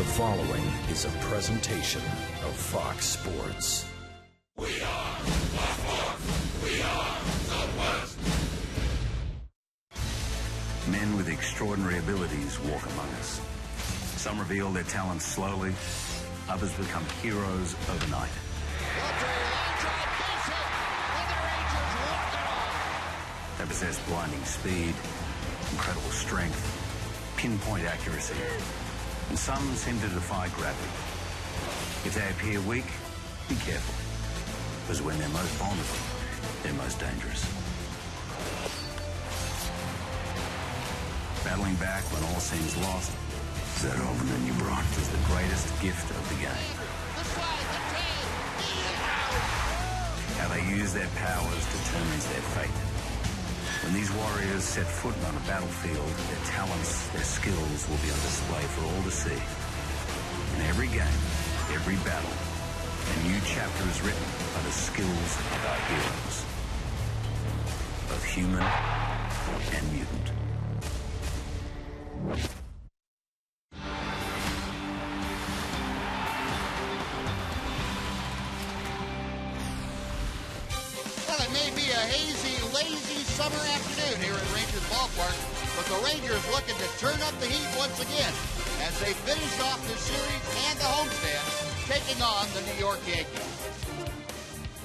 The following is a presentation of Fox Sports. We are the Fox. We are the West. Men with extraordinary abilities walk among us. Some reveal their talents slowly, others become heroes overnight. They possess blinding speed, incredible strength, pinpoint accuracy, and some seem to defy gravity. If they appear weak, be careful, because when they're most vulnerable, they're most dangerous. Battling back when all seems lost, is that home run you brought is the greatest gift of the game. How they use their powers determines their fate. When these warriors set foot on a battlefield, their talents, their skills will be on display for all to see. In every game, every battle, a new chapter is written by the skills of our heroes, both human and mutant. Well, it may be a hazy, lazy summer afternoon here at Rangers Ballpark, but the Rangers looking to turn up the heat once again as they finish off the series and the homestand, taking on the New York Yankees.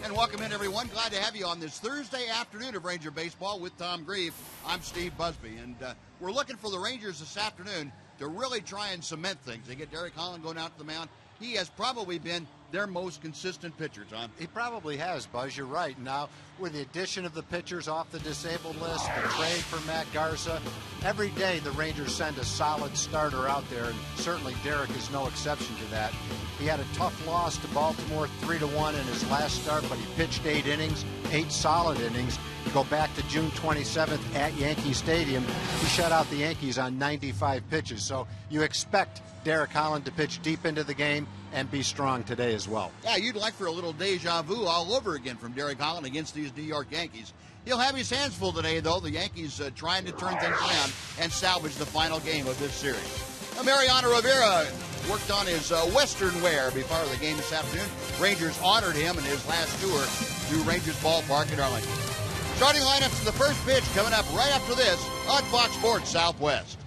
And welcome in, everyone. Glad to have you on this Thursday afternoon of Ranger Baseball with Tom Grieve. I'm Steve Busby, and we're looking for the Rangers this afternoon to really try and cement things. They get Derek Holland going out to the mound. He has probably been their most consistent pitcher, Tom. He probably has, Buzz. You're right. Now, with the addition of the pitchers off the disabled list, the trade for Matt Garza, every day the Rangers send a solid starter out there, and certainly Derek is no exception to that. He had a tough loss to Baltimore, 3-1 in his last start, but he pitched 8 innings, 8 solid innings. You go back to June 27th at Yankee Stadium, he shut out the Yankees on 95 pitches. So you expect Derek Holland to pitch deep into the game and be strong today as well. Yeah, you'd like for a little deja vu all over again from Derek Holland against these New York Yankees. He'll have his hands full today, though. The Yankees trying to turn things around and salvage the final game of this series. Now, Mariano Rivera worked on his Western wear before the game this afternoon. Rangers honored him in his last tour through Rangers Ballpark in Arlington. Starting lineups to the first pitch coming up right after this on Fox Sports Southwest.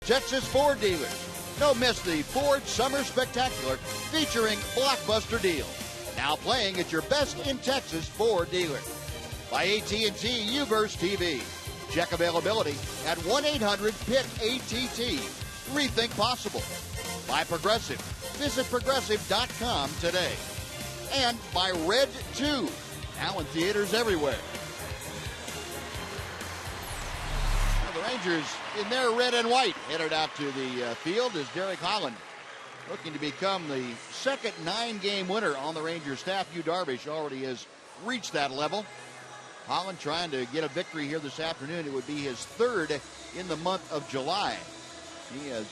Texas Ford dealers. Don't miss the Ford Summer Spectacular featuring blockbuster deals. Now playing at your best in Texas Ford dealer. By AT&T UVerse TV. Check availability at 1-800-PIT-ATT. Rethink possible. By Progressive. Visit Progressive.com today. And by Red 2. Now in theaters everywhere. Now the Rangers in their red and white headed out to the field as Derek Holland looking to become the second 9-game winner on the Rangers staff. Yu Darvish already has reached that level. Holland trying to get a victory here this afternoon. It would be his third in the month of July. He has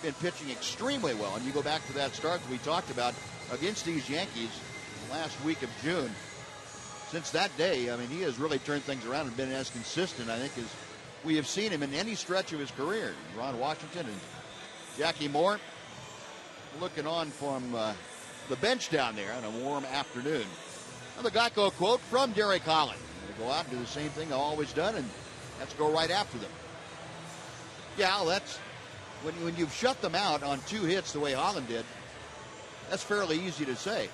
been pitching extremely well. And you go back to that start that we talked about against these Yankees last week of June. Since that day, I mean, he has really turned things around and been as consistent, I think, as we have seen him in any stretch of his career. Ron Washington and Jackie Moore looking on from the bench down there on a warm afternoon. Now the Geico quote from Derek Holland. They go out and do the same thing they've always done, and that's go right after them. Yeah, that's when you've shut them out on 2 hits the way Holland did, that's fairly easy to say.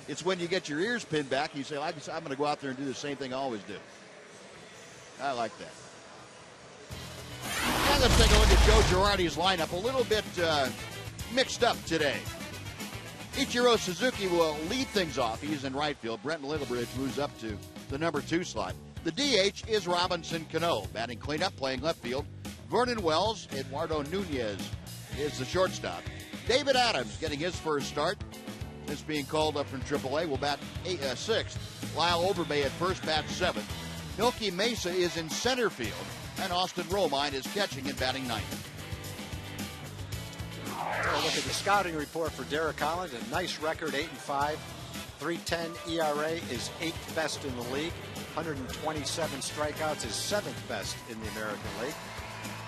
It's when you get your ears pinned back and you say, I'm going to go out there and do the same thing I always do. I like that. Now let's take a look at Joe Girardi's lineup. A little bit mixed up today. Ichiro Suzuki will lead things off. He's in right field. Brent Littlebridge moves up to the number 2 slot. The DH is Robinson Cano. Batting cleanup, playing left field. Vernon Wells, Eduardo Nunez is the shortstop. David Adams getting his first start. This being called up from AAA will bat 6th. Lyle Overbay at first, bat 7th. Milky Mesa is in center field. And Austin Romine is catching and batting 9th. Look at the scouting report for Derek Holland. A nice record, 8-5. 3.10 ERA is 8th best in the league. 127 strikeouts is 7th best in the American League.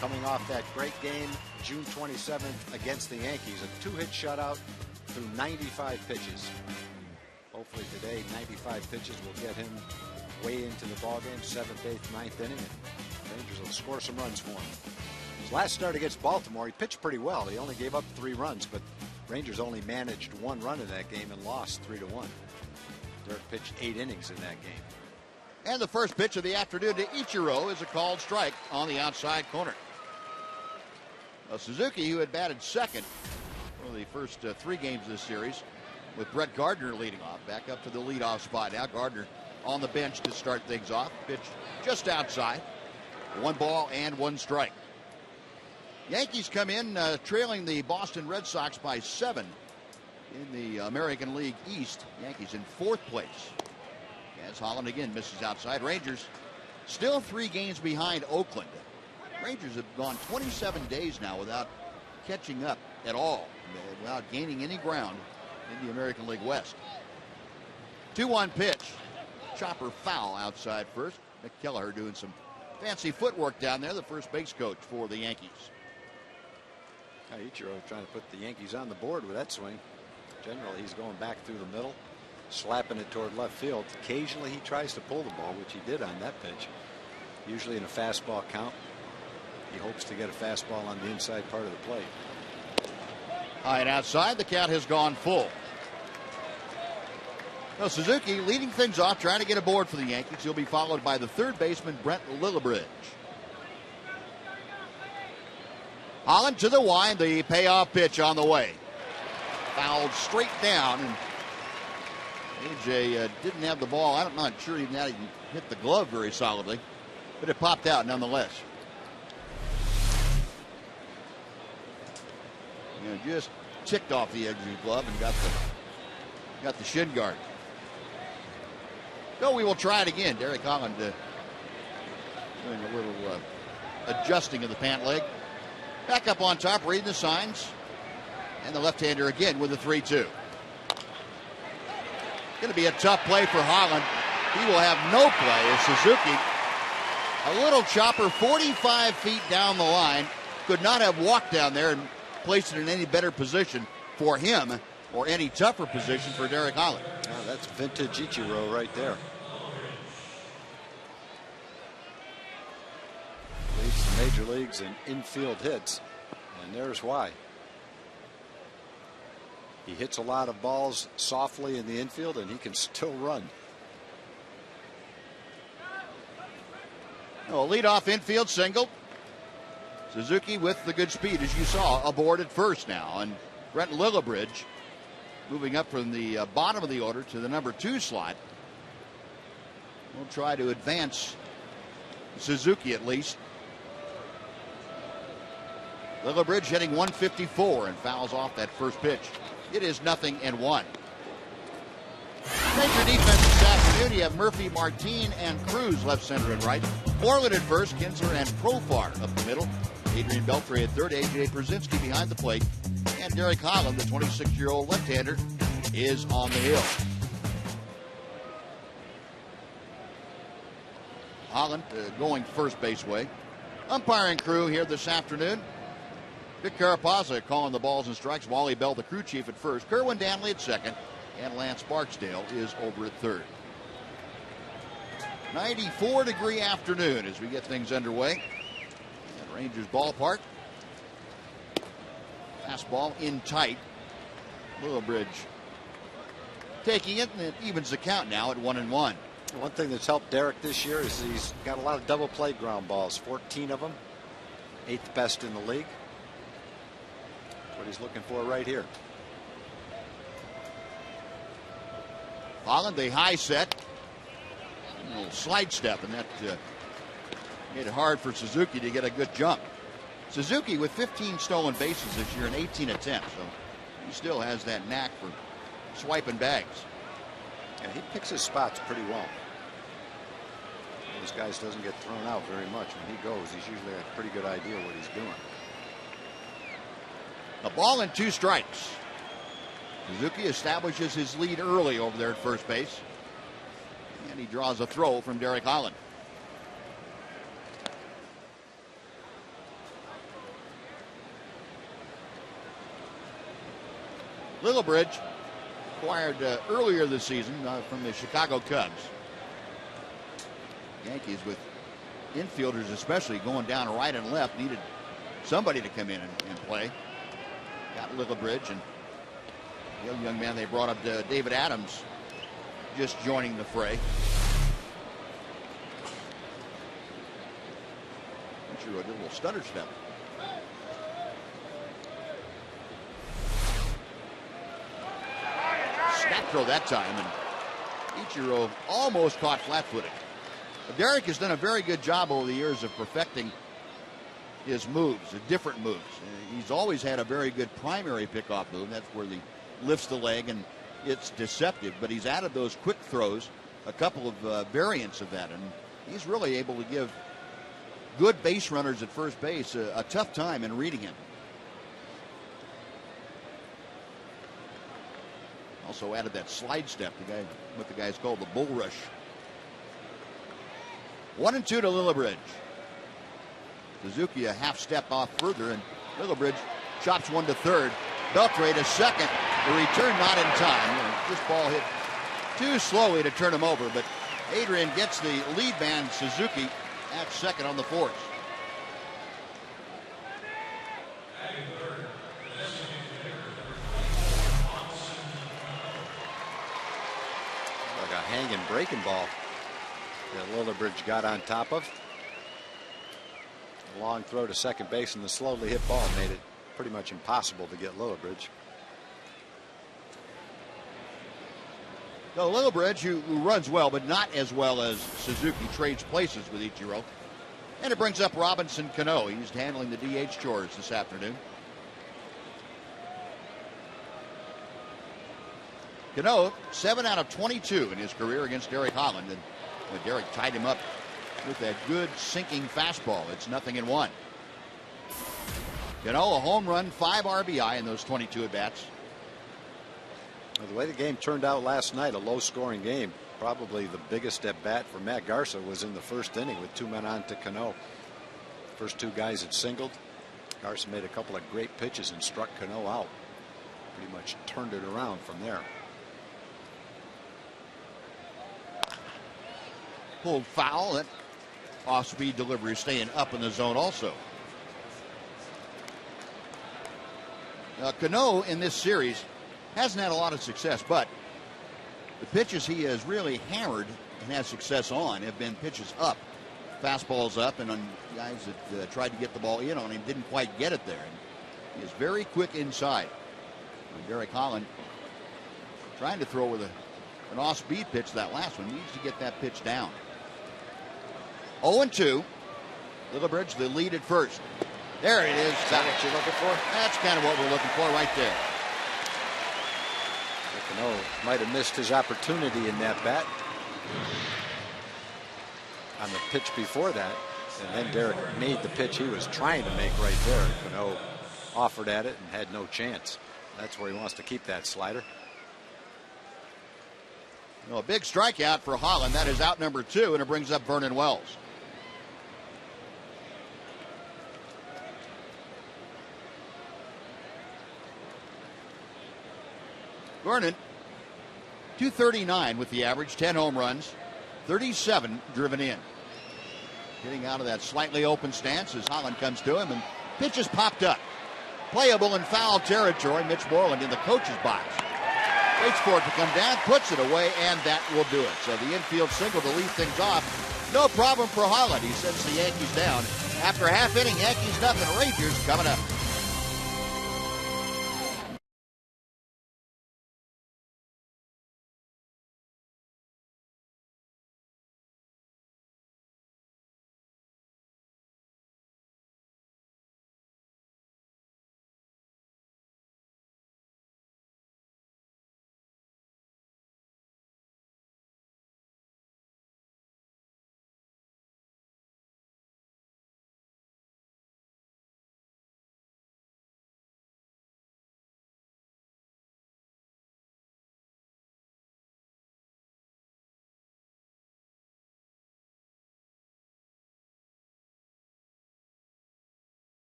Coming off that great game, June 27th against the Yankees. A 2-hit shutout through 95 pitches. Hopefully today, 95 pitches will get him way into the ballgame, 7th, 8th, 9th inning. And Rangers will score some runs for him. His last start against Baltimore, he pitched pretty well. He only gave up 3 runs, but Rangers only managed 1 run in that game and lost 3-1. Derek pitched 8 innings in that game. And the first pitch of the afternoon to Ichiro is a called strike on the outside corner. Well, Suzuki, who had batted second for the first 3 games of this series, with Brett Gardner leading off, back up to the leadoff spot. Now Gardner on the bench to start things off. Pitch just outside. 1 ball and 1 strike. Yankees come in trailing the Boston Red Sox by 7 in the American League East. Yankees in 4th place. As Holland again misses outside. Rangers still 3 games behind Oakland. Rangers have gone 27 days now without catching up at all, without gaining any ground in the American League West. 2-1 pitch. Chopper foul outside first. Mick Kelleher doing some fancy footwork down there, the first base coach for the Yankees. Ichiro trying to put the Yankees on the board with that swing. Generally, he's going back through the middle, slapping it toward left field. Occasionally, he tries to pull the ball, which he did on that pitch. Usually in a fastball count. He hopes to get a fastball on the inside part of the plate. High and outside, the count has gone full. Well, Suzuki leading things off, trying to get a board for the Yankees. He'll be followed by the third baseman, Brent Littlebridge. Holland to the wind, the payoff pitch on the way. Fouled straight down, and AJ didn't have the ball. I'm not sure even that he hit the glove very solidly, but it popped out nonetheless. Just ticked off the edge of the glove and got the shin guard. So we will try it again. Derek Holland doing a little adjusting of the pant leg. Back up on top, reading the signs. And the left-hander again with a 3-2. Going to be a tough play for Holland. He will have no play as Suzuki, a little chopper 45 feet down the line, could not have walked down there and placed it in any better position for him or any tougher position for Derek Holland. Now that's vintage Ichiro right there. Leads major leagues in infield hits, and there's why. He hits a lot of balls softly in the infield, and he can still run. A leadoff infield single. Suzuki with the good speed, as you saw, aboard at first now. And Brent Lillibridge moving up from the bottom of the order to the number 2 slot. We'll try to advance Suzuki at least. Lillibridge hitting 154 and fouls off that first pitch. It is 0-1. Ranger defense this afternoon. You have Murphy, Martin, and Cruz left, center, and right. Moreland at first, Kinsler and Profar up the middle. Adrian Beltre at third, A.J. Brzezinski behind the plate. And Derek Holland, the 26-year-old left-hander, is on the hill. Holland going first base way. Umpiring crew here this afternoon. Vic Carapazza calling the balls and strikes. Wally Bell, the crew chief, at first. Kerwin Danley at second. And Lance Barksdale is over at third. 94-degree afternoon as we get things underway at Rangers ballpark. Fastball in tight. Lillibridge taking it, and it evens the count now at 1-1. One thing that's helped Derek this year is he's got a lot of double play ground balls, 14 of them, 8th best in the league. That's what he's looking for right here. Holland, the high set. A little slide step, and that made it hard for Suzuki to get a good jump. Suzuki with 15 stolen bases this year and 18 attempts, so he still has that knack for swiping bags. And he picks his spots pretty well. This guy doesn't get thrown out very much. When he goes, he's usually got a pretty good idea what he's doing. A ball and 2 strikes. Suzuki establishes his lead early over there at first base. And he draws a throw from Derek Holland. Lillibridge acquired earlier this season from the Chicago Cubs. Yankees, with infielders especially going down right and left, needed somebody to come in and play. Got Lillibridge, and the young man they brought up, David Adams, just joining the fray. Ichiro did a little stutter step. Snap throw that time, and Ichiro almost caught flat-footed. Derek has done a very good job over the years of perfecting his moves, the different moves. He's always had a very good primary pickoff move. That's where he lifts the leg and it's deceptive, but he's added those quick throws, a couple of variants of that, and he's really able to give good base runners at first base a tough time in reading him. Also added that slide step, what the guys call the bull rush. 1-2 to Lillibridge. Suzuki a half step off further, and Lillibridge chops one to third. Beltre to second. The return not in time. This ball hit too slowly to turn him over, but Adrian gets the lead man Suzuki at second on the force. Like a hanging breaking ball that Lillibridge got on top of. A long throw to second base, and the slowly hit ball made it pretty much impossible to get Lillibridge. So Lillibridge, who runs well, but not as well as Suzuki, trades places with Ichiro. And it brings up Robinson Cano. He's handling the DH chores this afternoon. Cano, 7 out of 22 in his career against Derek Holland. And Derek tied him up with that good sinking fastball. It's 0-1. Cano, a home run, 5 RBI in those 22 at-bats. Well, the way the game turned out last night, a low-scoring game, probably the biggest at-bat for Matt Garza was in the first inning with 2 men on to Cano. First 2 guys had singled. Garza made a couple of great pitches and struck Cano out. Pretty much turned it around from there. Pulled foul. That off-speed delivery, staying up in the zone also. Cano in this series hasn't had a lot of success, but the pitches he has really hammered and had success on have been pitches up. Fastballs up, and on guys that tried to get the ball in on him didn't quite get it there. And he is very quick inside. And Derek Holland trying to throw with an off-speed pitch. That last one needs to get that pitch down. 0-2. Littlebridge the lead at first. There it is. Is that what you're looking for? That's kind of what we're looking for right there. Cano might have missed his opportunity in that bat on the pitch before that, and then Derek made the pitch he was trying to make right there. Cano offered at it and had no chance. That's where he wants to keep that slider. A big strikeout for Holland. That is out number 2, and it brings up Vernon Wells. Vernon, 239 with the average, 10 home runs, 37 driven in. Getting out of that slightly open stance as Holland comes to him, and pitches popped up. Playable in foul territory. Mitch Moreland in the coach's box. Waits for it to come down, puts it away, and that will do it. So the infield single to lead things off. No problem for Holland. He sends the Yankees down. After half inning, Yankees nothing, Rangers coming up.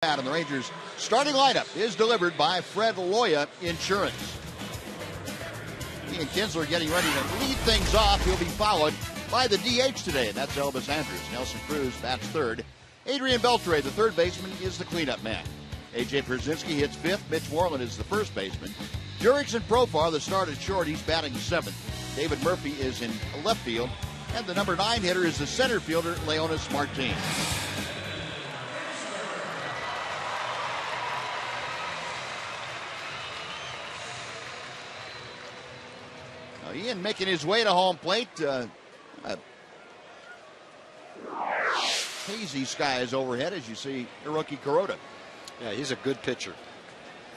And the Rangers starting lineup is delivered by Fred Loya Insurance. Ian Kinsler getting ready to lead things off. He'll be followed by the DH today, and that's Elvis Andrews. Nelson Cruz bats third. Adrian Beltre, the third baseman, is the cleanup man. A.J. Pierzynski hits fifth. Mitch Moreland is the first baseman. Jurickson Profar, the start at short, he's batting seventh. David Murphy is in left field. And the number 9 hitter is the center fielder, Leonis Martin. Ian making his way to home plate. Hazy skies overhead as you see Hiroki Kuroda. Yeah, he's a good pitcher.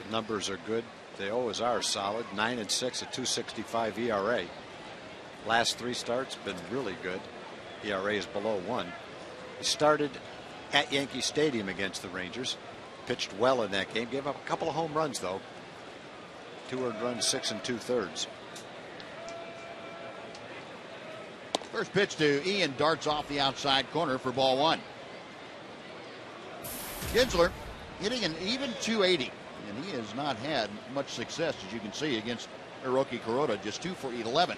The numbers are good. They always are solid. 9-6 at 2.65 ERA. Last 3 starts been really good. ERA is below 1. He started at Yankee Stadium against the Rangers. Pitched well in that game. Gave up a couple of home runs though. 2 earned runs, 6 2/3. First pitch to Ian, darts off the outside corner for ball 1. Kinsler hitting an even 280, and he has not had much success, as you can see, against Hiroki Kuroda. Just 2 for 11.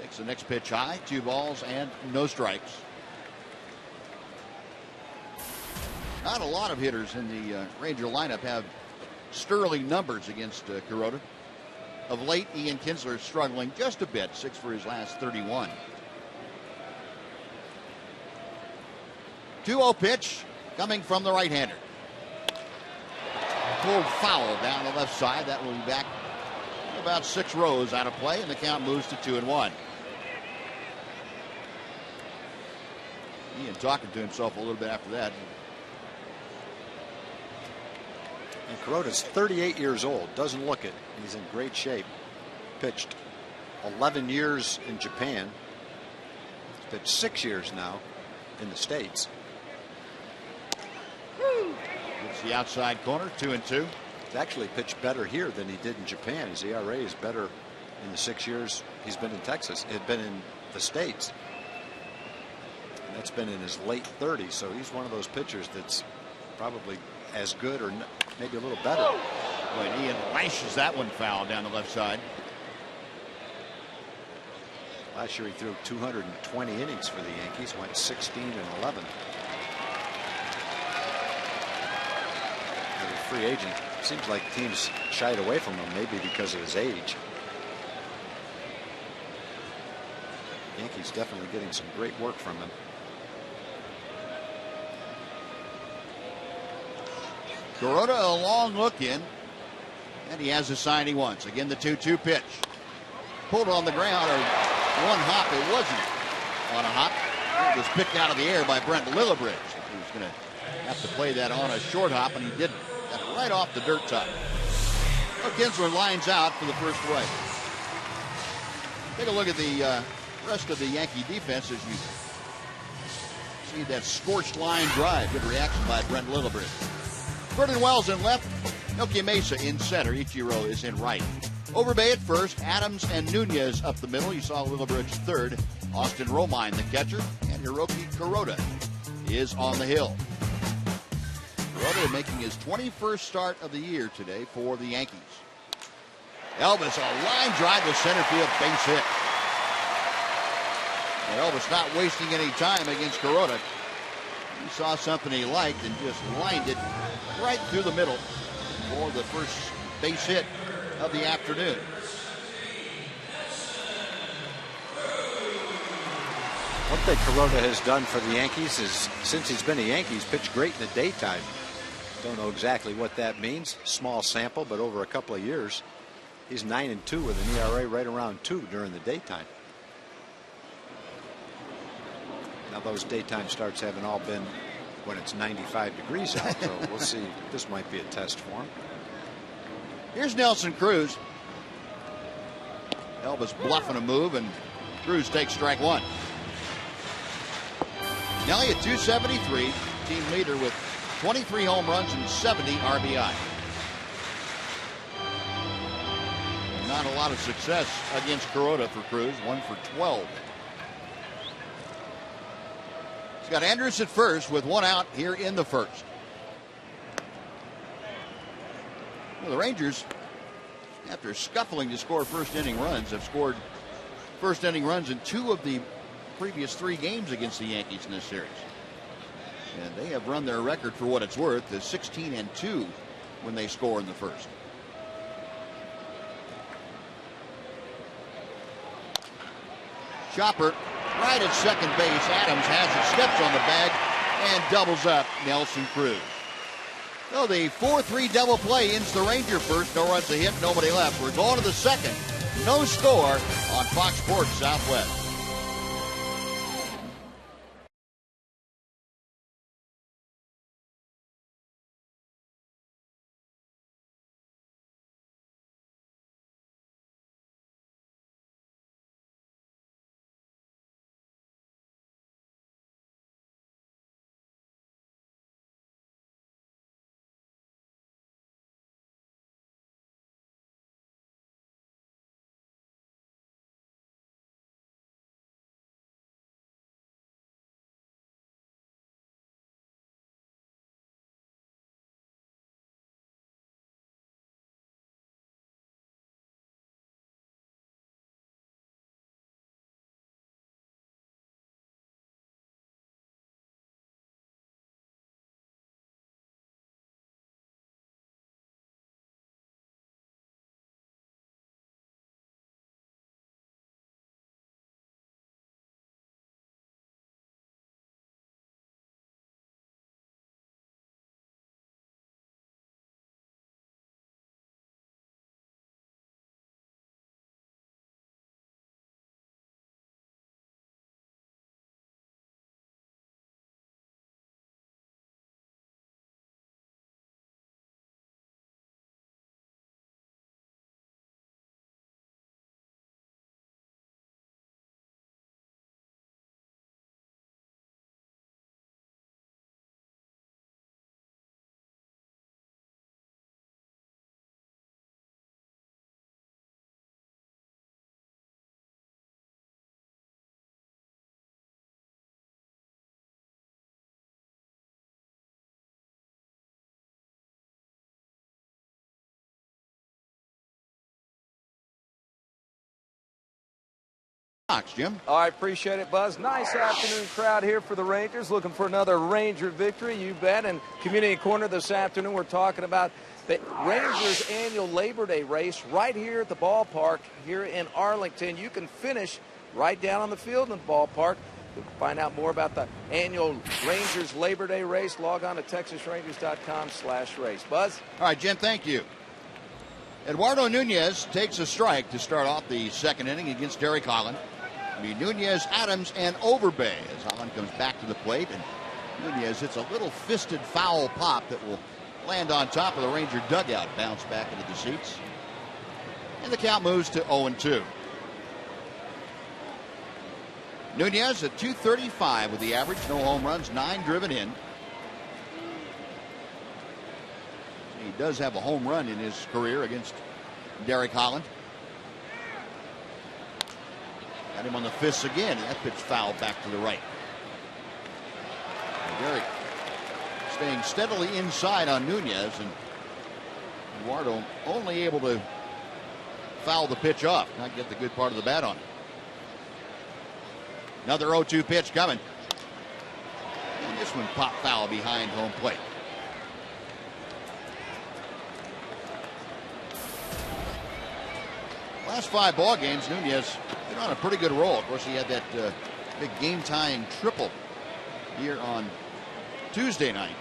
Takes the next pitch high, 2 balls and no strikes. Not a lot of hitters in the Ranger lineup have sterling numbers against Kuroda. Of late, Ian Kinsler is struggling just a bit, 6 for his last 31. 2-0 pitch coming from the right-hander. Pulled foul down the left side. That will be back about 6 rows out of play, and the count moves to 2-1. Ian talking to himself a little bit after that. And Kuroda's 38 years old. Doesn't look it. He's in great shape. Pitched 11 years in Japan. He's pitched 6 years now in the States. It's the outside corner, 2-2. He's actually pitched better here than he did in Japan. His ERA is better in the 6 years he's been in Texas. It had been in the States. And that's been in his late 30s. So he's one of those pitchers that's probably as good or maybe a little better. When Ian lashes that one foul down the left side. Last year he threw 220 innings for the Yankees, went 16-11. As a free agent, seems like teams shied away from him, maybe because of his age. Yankees definitely getting some great work from him. Kuroda a long look in, and he has the sign he wants. Again, the 2-2 pitch. Pulled on the ground, or one hop. It wasn't on a hop. It was picked out of the air by Brent Lillibridge. He was going to have to play that on a short hop, and he didn't. Got it right off the dirt top. Well, Kinsler lines out for the first way. Take a look at the rest of the Yankee defense as you see that scorched line drive. Good reaction by Brent Lillibridge. Vernon Wells in left, Nokia Mesa in center, Ichiro is in right. Overbay at first, Adams and Nunez up the middle. You saw Lillibridge third, Austin Romine the catcher, and Hiroki Kuroda is on the hill. Kuroda making his 21st start of the year today for the Yankees. Elvis, a line drive to center field, base hit. And Elvis not wasting any time against Kuroda. He saw something he liked and just lined it right through the middle for the first base hit of the afternoon. One thing Kuroda has done for the Yankees is, since he's been a Yankee, he's pitched great in the daytime. Don't know exactly what that means. Small sample, but over a couple of years, he's 9-2 with an ERA right around 2 during the daytime. Now those daytime starts haven't all been when it's 95 degrees out, so we'll see. This might be a test for him. Here's Nelson Cruz. Elvis bluffing a move, and Cruz takes strike one. Nelly at 273, team leader with 23 home runs and 70 RBI. Not a lot of success against Kuroda for Cruz, 1 for 12. He's got Andrus at first with 1 out here in the first. Well, the Rangers, after scuffling to score first inning runs, have scored first inning runs in 2 of the previous 3 games against the Yankees in this series. And they have run their record, for what it's worth, to 16-2 when they score in the first. Chopper right at second base. Adams has it, steps on the bag, and doubles up Nelson Cruz. So the 4-3 double play ends the Ranger first. No runs a hit, nobody left. We're going to the second. No score on Fox Sports Southwest. Jim. I appreciate it, Buzz. Nice afternoon crowd here for the Rangers, looking for another Ranger victory, you bet. And Community Corner this afternoon, we're talking about the Rangers annual Labor Day race right here at the ballpark here in Arlington. You can finish right down on the field in the ballpark. To find out more about the annual Rangers Labor Day race, log on to TexasRangers.com/race. Buzz? All right, Jim, thank you. Eduardo Nunez takes a strike to start off the second inning against Derek Holland. Nunez, Adams, and Overbay as Holland comes back to the plate, and Nunez hits a little fisted foul pop that will land on top of the Ranger dugout, bounce back into the seats, and the count moves to 0-2. Nunez at .235 with the average, no home runs, 9 driven in. He does have a home run in his career against Derek Holland. Got him on the fists again. That pitch fouled back to the right. And Derek staying steadily inside on Nunez, and Eduardo only able to foul the pitch off, not get the good part of the bat on it. Another 0-2 pitch coming. And this one popped foul behind home plate. Last 5 ball games, Nunez been on a pretty good roll. Of course, he had that big game-tying triple here on Tuesday night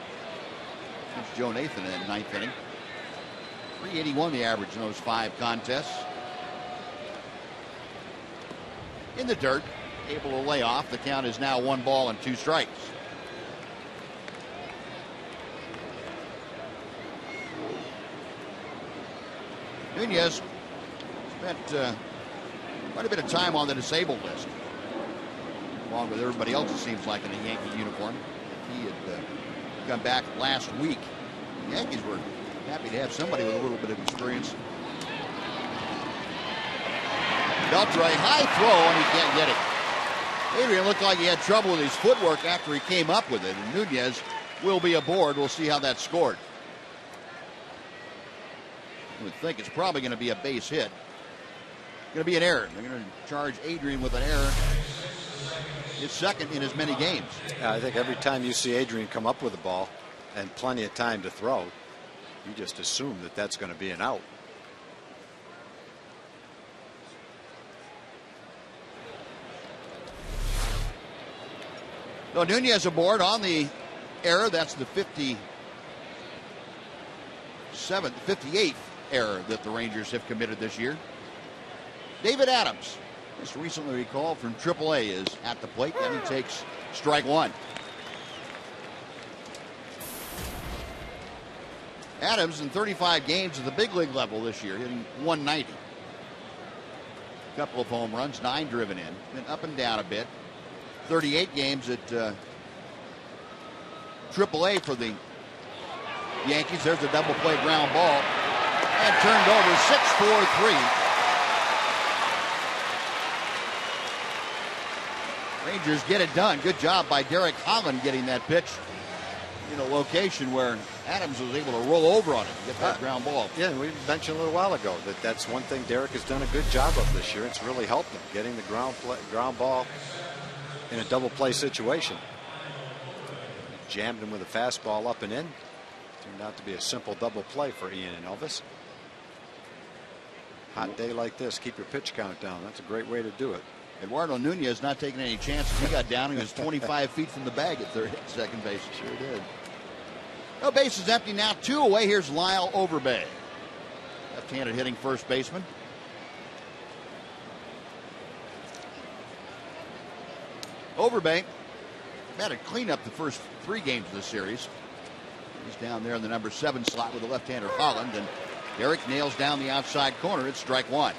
against Joe Nathan in the 9th inning. .381 the average in those 5 contests. In the dirt, able to lay off. The count is now 1 ball and 2 strikes. Nunez spent quite a bit of time on the disabled list, along with everybody else, it seems like, in a Yankee uniform. He had come back last week. The Yankees were happy to have somebody with a little bit of experience. Beltre, high throw, and he can't get it. Adrian looked like he had trouble with his footwork after he came up with it, and Nunez will be aboard. We'll see how that's scored. I would think it's probably going to be a base hit. Going to be an error. They're going to charge Adrian with an error. His second in as many games. Yeah, I think every time you see Adrian come up with the ball and plenty of time to throw, you just assume that that's going to be an out. So Nunez aboard on the error. That's the 58th error that the Rangers have committed this year. David Adams, just recently recalled from AAA, is at the plate, and he takes strike 1. Adams in 35 games at the big league level this year, hitting .190. A couple of home runs, 9 driven in. Been up and down a bit. 38 games at AAA for the Yankees. There's a double play ground ball. And turned over 6-4-3. Rangers get it done. Good job by Derek Holland getting that pitch in a location where Adams was able to roll over on it and get that ground ball. Yeah, we mentioned a little while ago that that's one thing Derek has done a good job of this year. It's really helped him getting the ground ball in a double play situation. Jammed him with a fastball up and in. Turned out to be a simple double play for Ian and Elvis. Hot day like this, keep your pitch count down. That's a great way to do it. Eduardo Nunez not taking any chances. He got down. He was 25 feet from the bag at second base. Sure did. No, base is empty now. 2 away. Here's Lyle Overbay, left-handed hitting first baseman. Overbay had a cleanup the first 3 games of the series. He's down there in the number 7 slot with the left-hander Holland, and Derek nails down the outside corner. It's strike 1.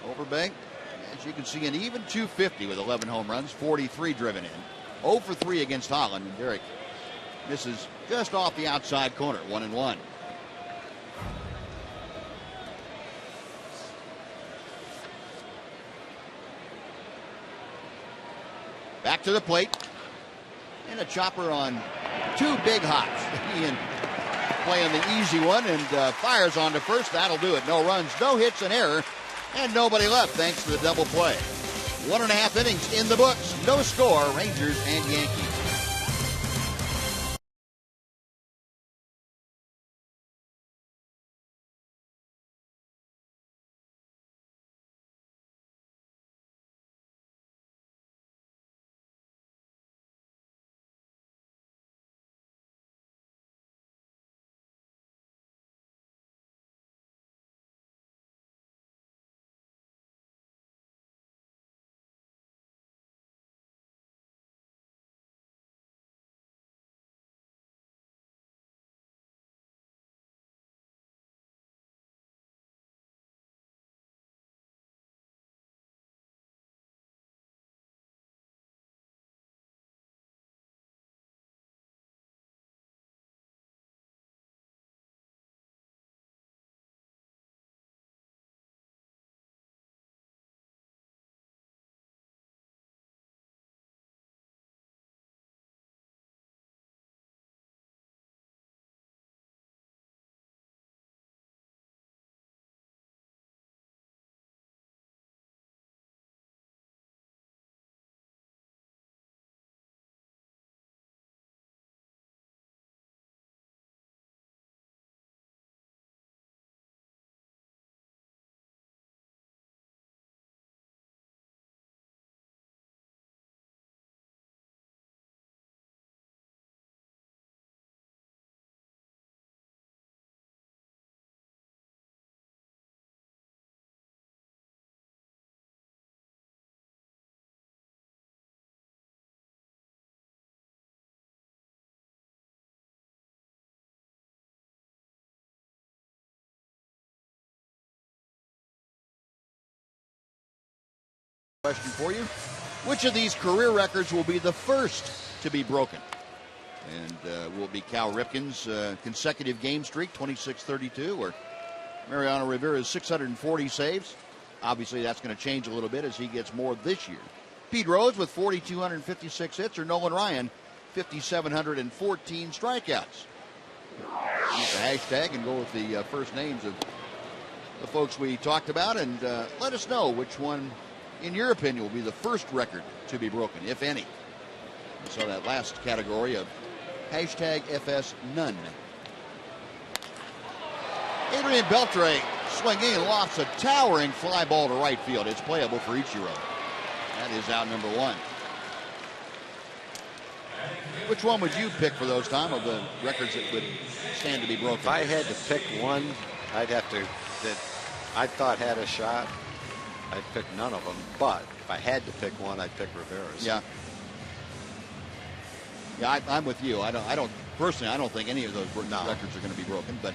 Overbay, as you can see, an even .250 with 11 home runs, 43 driven in. 0 for 3 against Holland, and Derek misses just off the outside corner, 1-1. Back to the plate. And a chopper on 2 big hops. Ian playing the easy one and fires on to first. That'll do it. No runs, no hits, an error, and nobody left thanks to the double play. 1.5 innings in the books. No score, Rangers and Yankees. Question for you. Which of these career records will be the first to be broken? And will it be Cal Ripken's consecutive game streak, 26-32, or Mariano Rivera's 640 saves? Obviously, that's going to change a little bit as he gets more this year. Pete Rose with 4,256 hits, or Nolan Ryan, 5,714 strikeouts. Use the hashtag and go with the first names of the folks we talked about, and let us know which one, in your opinion, will be the first record to be broken, if any. So that last category of hashtag FS none. Adrian Beltre swinging and lofts a towering fly ball to right field. It's playable for Ichiro. That is out number one. Which one would you pick for those, Tom, of the records that would stand to be broken? If I had to pick one, I'd have to, that I thought had a shot, I'd pick none of them. But if I had to pick one, I'd pick Rivera's. Yeah. Yeah, I'm with you. I don't personally, I don't think any of those records are going to be broken, but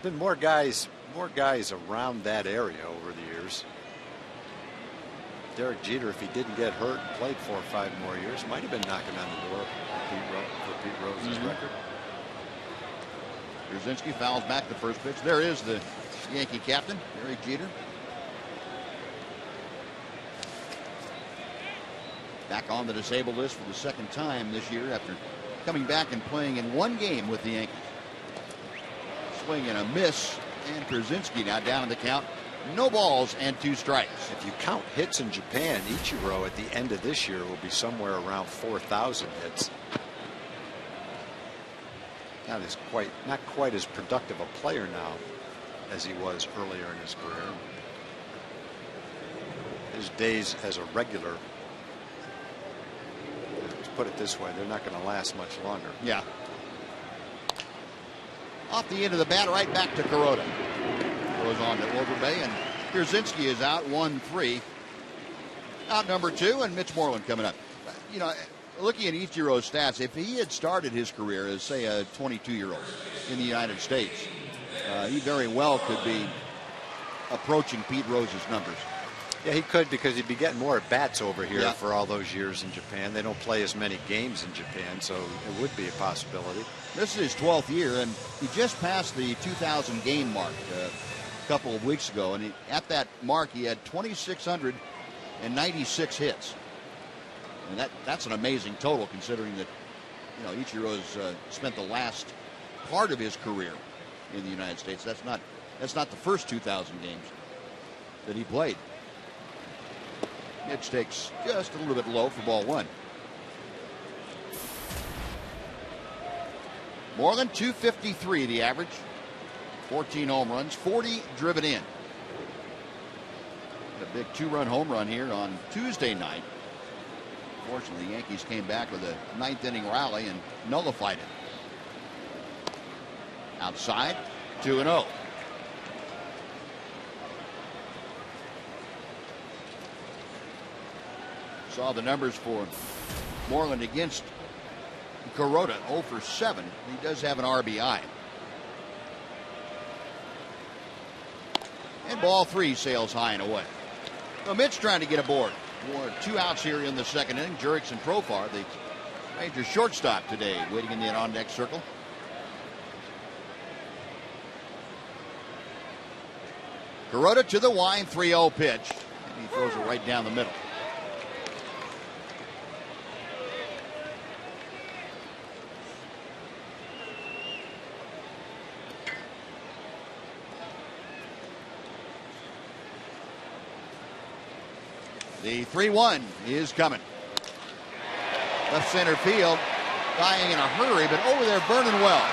been more guys around that area over the years. Derek Jeter, if he didn't get hurt and played 4 or 5 more years, might have been knocking on the door for Pete Rose's record. Brzezinski fouls back the first pitch. There is the Yankee captain, Derek Jeter. Back on the disabled list for the second time this year after coming back and playing in one game with the Yankees. Swing and a miss, and Brzezinski now down in the count. No balls and 2 strikes. If you count hits in Japan, Ichiro at the end of this year will be somewhere around 4,000 hits. Not quite as productive a player now as he was earlier in his career. His days as a regular, let's put it this way, they're not going to last much longer. Yeah. Off the end of the bat, right back to Kuroda. Goes on to Overbay, and Brzezinski is out 1-3. Out number 2, and Mitch Moreland coming up. You know, looking at Ichiro's stats, if he had started his career as, say, a 22-year-old in the United States, he very well could be approaching Pete Rose's numbers. Yeah, he could, because he'd be getting more at bats over here for all those years in Japan. They don't play as many games in Japan, so it would be a possibility. This is his 12th year, and he just passed the 2,000 game mark a couple of weeks ago, and at that mark he had 2,696 hits, and that's an amazing total, considering that, you know, Ichiro's spent the last part of his career in the United States. That's not the first 2,000 games that he played. Mitch takes just a little bit low for ball one. More than 253 the average. 14 home runs, 40 driven in. A big 2-run home run here on Tuesday night. Fortunately, the Yankees came back with a 9th inning rally and nullified it. Outside, 2-0. Saw the numbers for Moreland against Kuroda, 0 for 7. He does have an RBI. And ball 3 sails high and away. Well, Mitch trying to get aboard. 2 outs here in the second inning. Jurickson and Profar, the Rangers shortstop today, waiting in the on-deck circle. Kuroda to the line, 3-0 pitch. And he throws it right down the middle. The 3-1 is coming. Left center field, dying in a hurry, but over there, Vernon Wells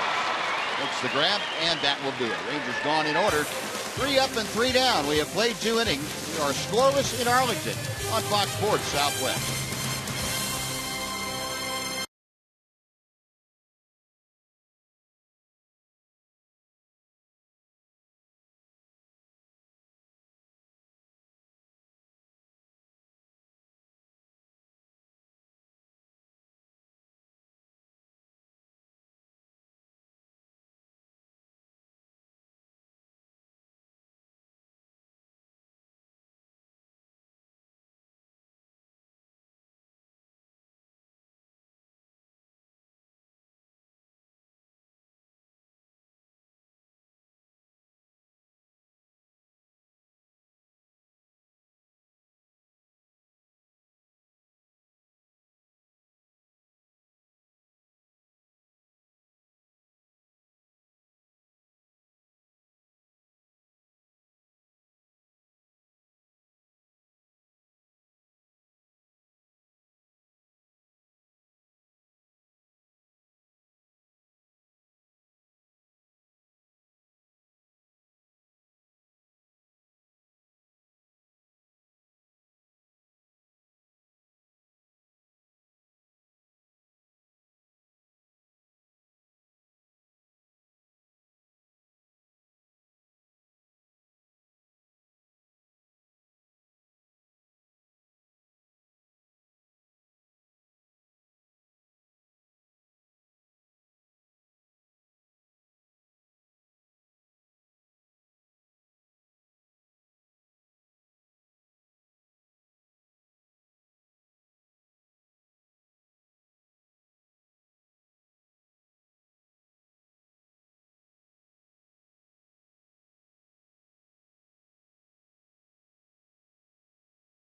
makes the grab, and that will do it. Rangers gone in order. 3 up and 3 down. We have played 2 innings. We are scoreless in Arlington on Fox Sports Southwest.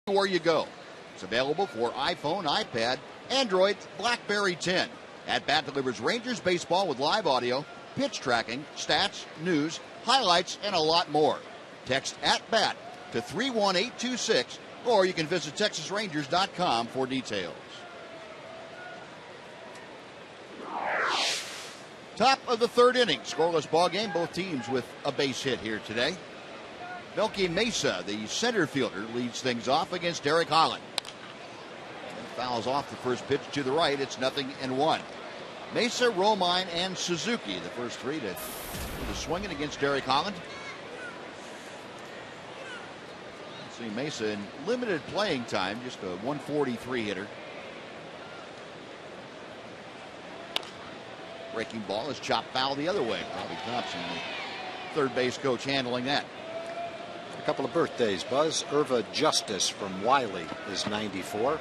Where you go. It's available for iPhone, iPad, Android, BlackBerry 10. At Bat delivers Rangers baseball with live audio, pitch tracking, stats, news, highlights, and a lot more. Text at Bat to 31826, or you can visit TexasRangers.com for details. Top of the 3rd inning, scoreless ball game. Both teams with a base hit here today. Melky Mesa, the center fielder, leads things off against Derek Holland. And fouls off the first pitch to the right. It's 0-1. Mesa, Romine, and Suzuki, the first 3 to swinging against Derek Holland. See Mesa in limited playing time, just a 143 hitter. Breaking ball is chopped foul the other way. Bobby Thompson, the third base coach, handling that. A couple of birthdays, Buzz. Irva Justice from Wiley is 94.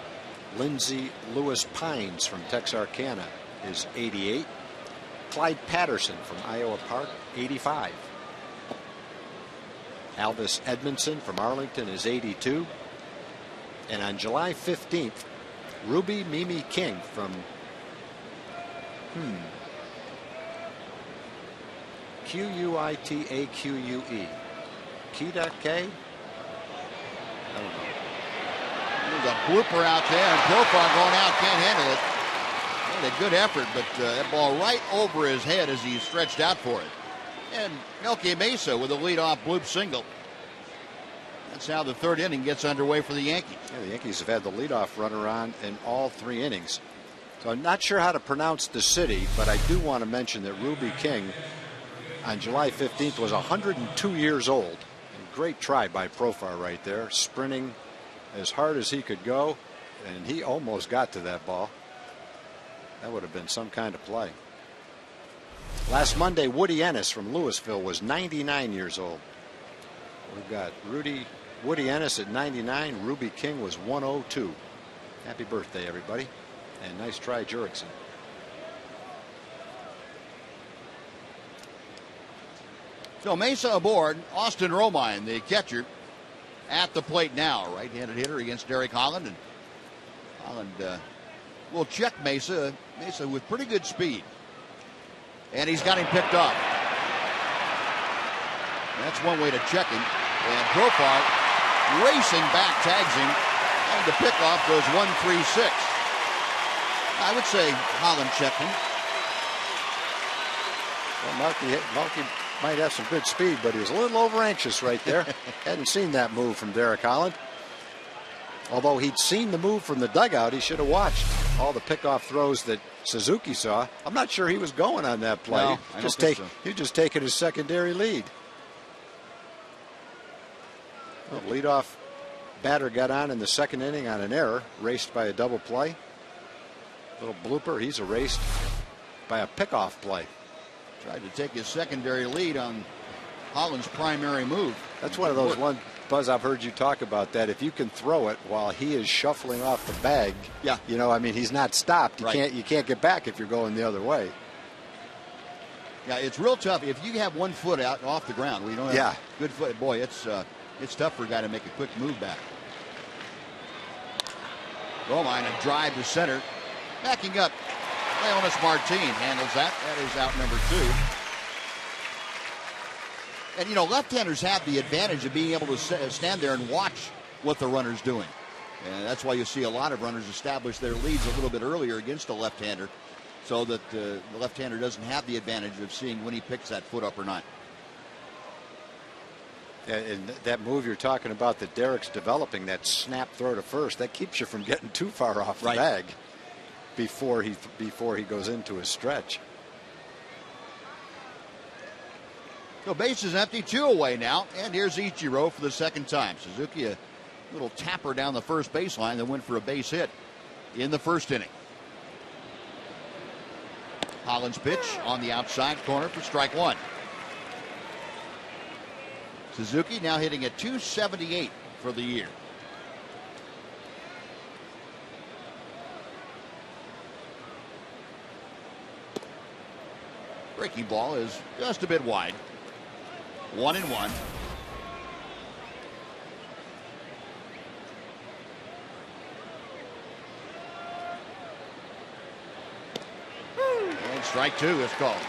Lindsey Lewis Pines from Texarkana is 88. Clyde Patterson from Iowa Park, 85. Alvis Edmondson from Arlington is 82. And on July 15th, Ruby Mimi King from Q-U-I-T-A-Q-U-E. Kita-K? I don't know. There's a blooper out there, and Profar going out, can't handle it. Made a good effort, but that ball right over his head as he stretched out for it. And Melky Mesa with a leadoff bloop single. That's how the third inning gets underway for the Yankees. Yeah, the Yankees have had the leadoff runner on in all 3 innings. So I'm not sure how to pronounce the city, but I do want to mention that Ruby King on July 15th was 102 years old. And great try by Profar right there, sprinting as hard as he could go, and he almost got to that ball. That would have been some kind of play. Last Monday, Woody Ennis from Louisville was 99 years old. We've got Woody Ennis at 99. Ruby King was 102. Happy birthday, everybody. And nice try, Jurickson. So Mesa aboard. Austin Romine, the catcher, at the plate now. Right-handed hitter against Derek Holland. And Holland will check Mesa. Mesa with pretty good speed. And he's got him picked up. That's one way to check him. And Profar racing back, tags him. And the pickoff goes 1-3-6. I would say Holland checked him. Well, Melky might have some good speed, but he was a little over anxious right there. Hadn't seen that move from Derek Holland. Although he'd seen the move from the dugout, he should have watched all the pickoff throws that Suzuki saw. I'm not sure he was going on that play. No, I don't think so. He just taking his secondary lead. Well, leadoff batter got on in the second inning on an error, raced by a double play. Little blooper, he's erased by a pickoff play. Tried to take his secondary lead on Holland's primary move. That's one of those one, Buzz, I've heard you talk about that. If you can throw it while he is shuffling off the bag, yeah, you know, I mean, he's not stopped. You right. can't get back if you're going the other way. Yeah, it's real tough if you have 1 foot out off the ground. We don't have good foot. Boy, it's tough for a guy to make a quick move back. Romine, a drive to center. Backing up, Leonis Martin handles that. That is out number 2. And, you know, left-handers have the advantage of being able to stand there and watch what the runner's doing. And that's why you see a lot of runners establish their leads a little bit earlier against a left-hander so that the left-hander doesn't have the advantage of seeing when he picks that foot up or not. And that move you're talking about that Derek's developing, that snap throw to first, that keeps you from getting too far off the bag before he goes into his stretch. So base is empty, 2 away now, and here's Ichiro for the second time. Suzuki, a little tapper down the first baseline that went for a base hit in the first inning. Holland's pitch on the outside corner for strike 1. Suzuki now hitting at .278 for the year. Breaking ball is just a bit wide. 1-1. And strike 2 is called.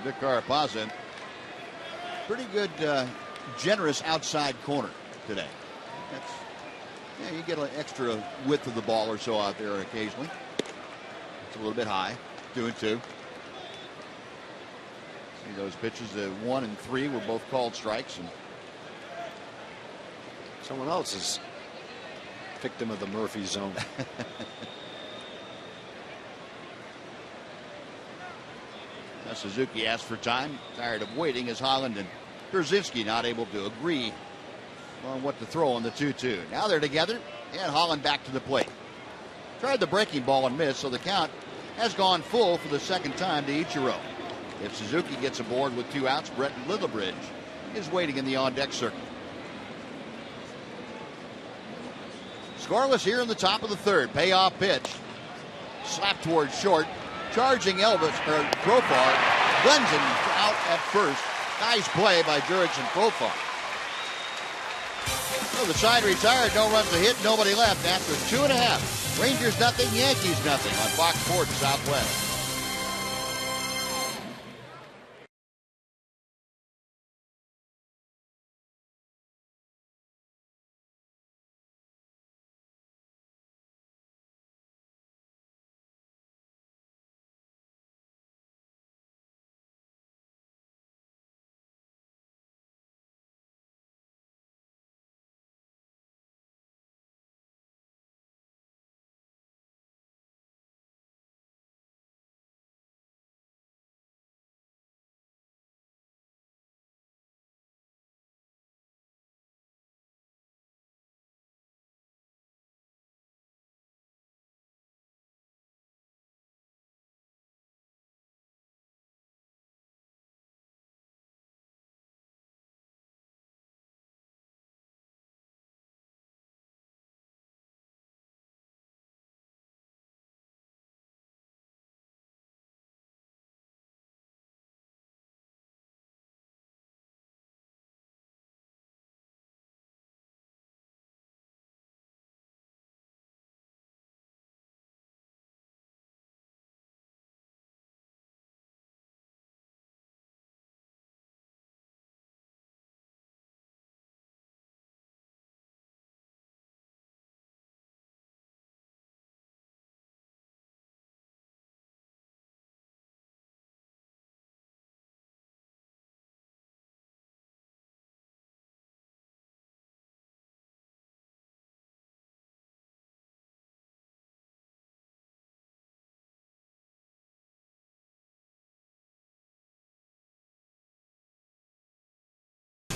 Vic Carapazza, pretty good, generous outside corner today. You get an extra width of the ball or so out there occasionally. It's a little bit high. 2-2. See those pitches, 1 and 3 were both called strikes. And someone else is victim of the Murphy zone. Suzuki asked for time, tired of waiting as Holland and Brzezinski not able to agree on what to throw on the 2-2. Now they're together, and Holland back to the plate. Tried the breaking ball and missed, so the count has gone full for the second time to Ichiro. If Suzuki gets aboard with 2 outs, Brett Littlerbridge is waiting in the on-deck circle. Scoreless here in the top of the third. Payoff pitch. Slap towards short. Charging Elvis, or Profar, guns him out at first. Nice play by Jurickson Profar. So the side retired, no runs a hit, nobody left after 2.5. Rangers nothing, Yankees nothing on Fox Sports Southwest.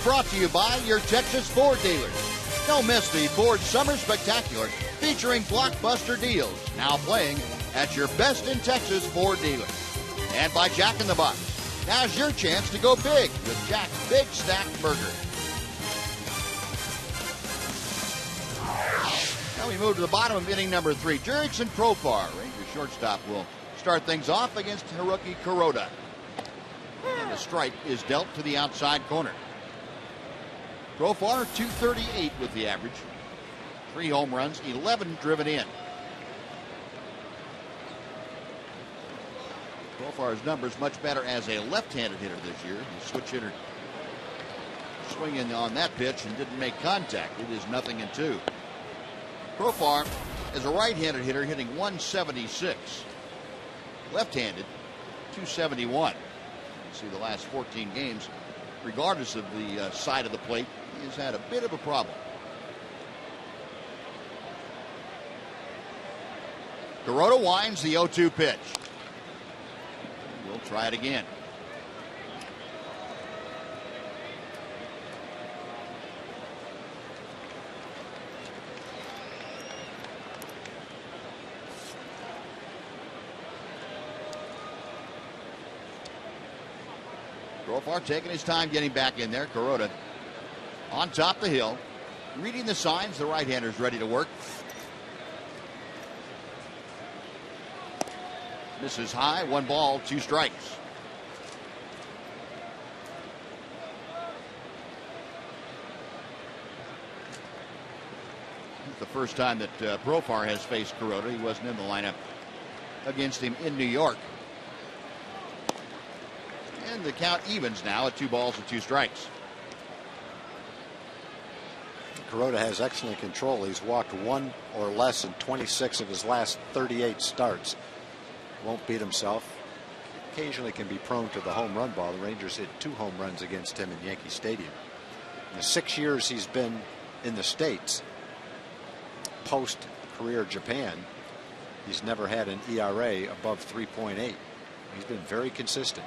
Brought to you by your Texas Ford dealers. Don't miss the Ford Summer Spectacular featuring blockbuster deals. Now playing at your best in Texas Ford dealer. And by Jack in the Box. Now's your chance to go big with Jack's Big Stack Burger. Now we move to the bottom of inning number 3. Jurickson Profar, Rangers shortstop, will start things off against Haruki Kuroda. And the strike is dealt to the outside corner. Profar, 238 with the average. 3 home runs, 11 driven in. Profar's numbers much better as a left-handed hitter this year. The switch hitter swinging on that pitch and didn't make contact. It is 0-2. Profar is a right-handed hitter hitting 176. Left-handed, 271. You see the last 14 games, regardless of the side of the plate, he has had a bit of a problem. Kuroda winds the 0-2 pitch. We'll try it again. Profar taking his time getting back in there. Kuroda on top of the hill, reading the signs. The right-hander's ready to work. Misses high. 1 ball, 2 strikes. It's the first time that Profar has faced Kuroda. He wasn't in the lineup against him in New York. And the count evens now at 2 balls and 2 strikes. Kuroda has excellent control. He's walked 1 or less in 26 of his last 38 starts. Won't beat himself. Occasionally can be prone to the home run ball. The Rangers hit 2 home runs against him in Yankee Stadium. In the 6 years he's been in the States, post-career Japan, he's never had an ERA above 3.8. He's been very consistent.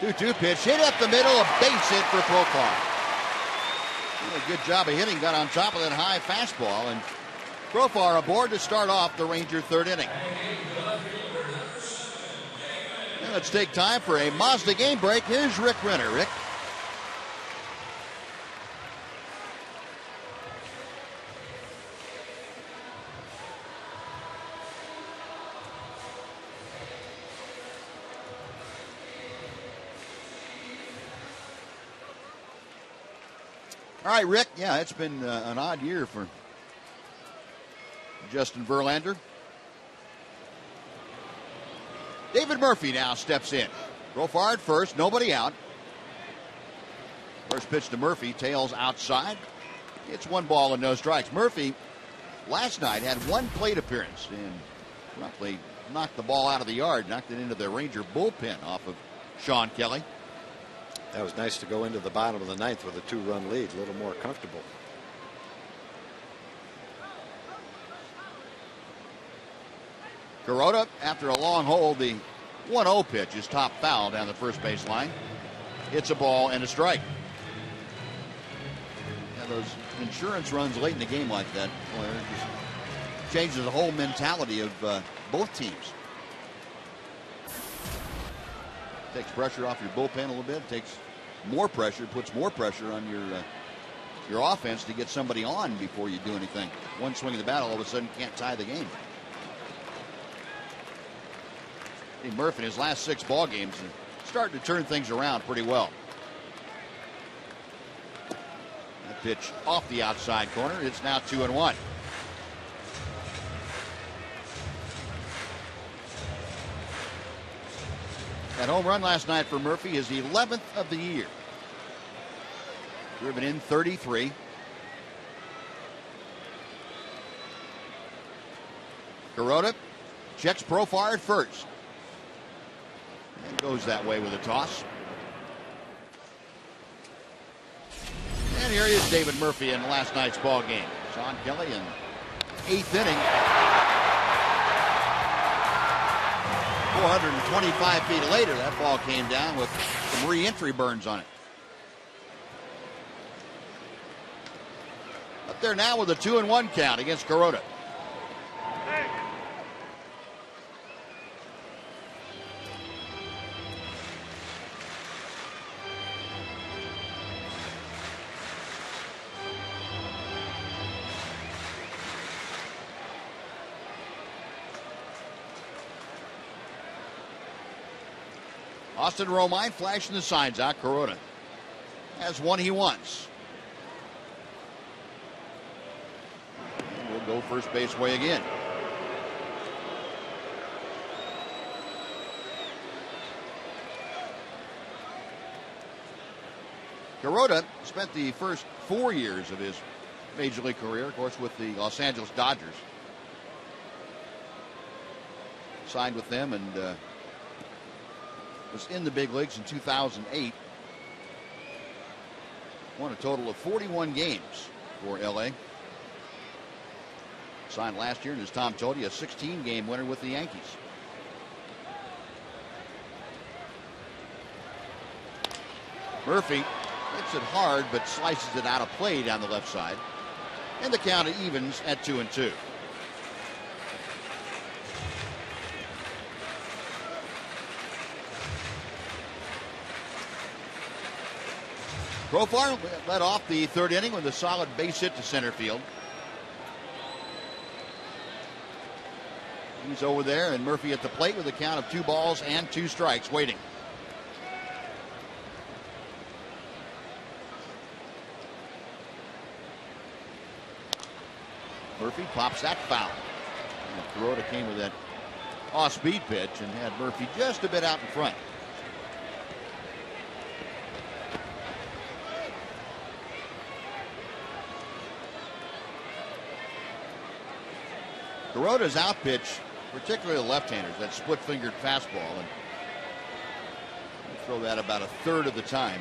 2-2 pitch hit up the middle, a base hit for Profar. A good job of hitting, got on top of that high fastball, and Profar aboard to start off the Ranger 3rd inning. And let's take time for a Mazda game break. Here's Rick Renner. Rick. All right, Rick. Yeah, it's been an odd year for Justin Verlander. David Murphy now steps in. Profar at first, nobody out. First pitch to Murphy, tails outside. It's 1 ball and no strikes. Murphy last night had 1 plate appearance and roughly knocked the ball out of the yard, knocked it into the Ranger bullpen off of Sean Kelly. That was nice to go into the bottom of the 9th with a 2-run lead, a little more comfortable. Kuroda, after a long hold, the 1-0 pitch is top foul down the first base line. It's a ball and a strike. Yeah, those insurance runs late in the game like that, boy, it just changes the whole mentality of both teams. Takes pressure off your bullpen a little bit. Takes more pressure, puts more pressure on your offense to get somebody on before you do anything. One swing of the bat, all of a sudden can't tie the game. Murphy in his last 6 ball games is starting to turn things around pretty well. That pitch off the outside corner. It's now 2-1. That home run last night for Murphy is the 11th of the year. Driven in 33. Kuroda checks Profar at first. And goes that way with a toss. And here is David Murphy in last night's ball game. Sean Kelly in 8th inning. 425 feet later, that ball came down with some re-entry burns on it. Up there now with a 2-1 count against Kuroda. Austin Romine flashing the signs out. Kuroda has one he wants. And we'll go first base way again. Kuroda spent the first 4 years of his major league career, of course, with the Los Angeles Dodgers. Signed with them and was in the big leagues in 2008. Won a total of 41 games for LA. Signed last year, and as Tom told you, a 16-game winner with the Yankees. Murphy hits it hard, but slices it out of play down the left side. And the count evens at 2-2. Profar led off the 3rd inning with a solid base hit to center field. He's over there, and Murphy at the plate with a count of 2 balls and 2 strikes waiting. Murphy pops that foul. And Kuroda came with that off-speed pitch and had Murphy just a bit out in front. Kuroda's out pitch, particularly the left-handers, that split-fingered fastball, and throw that about a third of the time.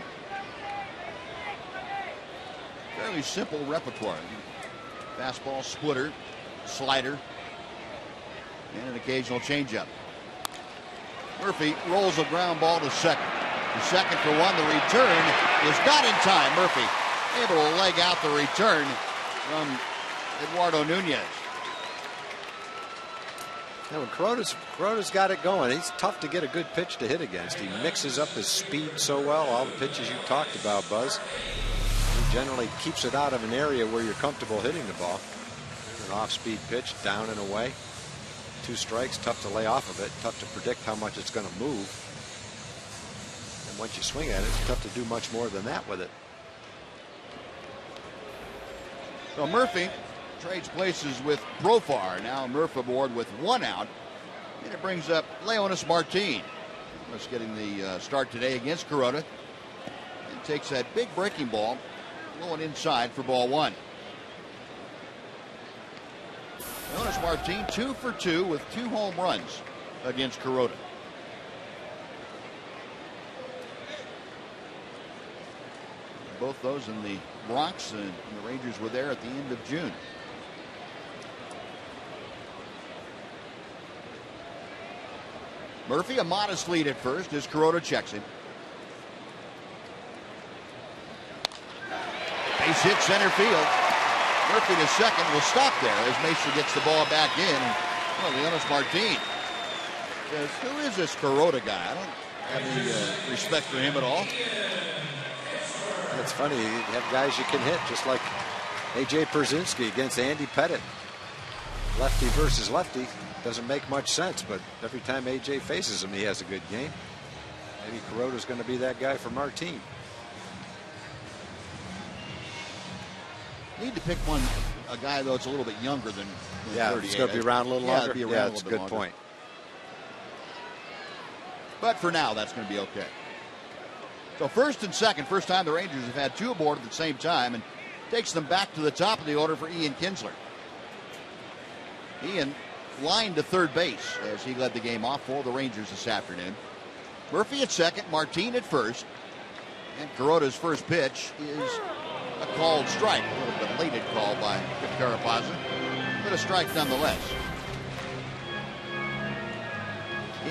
Fairly simple repertoire. Fastball, splitter, slider, and an occasional changeup. Murphy rolls a ground ball to second. The second for one. The return is not in time. Murphy able to leg out the return from Eduardo Nunez. Yeah, when Kuroda's got it going, he's tough to get a good pitch to hit against. He mixes up his speed so well, all the pitches you talked about, Buzz. He generally keeps it out of an area where you're comfortable hitting the ball. An off-speed pitch, down and away. 2 strikes, tough to lay off of it, tough to predict how much it's going to move. And once you swing at it, it's tough to do much more than that with it. So Murphy trades places with Profar. Now Murph aboard with 1 out. And it brings up Leonis Martin. Just getting the start today against Kuroda. And takes that big breaking ball, going inside for ball 1. Leonis Martin 2 for 2 with 2 home runs against Kuroda. Both those in the Bronx, and the Rangers were there at the end of June. Murphy, a modest lead at first as Kuroda checks him. Base hit center field. Murphy to second will stop there as Mesa gets the ball back in. And, Leonis Martin says, who is this Kuroda guy? I don't have any respect for him at all. It's funny, you have guys you can hit, just like A.J. Pierzynski against Andy Pettit. Lefty versus lefty. Doesn't make much sense, but every time A.J. faces him, he has a good game. Maybe Kuroda's going to be that guy for Martin. Need to pick a guy, though, that's a little bit younger than 38. It's going to be around a little longer. Be around that's a little good longer. point. But for now, that's going to be okay. So first and second, first time the Rangers have had 2 aboard at the same time, and takes them back to the top of the order for Ian Kinsler. Ian lined to third base as he led the game off for the Rangers this afternoon. Murphy at second, Martin at first, and Kuroda's first pitch is a called strike. A little belated call by Kip Carapazza, but a strike nonetheless.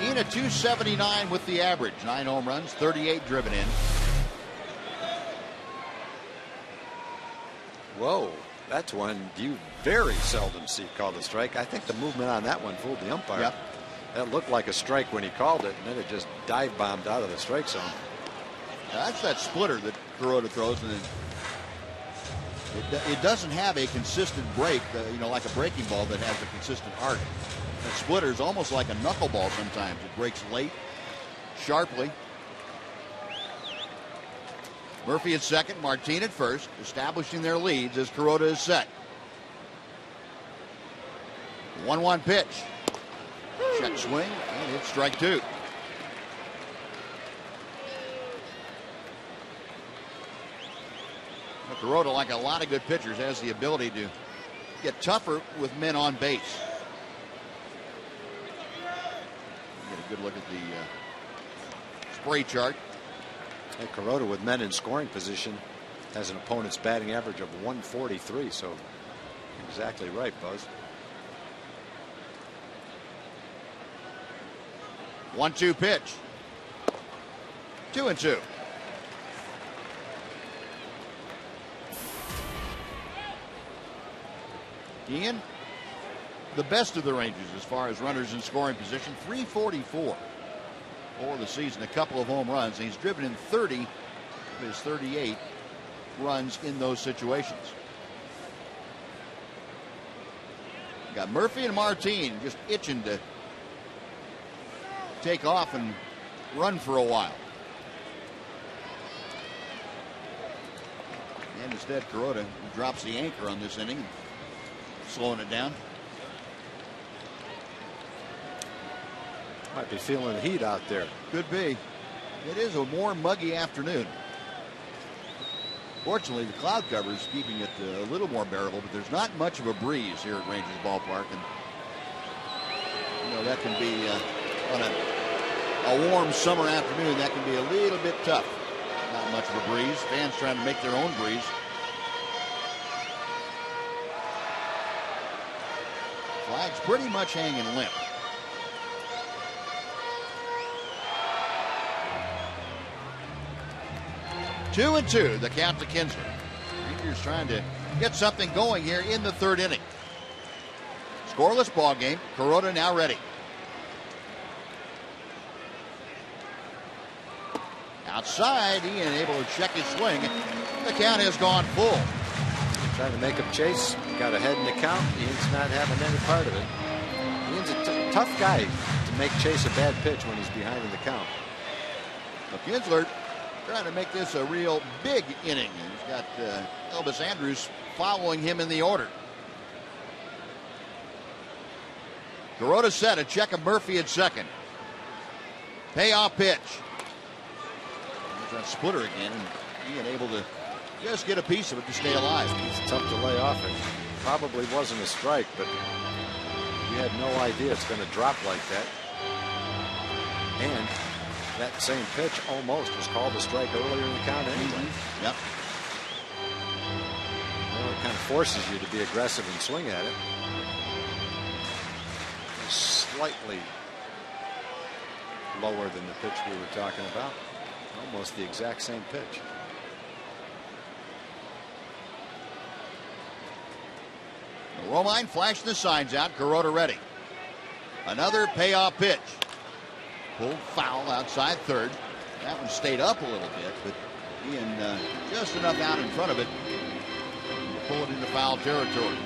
Ian at 279 with the average. 9 home runs, 38 driven in. Whoa, that's one you very seldom see called a strike. I think the movement on that one fooled the umpire. Yep. That looked like a strike when he called it, and then it just dive bombed out of the strike zone. That's that splitter that Kuroda throws, and it doesn't have a consistent break, like a breaking ball that has a consistent arc. That splitter is almost like a knuckleball sometimes. It breaks late, sharply. Murphy at second, Martin at first, establishing their leads as Kuroda is set. 1-1 pitch. Check swing, and it's strike 2. Kuroda, like a lot of good pitchers, has the ability to get tougher with men on base. Get a good look at the spray chart. And Kuroda, with men in scoring position, has an opponent's batting average of 143. So exactly right, Buzz. 1-2 pitch. 2-2. Ian, the best of the Rangers as far as runners in scoring position, 344 for the season, a couple of home runs. He's driven in 30 of his 38 runs in those situations. Got Murphy and Martin just itching to take off and run for a while. And instead, Kuroda drops the anchor on this inning, slowing it down. Might be feeling the heat out there. Could be. It is a warm, muggy afternoon. Fortunately, the cloud cover is keeping it a little more bearable, but there's not much of a breeze here at Rangers Ballpark, and that can be on a warm summer afternoon. That can be a little bit tough. Not much of a breeze. Fans trying to make their own breeze. Flag's pretty much hanging limp. Two and two, the count to Kinsler. Rangers trying to get something going here in the third inning. Scoreless ball game. Kuroda now ready. Outside, Ian able to check his swing. The count has gone full. Trying to make him chase. Got ahead in the count. Ian's not having any part of it. Ian's a tough guy to make Chase a bad pitch when he's behind in the count. But Kinsler trying to make this a real big inning. He's got Elvis Andrus following him in the order. Kuroda set, a check of Murphy at second. Payoff pitch. There's that splitter again, and being able to just get a piece of it to stay alive. It's tough to lay off. It probably wasn't a strike, but you had no idea it's going to drop like that. And that same pitch almost was called a strike earlier in the count anyway. Yep. Well, it kind of forces you to be aggressive and swing at it. Slightly lower than the pitch we were talking about. Almost the exact same pitch. Romine flashed the signs out. Kuroda ready. Another payoff pitch. Pulled foul outside third. That one stayed up a little bit, but Ian just enough out in front of it to pull it into foul territory.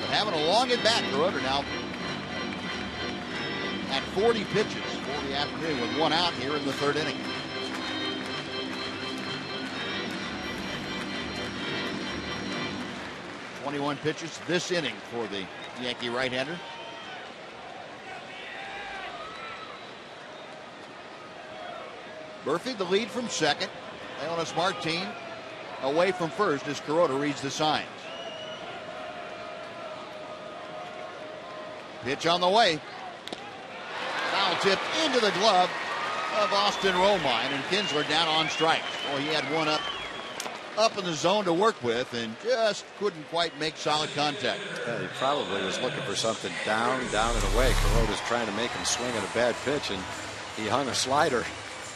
But having a long at bat, Kuroda now at 40 pitches for the afternoon with one out here in the third inning. .21 pitches this inning for the Yankee right-hander. Murphy the lead from second. Leonis Martin away from first as Kuroda reads the signs. Pitch on the way. Foul tip into the glove of Austin Romine, and Kinsler down on strikes. Well, he had one up in the zone to work with and just couldn't quite make solid contact. Yeah, he probably was looking for something down and away. Kuroda's trying to make him swing at a bad pitch, and he hung a slider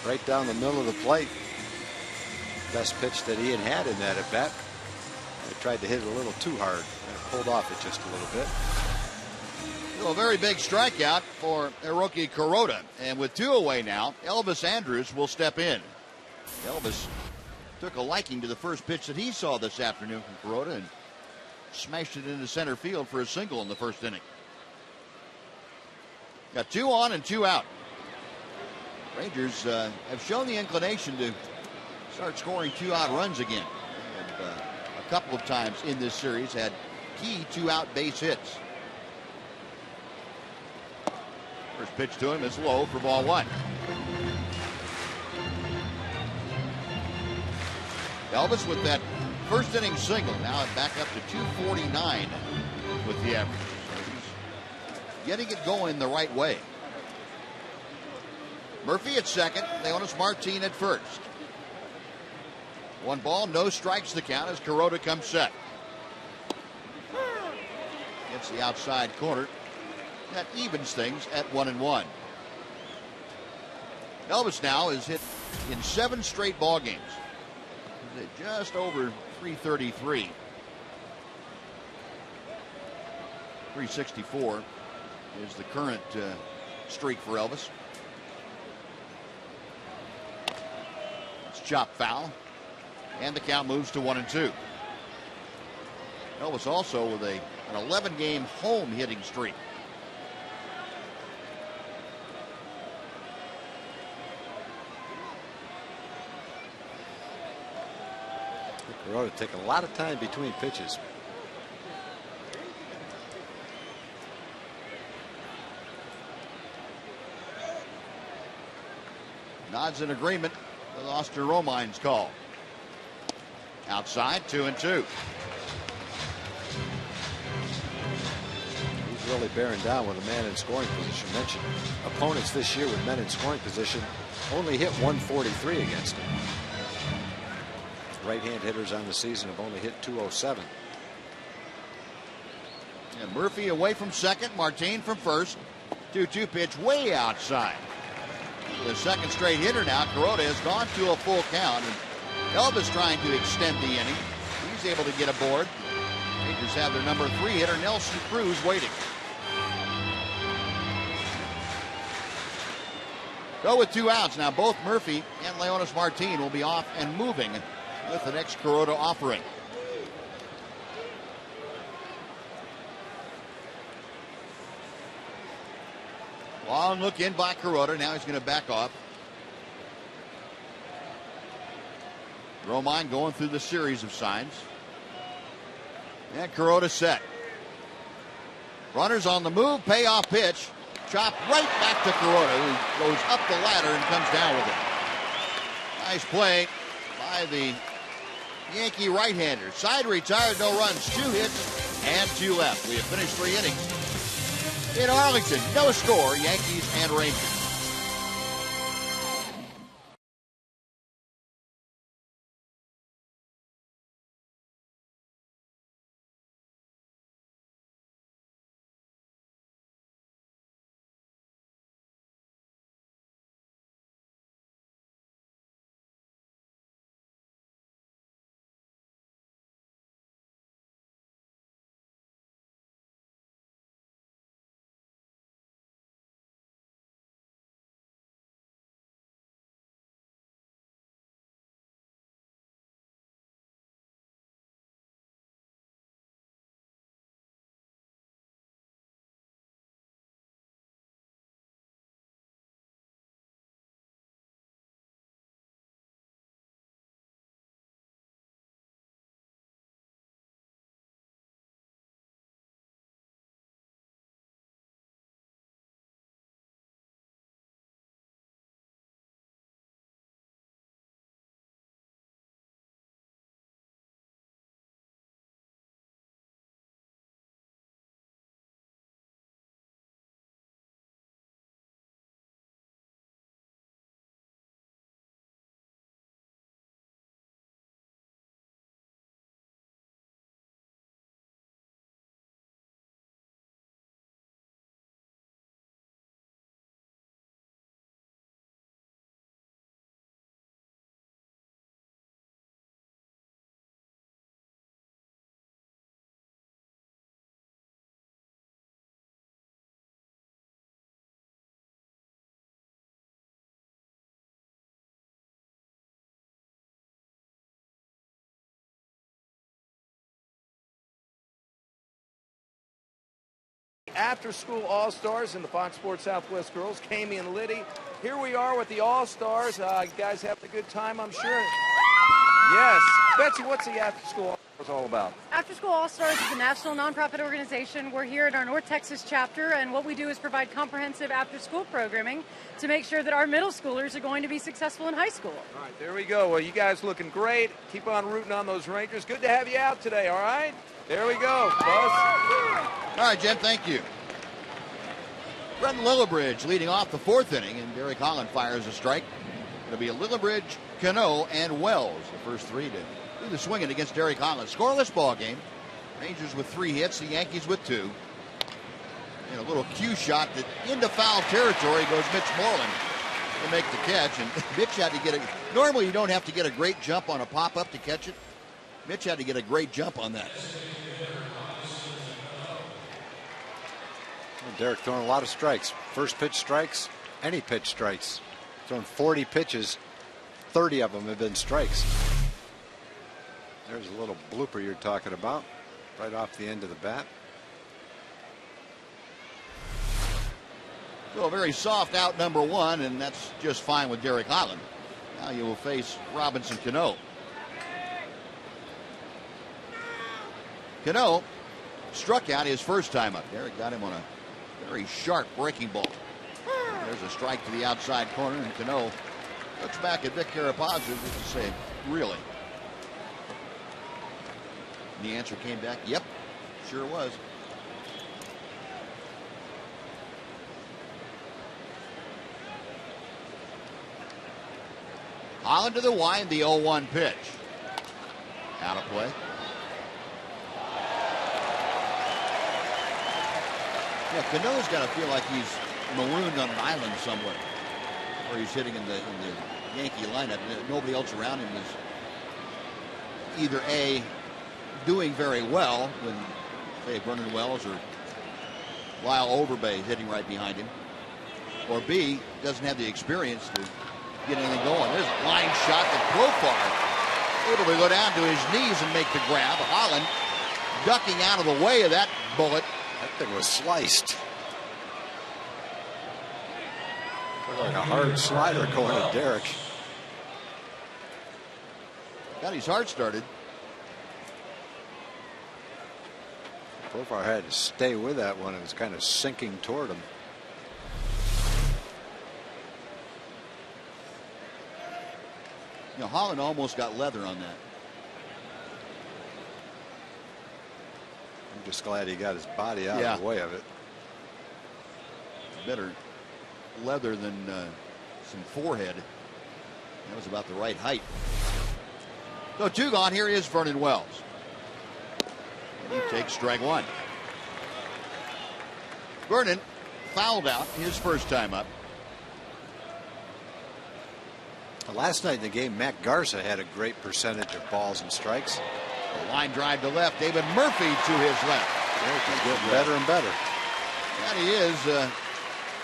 right down the middle of the plate. Best pitch that Ian had in that at bat. He tried to hit it a little too hard and pulled off it just a little bit. A very big strikeout for Hiroki Kuroda, and with two away now, Elvis Andrus will step in. Elvis took a liking to the first pitch that he saw this afternoon from Kuroda and smashed it into center field for a single in the first inning. Got two on and two out. Rangers have shown the inclination to start scoring two-out runs again. And a couple of times in this series had key two-out base hits. First pitch to him is low for ball one. Elvis with that first inning single, now back up to 249 with the average. So he's getting it going the right way. Murphy at second, Leonis Martin at first. One ball, no strikes the count as Kuroda comes set. Gets the outside corner. That evens things at 1-1. Elvis now is hit in 7 straight ball games. He's at just over 333. 364 is the current streak for Elvis. It's chopped foul, and the count moves to 1-2. Elvis also with an 11-game home hitting streak. Kuroda taking a lot of time between pitches. Nods in agreement with Austin Romine's call. Outside, 2-2. He's really bearing down with a man in scoring position. Mentioned opponents this year with men in scoring position only hit 143 against him. Right-hand hitters on the season have only hit 207. And Murphy away from second, Martin from first. 2-2 pitch way outside. The second straight hitter now. Kuroda has gone to a full count, and Elvis trying to extend the inning. He's able to get aboard. Rangers have their number 3 hitter, Nelson Cruz, waiting. Go with 2 outs. Now both Murphy and Leonis Martin will be off and moving with the next Kuroda offering. Long look in by Kuroda. Now he's going to back off. Romine going through the series of signs. And Kuroda set. Runners on the move, payoff pitch. Chopped right back to Corona, who goes up the ladder and comes down with it. Nice play by the Yankee right-hander. Side retired, no runs, 2 hits and 2 left. We have finished 3 innings. In Arlington, no score, Yankees and Rangers. After school All-Stars and the Fox Sports Southwest girls, Kami and Liddy. Here we are with the All-Stars. You guys having a good time, I'm sure. Yes. Betsy, what's the After School All-Stars all about? After School All-Stars is a national nonprofit organization. We're here at our North Texas chapter, and what we do is provide comprehensive after-school programming to make sure that our middle schoolers are going to be successful in high school. All right, there we go. Well, you guys looking great. Keep on rooting on those Rangers. Good to have you out today, all right? There we go, Buzz. All right, Jen, thank you. Brendan Lillibridge leading off the 4th inning, and Derek Holland fires a strike. It'll be Lillibridge, Cano, and Wells, the first 3 to do the swinging against Derek Holland. Scoreless ball game. Rangers with 3 hits, the Yankees with 2. And a little cue shot that into foul territory goes Mitch Moreland to make the catch. And Mitch had to get it. Normally you don't have to get a great jump on a pop-up to catch it. Mitch had to get a great jump on that. Well, Derek throwing a lot of strikes. First pitch strikes, any pitch strikes. Thrown 40 pitches, 30 of them have been strikes. There's a little blooper you're talking about, right off the end of the bat. So a very soft out number 1, and that's just fine with Derek Holland. Now you will face Robinson Cano. Cano struck out his first time up. Derek got him on a very sharp breaking ball. There's a strike to the outside corner, and Cano looks back at Vic Carapazzo to say, really? And the answer came back, yep, sure was. Holland to the wind, the 0-1 pitch. Out of play. Yeah, Cano's got to feel like he's marooned on an island somewhere, where he's hitting in the Yankee lineup. Nobody else around him is either A, doing very well when, say, Vernon Wells or Lyle Overbay hitting right behind him, or B, doesn't have the experience to get anything going. There's a line shot that Profar able to go down to his knees and make the grab. Holland ducking out of the way of that bullet. That thing was sliced. Looked like a hard slider going to Derek. Got his heart started. Profar had to stay with that one. It was kind of sinking toward him. You know, Holland almost got leather on that. I'm just glad he got his body out of the way of it. Better leather than some forehead. That was about the right height. So 2 gone. Here is Vernon Wells. And he takes strike 1. Vernon fouled out his first time up. Last night in the game, Matt Garza had a great percentage of balls and strikes. A line drive to left. David Murphy to his left. He's getting better and better. That he is.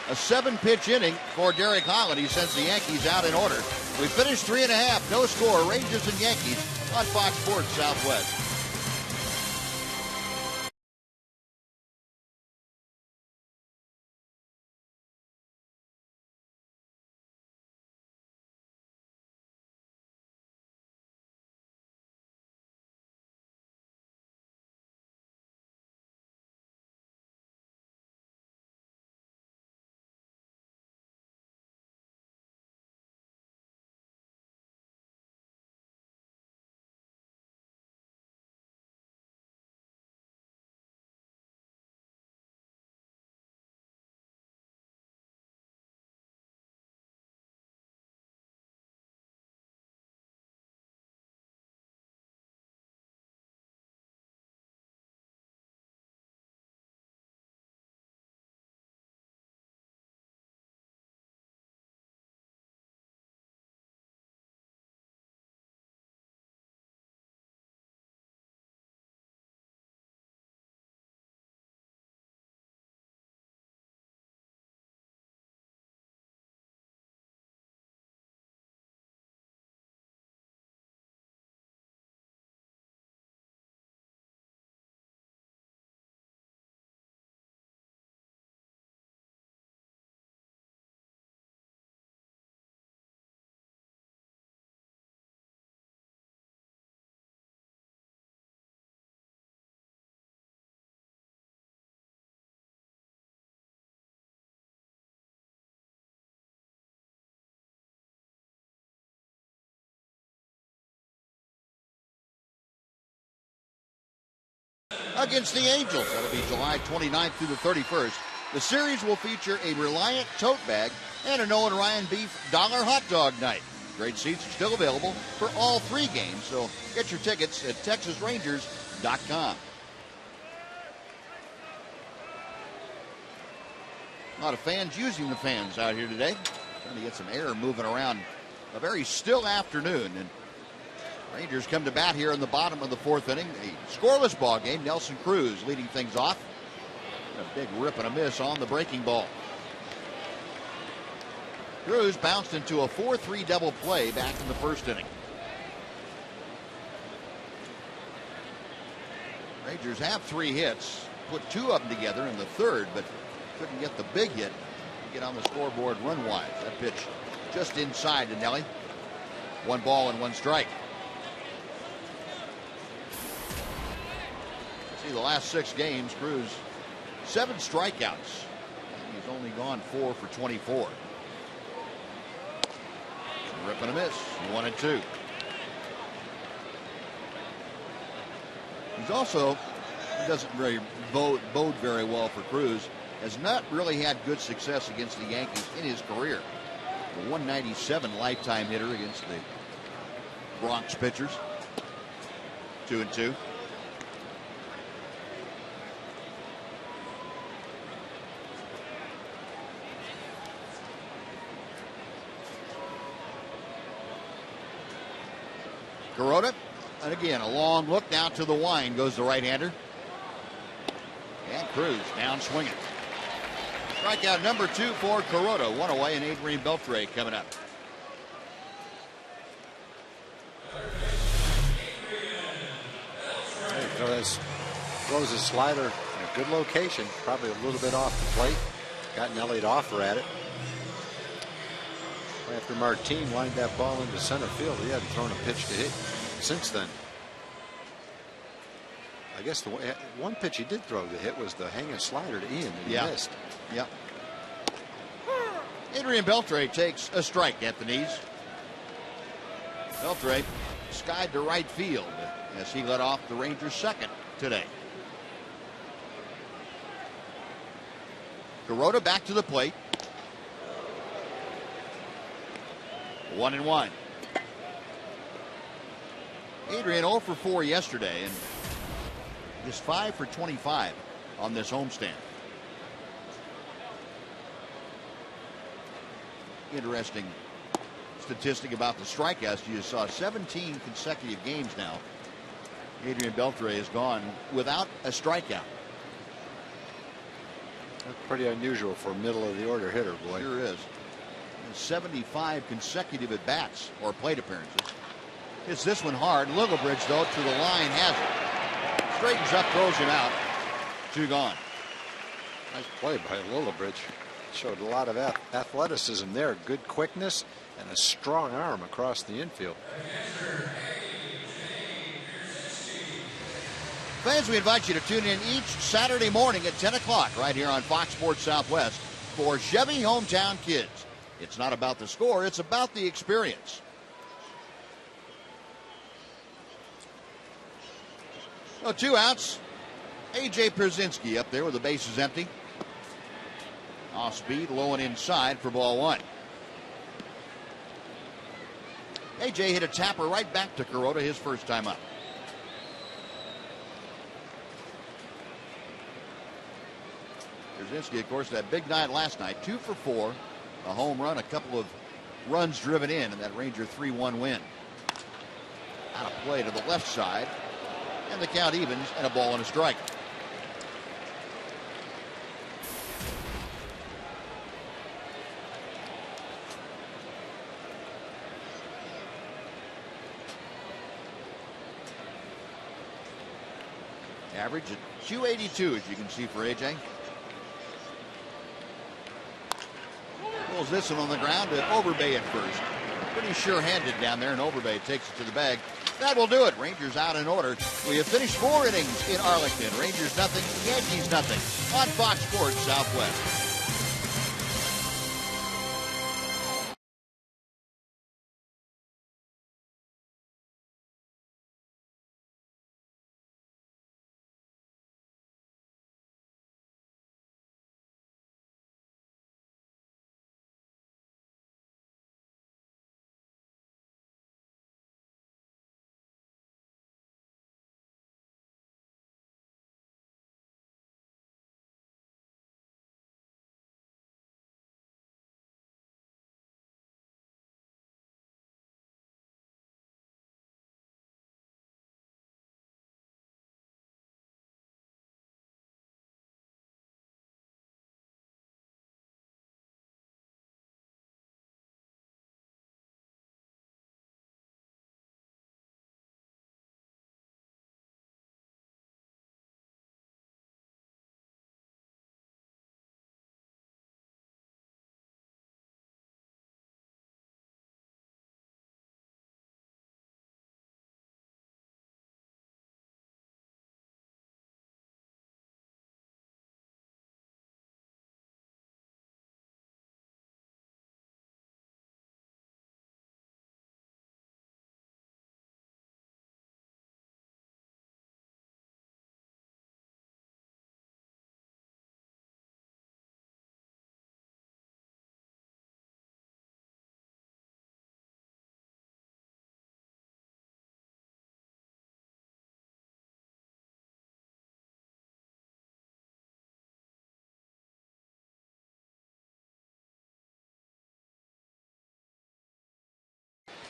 A 7-pitch inning for Derek Holland. He sends the Yankees out in order. We finished 3.5. No score. Rangers and Yankees on Fox Sports Southwest. Against the Angels. That'll be July 29th through the 31st. The series will feature a Reliant tote bag and a Noah and Ryan Beef $1 hot dog night. Great seats are still available for all 3 games, so get your tickets at TexasRangers.com. A lot of fans using the fans out here today. Trying to get some air moving around a very still afternoon. And Rangers come to bat here in the bottom of the 4th inning. A scoreless ball game. Nelson Cruz leading things off. A big rip and a miss on the breaking ball. Cruz bounced into a 4-3 double play back in the 1st inning. Rangers have 3 hits. Put 2 of them together in the 3rd, but couldn't get the big hit to get on the scoreboard run-wise. That pitch just inside to Nelly. 1 ball and 1 strike. See, the last 6 games, Cruz 7 strikeouts. He's only gone 4 for 24. Rip and a miss. 1-2. He's also, he doesn't really bode very well for Cruz. Has not really had good success against the Yankees in his career. The 197 lifetime hitter against the Bronx pitchers. 2-2. Kuroda, and again a long look down to the wind goes the right-hander. And Cruz down swinging. Strikeout number 2 for Kuroda. 1 away, and Adrian Beltre coming up. Throws his slider in a good location, probably a little bit off the plate. Got an Elliott offer at it. After Martin lined that ball into center field, he hadn't thrown a pitch to hit since then. I guess the one pitch he did throw the hit was the hanging slider to Ian that he missed. Yep. Adrian Beltre takes a strike at the knees. Beltre skied to right field as he led off the Rangers' second today. Kuroda back to the plate. 1-1. Adrian 0 for 4 yesterday and just 5 for 25 on this homestand. Interesting statistic about the strikeouts. You saw 17 consecutive games now. Adrian Beltre has gone without a strikeout. That's pretty unusual for a middle of the order hitter, boy. Sure is. 75 consecutive at bats or plate appearances. Hits this one hard. Littlebrich, though, to the line has it. Straightens up, throws him out. 2 gone. Nice play by Littlebrich. Showed a lot of athleticism there. Good quickness and a strong arm across the infield. Fans, we invite you to tune in each Saturday morning at 10 o'clock right here on Fox Sports Southwest for Chevy Hometown Kids. It's not about the score, it's about the experience. So 2 outs. A.J. Pierzynski up there with the bases empty. Off speed, low and inside for ball 1. A.J. hit a tapper right back to Kuroda his first time up. Pierzynski, of course, that big night last night, 2 for 4. A home run, a couple of runs driven in that Ranger 3-1 win. Out of play to the left side. And the count evens and a ball and a strike. Average at 282, as you can see for AJ. Pulls this one on the ground to Overbay at first. Pretty sure-handed down there, and Overbay takes it to the bag. That will do it. Rangers out in order. We have finished 4 innings in Arlington. Rangers nothing, Yankees nothing on Fox Sports Southwest.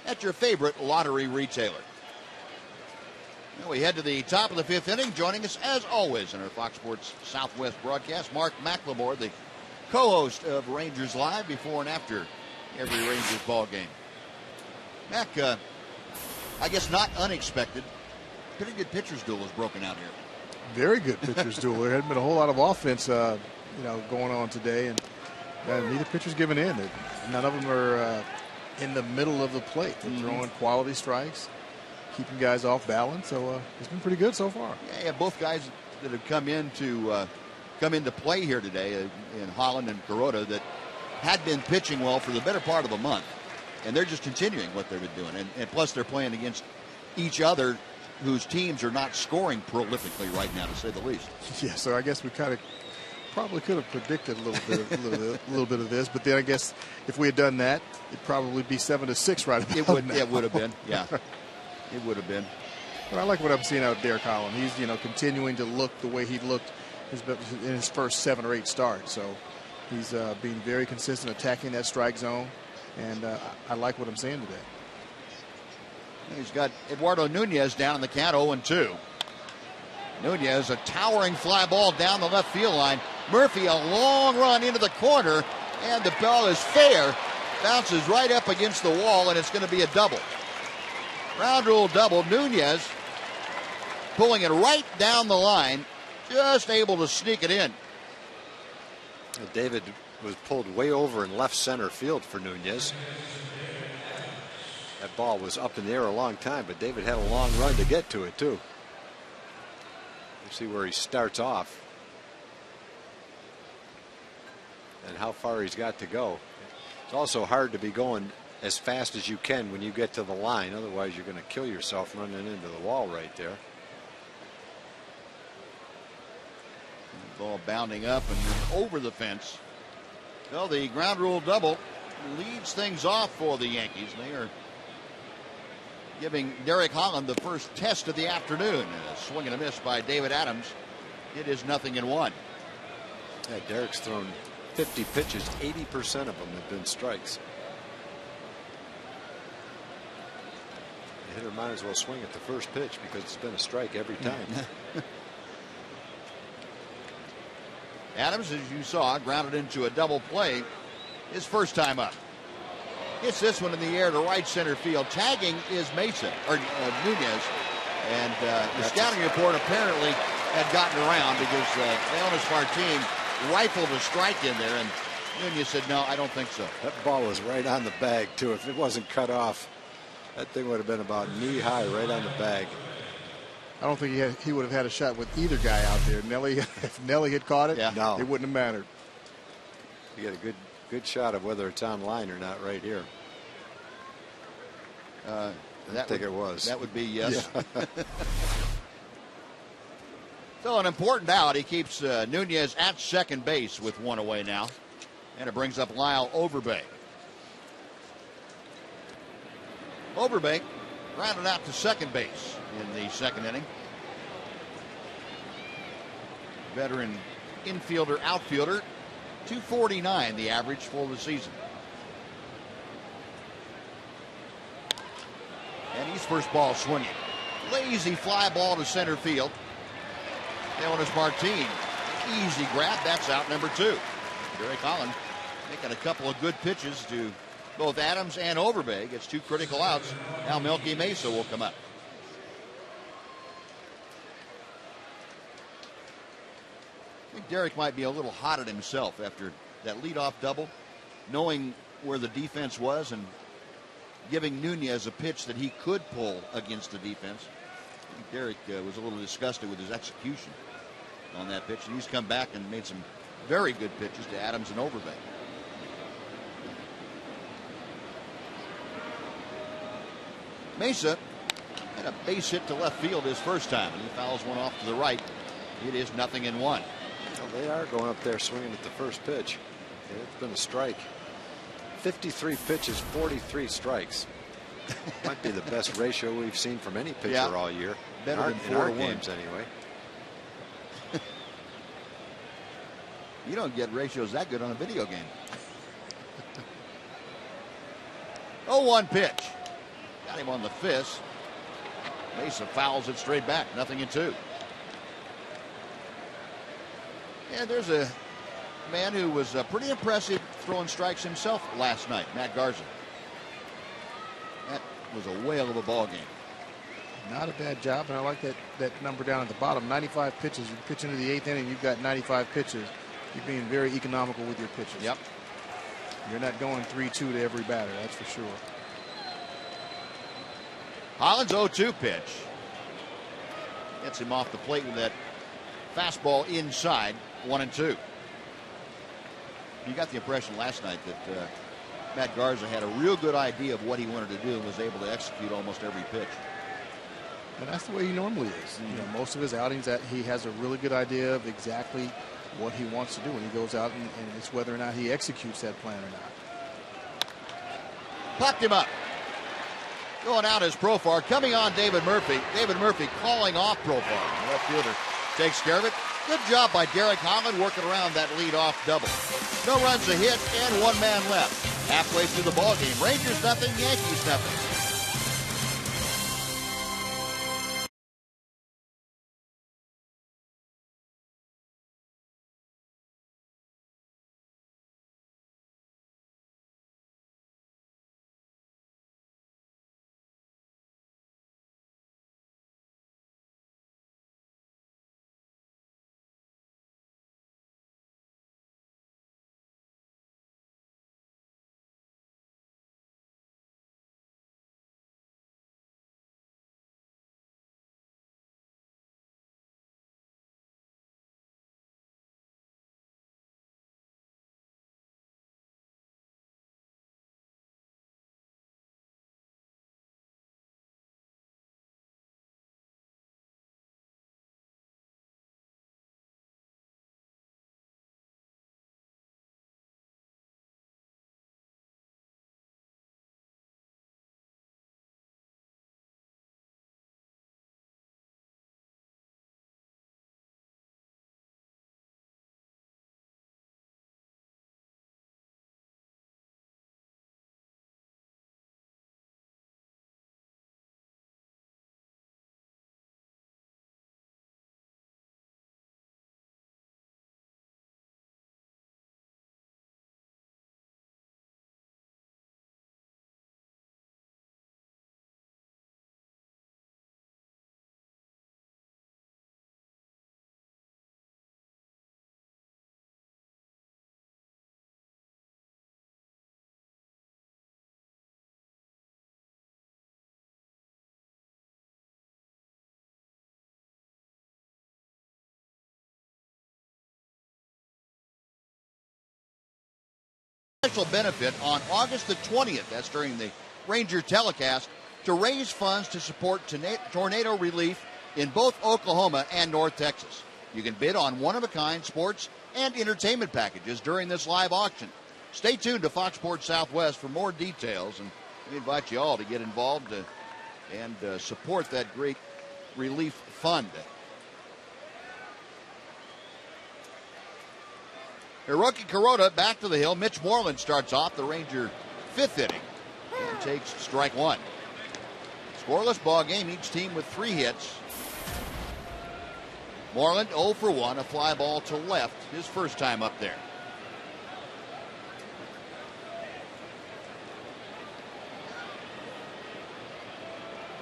At your favorite lottery retailer. Now we head to the top of the 5th inning. Joining us, as always, in our Fox Sports Southwest broadcast, Mark McLemore, the co-host of Rangers Live before and after every Rangers ball game. Mac, I guess not unexpected, pretty good pitcher's duel has broken out here. Very good pitcher's duel. There hadn't been a whole lot of offense, going on today, and neither pitcher's giving in. None of them are in the middle of the plate. They're throwing quality strikes, keeping guys off balance. So it's been pretty good so far. Yeah, both guys that have come into play here today in Holland and Kuroda that had been pitching well for the better part of a month, and they're just continuing what they've been doing. And plus, they're playing against each other, whose teams are not scoring prolifically right now, to say the least. Yeah, so I guess we kind of probably could have predicted a little bit of this, but then I guess if we had done that, it'd probably be 7-6 right about now. It would have been, yeah. It would have been. But I like what I'm seeing out of Derek Holland. He's, continuing to look the way he looked in his first 7 or 8 starts. So he's being very consistent, attacking that strike zone, and I like what I'm seeing today. He's got Eduardo Nunez down in the count, 0-2. Nunez, a towering fly ball down the left field line. Murphy, a long run into the corner, and the ball is fair. Bounces right up against the wall, and it's going to be a double. Ground rule double. Nunez pulling it right down the line, just able to sneak it in. David was pulled way over in left center field for Nunez. That ball was up in the air a long time, but David had a long run to get to it, too. You see where he starts off and how far he's got to go. It's also hard to be going as fast as you can when you get to the line. Otherwise, you're going to kill yourself running into the wall right there. Ball bounding up and over the fence. Well, the ground rule double leads things off for the Yankees. They are giving Derek Holland the first test of the afternoon. A swing and a miss by David Adams. It is 0-1. Yeah, Derek's thrown 50 pitches. 80% of them have been strikes. The hitter might as well swing at the first pitch because it's been a strike every time. Adams, as you saw, grounded into a double play his first time up. Hits this one in the air to right center field. Tagging is Mesa, or Nunez. And the scouting report apparently had gotten around because Leonis Martin rifled a strike in there, and Nunez said, no, I don't think so. That ball was right on the bag, too. If it wasn't cut off, that thing would have been about knee high right on the bag. I don't think he would have had a shot with either guy out there. If Nelly had caught it, no, it wouldn't have mattered. You get a good shot of whether it's on line or not right here. I think it was. That would be yes. Yeah. So an important out. He keeps Nunez at second base with one away now. And it brings up Lyle Overbay. Overbay rounded out to second base in the second inning. Veteran infielder, outfielder. 249 the average for the season. And he's first ball swinging. Lazy fly ball to center field. Leonis Martin, easy grab. That's out number 2. Derek Holland making a couple of good pitches to both Adams and Overbay. Gets 2 critical outs. Now Melky Mesa will come up. I think Derek might be a little hot at himself after that leadoff double, knowing where the defense was and giving Nunez a pitch that he could pull against the defense. I think Derek was a little disgusted with his execution on that pitch, and he's come back and made some very good pitches to Adams and Overbay. Mesa had a base hit to left field his first time, and he fouls one off to the right. It is 0-1. Well, they are going up there swinging at the first pitch. It's been a strike. 53 pitches, 43 strikes. Might be the best ratio we've seen from any pitcher all year. Better than 4 in our to 1 games anyway. You don't get ratios that good on a video game. 0-1 pitch. Got him on the fist. Mesa fouls it straight back. 0-2. And there's a man who was pretty impressive throwing strikes himself last night, Matt Garza. That was a whale of a ball game. Not a bad job, and I like that number down at the bottom. 95 pitches. You pitch into the 8th inning, you've got 95 pitches. You're being very economical with your pitches. Yep. You're not going 3-2 to every batter, that's for sure. Hollins 0-2 pitch. Gets him off the plate with that fastball inside, 1-2. You got the impression last night that Matt Garza had a real good idea of what he wanted to do and was able to execute almost every pitch. And that's the way he normally is. You know, most of his outings, that he has a really good idea of exactly what he wants to do when he goes out, and it's whether or not he executes that plan or not. Popped him up. Going out is Profar. Coming on David Murphy. David Murphy calling off Profar. The left fielder takes care of it. Good job by Derek Holland working around that leadoff double. No runs, a hit, and one man left. Halfway through the ball game. Rangers nothing, Yankees nothing. Special benefit on August the 20th, that's during the Ranger telecast, to raise funds to support tornado relief in both Oklahoma and North Texas. You can bid on one-of-a-kind sports and entertainment packages during this live auction. Stay tuned to Fox Sports Southwest for more details, and we invite you all to get involved and support that great relief fund. Hiroki Kuroda back to the hill. Mitch Moreland starts off the Ranger fifth inning and takes strike one. Scoreless ball game, each team with 3 hits. Moreland 0 for 1, a fly ball to left, his first time up there.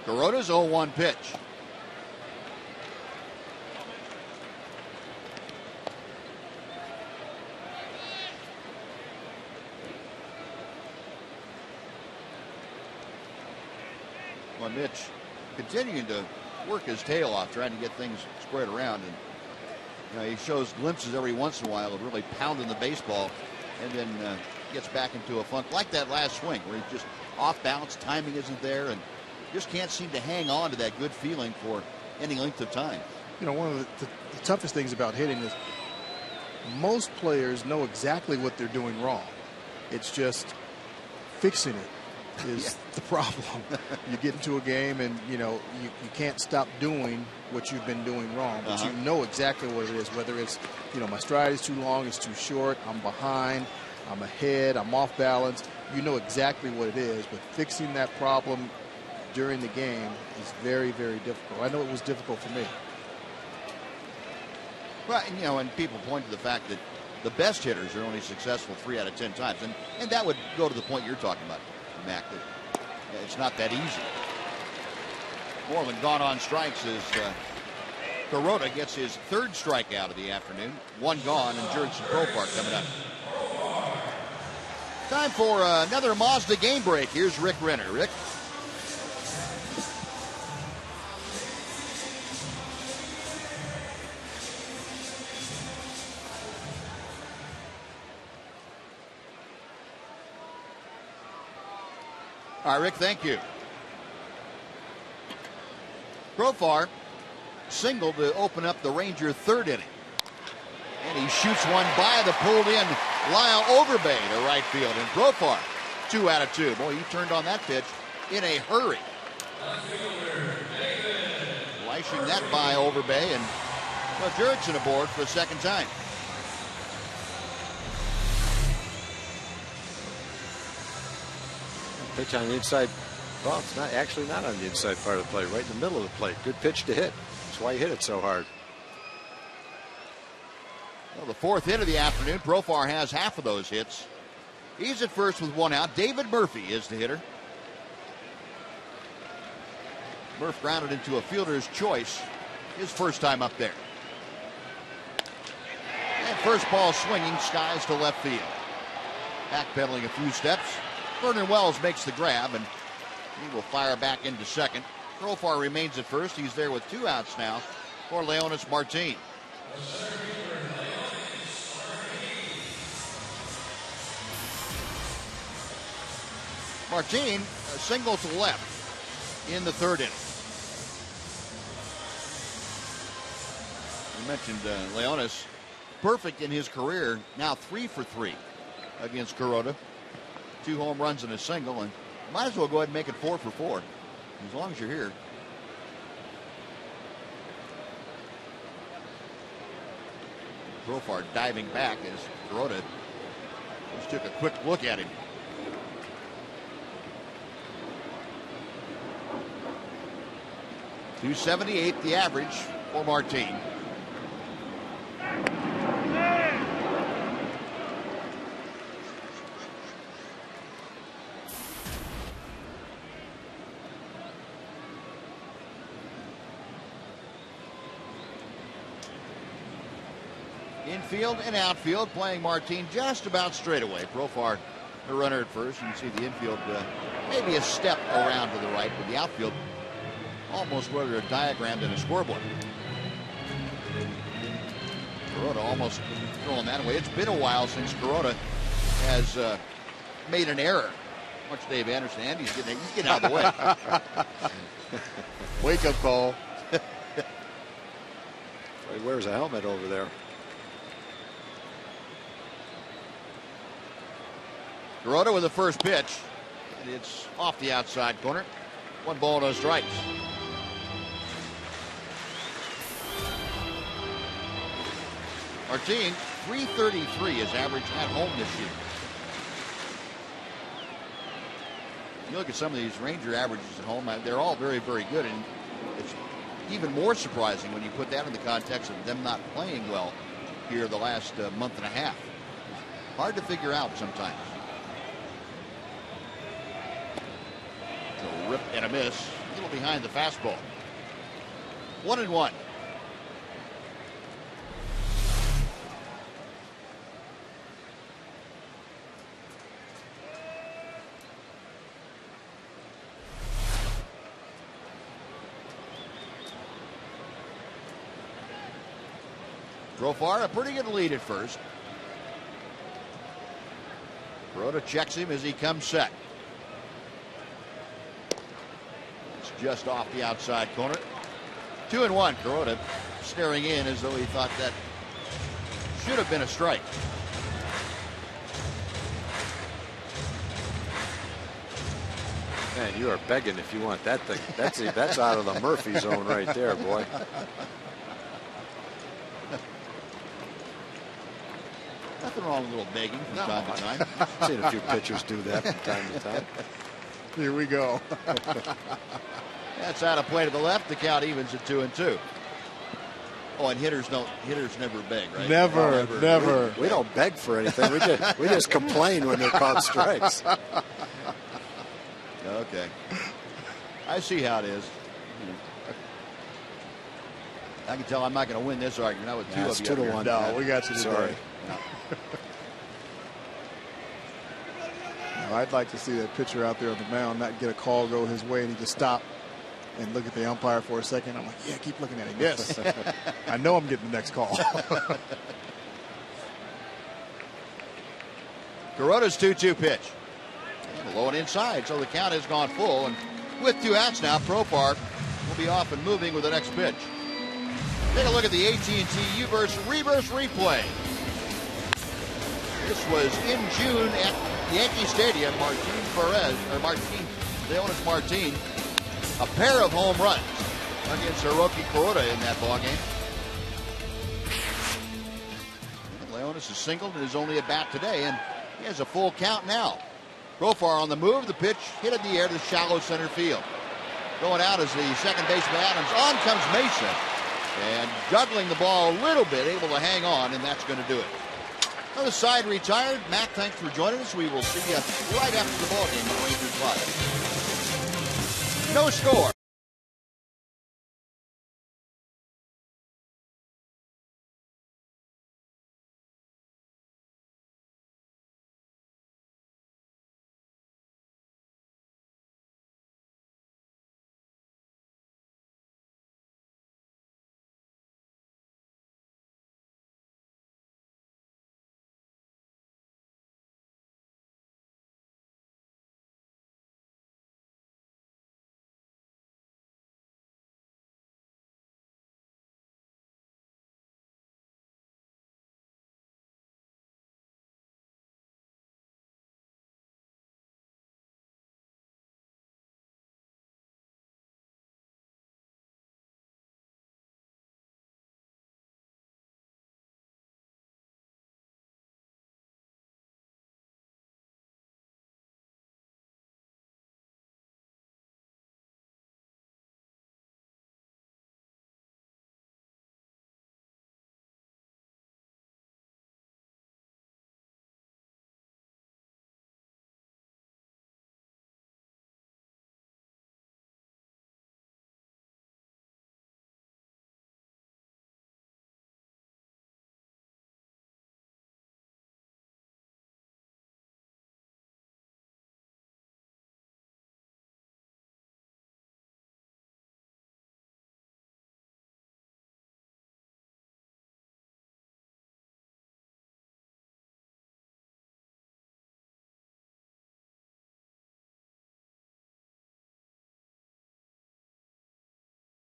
Kuroda's 0-1 pitch. Well, Mitch continuing to work his tail off, trying to get things squared around, and you know, he shows glimpses every once in a while of really pounding the baseball, and then gets back into a funk like that last swing where he's just off balance, timing isn't there, and just can't seem to hang on to that good feeling for any length of time. You know, one of the toughest things about hitting is most players know exactly what they're doing wrong. It's just fixing it is the problem. You get into a game and you know you can't stop doing what you've been doing wrong, but you know exactly what it is, whether it's, you know, my stride is too long, it's too short, I'm behind, I'm ahead, I'm off balance. You know exactly what it is, but fixing that problem during the game is very, very difficult. I know it was difficult for me. Right, and you know, and people point to the fact that the best hitters are only successful 3 out of 10 times, and that would go to the point you're talking about, Mac, that it's not that easy. Moreland gone on strikes as Kuroda gets his 3rd strikeout of the afternoon. 1 gone, and Jurickson Profar coming up. Time for another Mazda game break. Here's Rick Renner. Rick? All right, Rick, thank you. Profar singled to open up the Ranger third inning. And he shoots one by the pulled-in Lyle Overbay to right field. And Profar, 2 out of 2. Boy, he turned on that pitch in a hurry. Flashing that by Overbay, and well, Jurickson aboard for the second time. Pitch on the inside. Well, it's not actually not on the inside part of the plate, right in the middle of the plate. Good pitch to hit. That's why he hit it so hard. Well, the 4th hit of the afternoon. Profar has half of those hits. He's at first with 1 out. David Murphy is the hitter. Murph grounded into a fielder's choice his first time up there. And first ball swinging, skies to left field. Backpedaling a few steps. Vernon Wells makes the grab, and he will fire back into second. Profar remains at first. He's there with 2 outs now for Leonis Martin. Martin, a single to left in the 3rd inning. You mentioned Leonis, perfect in his career, now 3 for 3 against Kuroda. 2 home runs and a single, and might as well go ahead and make it 4 for 4 as long as you're here. Profar diving back as Kuroda just took a quick look at him. .278 the average for Martin. Infield and outfield playing Martin just about straight away. Profar, the runner at first. You can see the infield maybe a step around to the right, but the outfield almost rather a diagram than a scoreboard. Kuroda almost throwing that away. It's been a while since Kuroda has made an error. Much Dave Anderson, and he's getting out of the way. Wake up call. He wears a helmet over there. Kuroda with the first pitch, and it's off the outside corner. 1 ball, no strikes. Martin, .333 is average at home this year. You look at some of these Ranger averages at home, they're all very, very good, and it's even more surprising when you put that in the context of them not playing well here the last month and a half. Hard to figure out sometimes. A rip and a miss, a little behind the fastball. 1-1. Profar, a pretty good lead at first. Kuroda checks him as he comes set. It's just off the outside corner. 2-1. Kuroda staring in as though he thought that should have been a strike. Man, you are begging if you want that thing. That's out of the Murphy zone right there, boy. Nothing wrong with a little begging from time to time. I've seen a few pitchers do that from time to time. Here we go. That's out of play to the left. The count evens at 2-2. Oh, and hitters never beg, right? Never. We don't beg for anything. We just complain when they're called strikes. Okay. I see how it is. I can tell I'm not going to win this argument. Not with two of you. 2-1. No, we got you today. Sorry. No. No, I'd like to see that pitcher out there on the mound not get a call go his way and he just stop and look at the umpire for a second. I'm like, yeah, keep looking at him. Yes. I know I'm getting the next call. Kuroda's 2-2 pitch. And low and inside, so the count has gone full. And with 2 outs now, Profar will be off and moving with the next pitch. Take a look at the AT&T U-verse reverse replay. This was in June at Yankee Stadium. Leonis Martin, a pair of home runs against Hiroki Kuroda in that ballgame. Leonis is singled and is only at bat today, and he has a full count now. Profar on the move, the pitch hit in the air to shallow center field. Going out is the second baseman Adams. On comes Mason, and juggling the ball a little bit, able to hang on, and that's going to do it. Other side retired. Matt, thanks for joining us. We will see you right after the ballgame on Rangers Live. No score.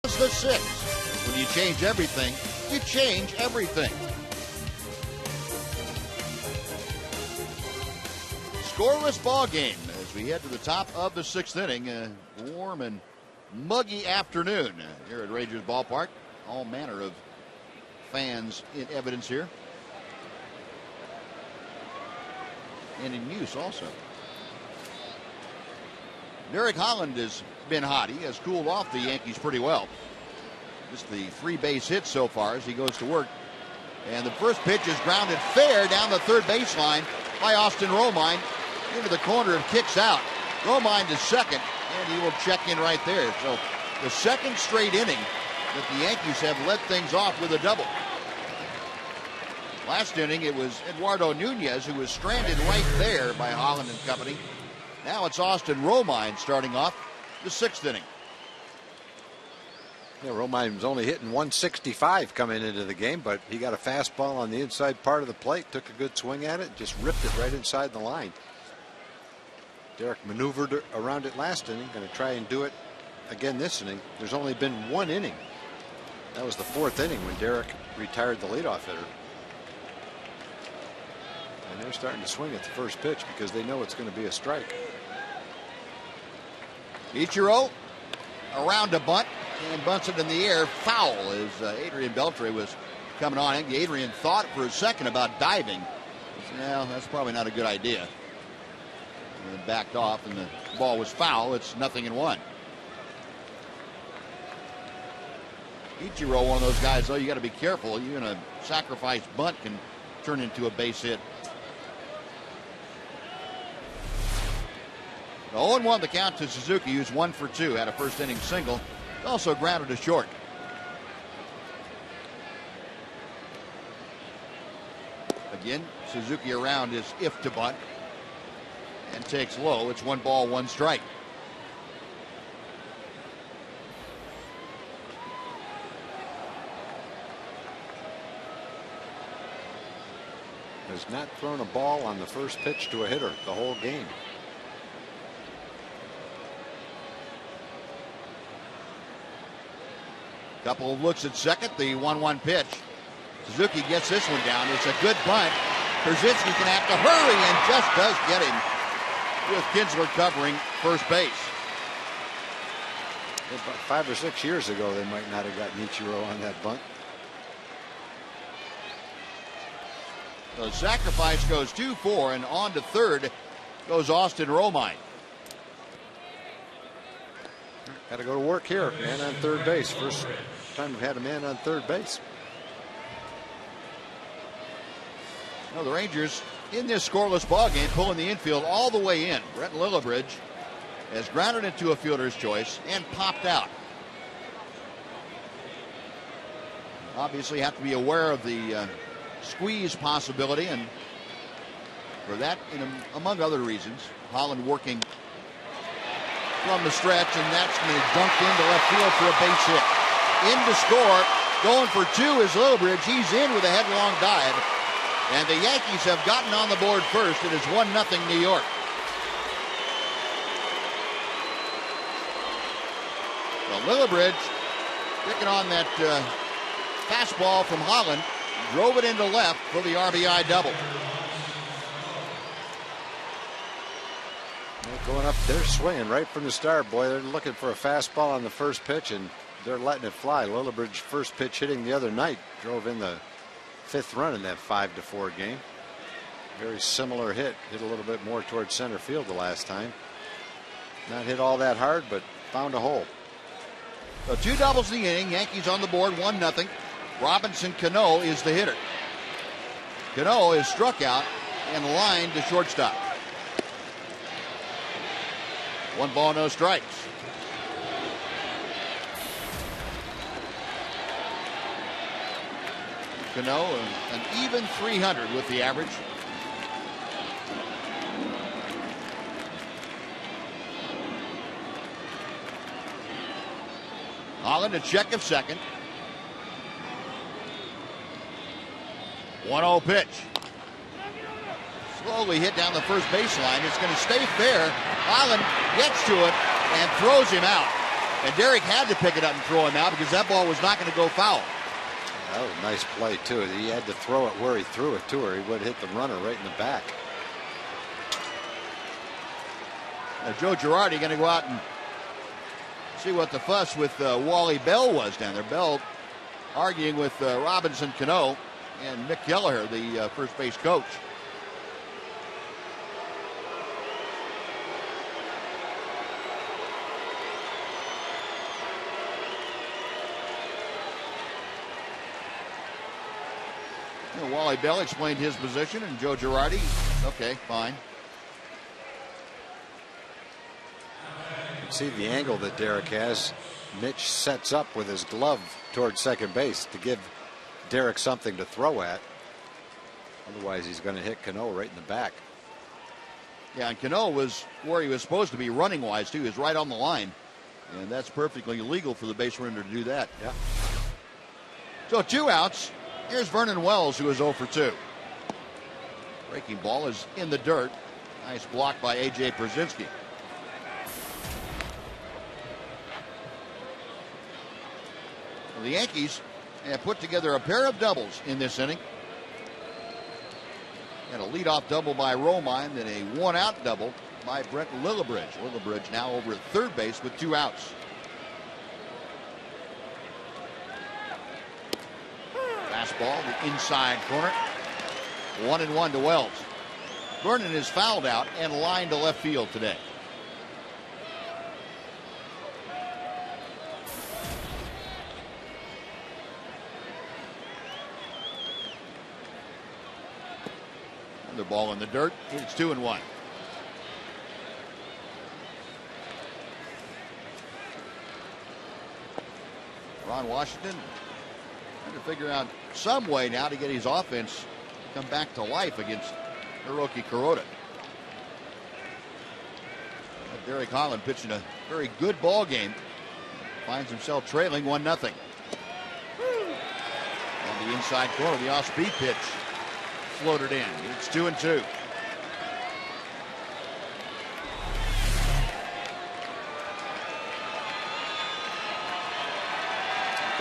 The 6. When you change everything, you change everything. Scoreless ball game as we head to the top of the 6th inning. A warm and muggy afternoon here at Rangers Ballpark. All manner of fans in evidence here. And in use also. Derek Holland has been hot. He has cooled off the Yankees pretty well. Just the 3 base hits so far as he goes to work. And the first pitch is grounded fair down the third baseline by Austin Romine into the corner and kicks out. Romine to second, and he will check in right there. So the second straight inning that the Yankees have led things off with a double. Last inning it was Eduardo Nunez who was stranded right there by Holland and company. Now it's Austin Romine starting off the 6th inning. Yeah, Romine was only hitting 165 coming into the game, but he got a fastball on the inside part of the plate, took a good swing at it, just ripped it right inside the line. Derek maneuvered around it last inning, going to try and do it again this inning. There's only been 1 inning. That was the 4th inning when Derek retired the leadoff hitter. And they're starting to swing at the first pitch because they know it's going to be a strike. Ichiro around a bunt and bunts it in the air. Foul as Adrian Beltre was coming on. Adrian thought for a second about diving. Well, that's probably not a good idea. And then backed off and the ball was foul. It's 0-1. Ichiro, one of those guys, though, you got to be careful. You're going to sacrifice bunt can turn into a base hit. 0-1 the count to Suzuki, who's 1 for 2. Had a first inning single. Also grounded to short. Again, Suzuki around his if to bunt. And takes low. It's 1 ball, 1 strike. Has not thrown a ball on the first pitch to a hitter the whole game. Couple of looks at second, the 1-1 pitch. Suzuki gets this one down. It's a good bunt. Krzyzewski's going to have to hurry and just does get him with Kinsler covering first base. About 5 or 6 years ago, they might not have gotten Ichiro on that bunt. The sacrifice goes 2-4, and on to third goes Austin Romine. Got to go to work here. Man on third base. First time we've had a man on third base. Well, the Rangers in this scoreless ball game pulling the infield all the way in. Brent Lillibridge has grounded into a fielder's choice and popped out. Obviously have to be aware of the squeeze possibility, and for that, among other reasons, Holland working from the stretch, and that's going to be dunked into left field for a base hit. In to score, going for two is Lillibridge. He's in with a headlong dive, and the Yankees have gotten on the board first. It is 1-0 New York. Well, Lillibridge picking on that fastball from Holland, drove it into left for the RBI double. They're going up, they're swinging right from the start. Boy, they're looking for a fastball on the first pitch, and they're letting it fly. Lillibridge first pitch hitting the other night drove in the 5th run in that 5-4 game. Very similar hit. Hit a little bit more towards center field the last time. Not hit all that hard, but found a hole. So 2 doubles in the inning. Yankees on the board, 1-0. Robinson Cano is the hitter. Cano is struck out and lined to shortstop. 1 ball, no strikes. Cano, an even 300 with the average. Holland a check of second. 1-0 pitch. Slowly hit down the first baseline. It's going to stay fair. Holland gets to it and throws him out. And Derek had to pick it up and throw him out because that ball was not going to go foul. That was a nice play, too. He had to throw it where he threw it to, or he would have hit the runner right in the back. Now Joe Girardi going to go out and see what the fuss with Wally Bell was down there. Bell arguing with Robinson Cano and Mick Kelleher, the first base coach. You know, Wally Bell explained his position, and Joe Girardi, okay, fine. See the angle that Derek has. Mitch sets up with his glove towards second base to give Derek something to throw at. Otherwise, he's going to hit Cano right in the back. Yeah, and Cano was where he was supposed to be running wise, too. He was right on the line. And that's perfectly legal for the base runner to do that. Yeah. So 2 outs. Here's Vernon Wells, who is 0 for 2. Breaking ball is in the dirt. Nice block by A.J. Przinsky. The Yankees have put together a pair of doubles in this inning. And a leadoff double by Romine, then a 1-out double by Brent Lillibridge. Lillibridge now over at third base with 2 outs. Fastball, the inside corner. 1-1 to Wells. Vernon is fouled out and lined to left field today. Another ball in the dirt. It's 2-1. Ron Washington trying to figure out some way now to get his offense to come back to life against Hiroki Kuroda. Derek Holland pitching a very good ball game. Finds himself trailing 1-0. On the inside corner, the off-speed pitch floated in. It's 2-2.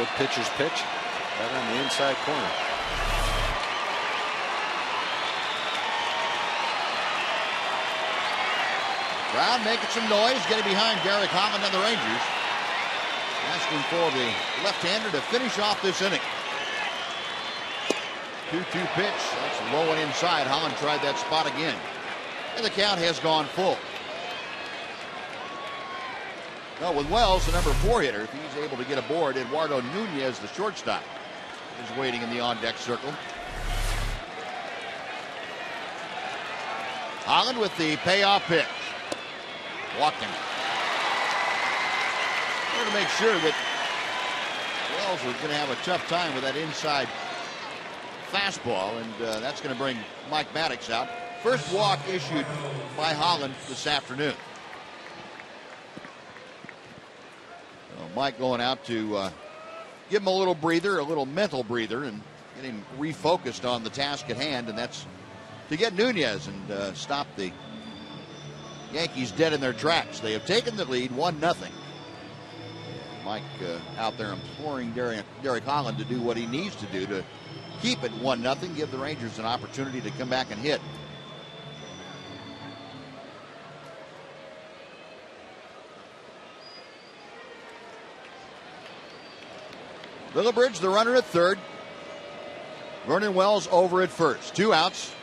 Good pitcher's pitch. Right on the inside corner. Crowd making some noise, getting behind Derek Holland and the Rangers. Asking for the left-hander to finish off this inning. 2-2 pitch. That's low and inside. Holland tried that spot again. And the count has gone full. Well, with Wells, the number 4 hitter, if he's able to get aboard, Eduardo Nunez, the shortstop, is waiting in the on-deck circle. Holland with the payoff pitch. Walking. We're to make sure that Wells is going to have a tough time with that inside fastball, and that's going to bring Mike Maddox out. First walk issued by Holland this afternoon. So Mike going out to give him a little breather, a little mental breather, and get him refocused on the task at hand, and that's to get Nunez and stop the Yankees dead in their tracks. They have taken the lead 1-0. Mike out there imploring Derek Holland to do what he needs to do to keep it 1-0, give the Rangers an opportunity to come back and hit. Lillibridge, the runner at third. Vernon Wells over at first. 2 outs.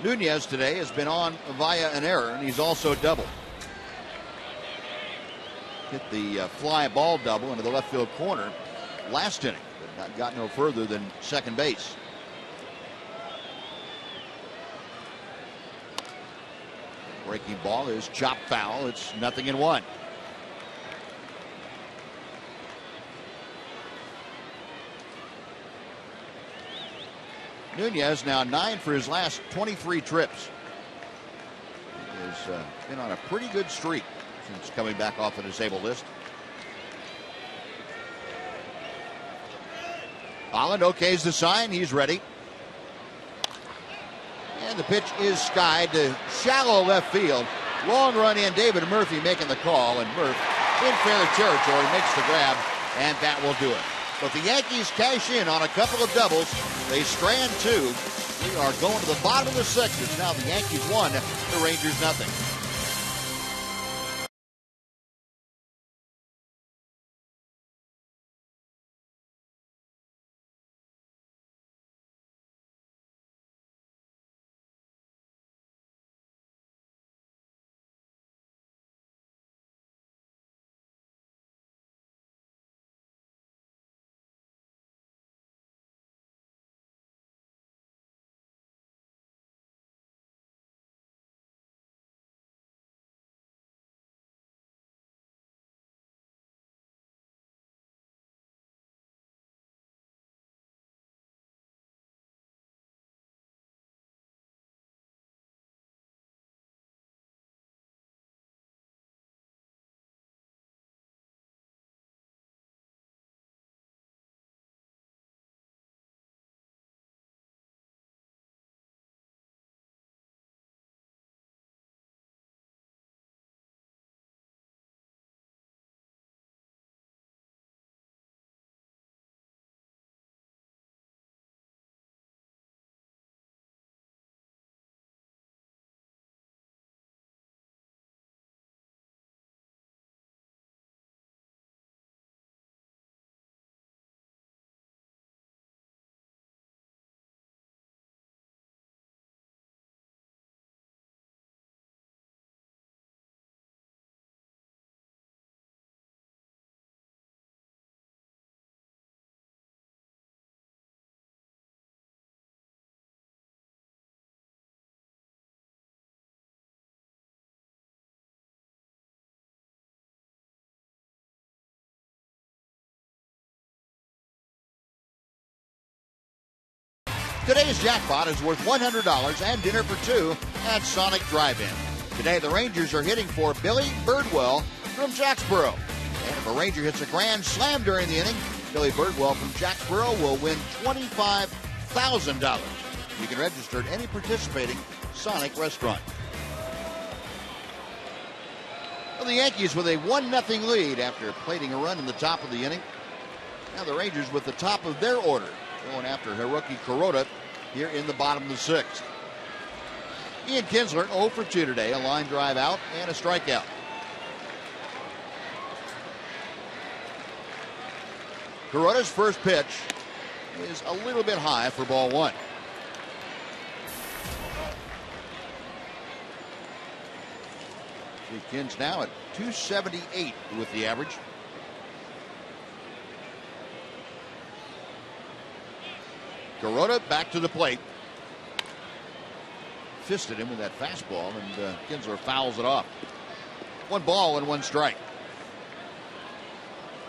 Nunez today has been on via an error, and he's also doubled. Hit the fly ball double into the left field corner last inning, but got no further than second base. Breaking ball is chopped foul. It's 0-1. Nunez now 9 for his last 23 trips. He has been on a pretty good streak since coming back off the disabled list. Holland okays the sign. He's ready. And the pitch is skied to shallow left field. Long run in. David Murphy making the call, and Murphy in fair territory makes the grab, and that will do it. But the Yankees cash in on a couple of doubles. They strand 2. We are going to the bottom of the 6th. It's now the Yankees 1, the Rangers 0. Today's jackpot is worth $100 and dinner for 2 at Sonic Drive-In. Today, the Rangers are hitting for Billy Birdwell from Jacksboro. And if a Ranger hits a grand slam during the inning, Billy Birdwell from Jacksboro will win $25,000. You can register at any participating Sonic restaurant. Well, the Yankees with a 1-0 lead after plating a run in the top of the inning. Now the Rangers with the top of their order, going after Hiroki Kuroda here in the bottom of the sixth. Ian Kinsler 0 for 2 today, a line drive out and a strikeout. Kuroda's first pitch is a little bit high for ball one. Kins now at 278 with the average. Kuroda back to the plate. Fisted him with that fastball, and Kinsler fouls it off. 1 ball and 1 strike.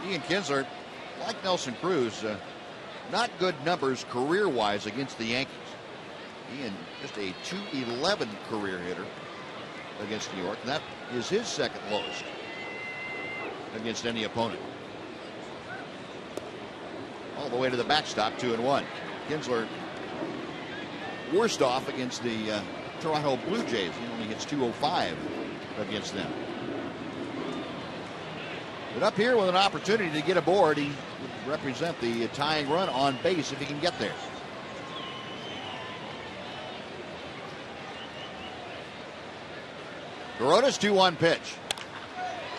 Ian Kinsler, like Nelson Cruz, not good numbers career-wise against the Yankees. Ian just a .211 career hitter against New York, and that is his second lowest against any opponent. All the way to the backstop, 2-1. Kinsler worst off against the Toronto Blue Jays. He only hits .205 against them. But up here with an opportunity to get aboard, he would represent the tying run on base if he can get there. Kuroda's 2-1 pitch.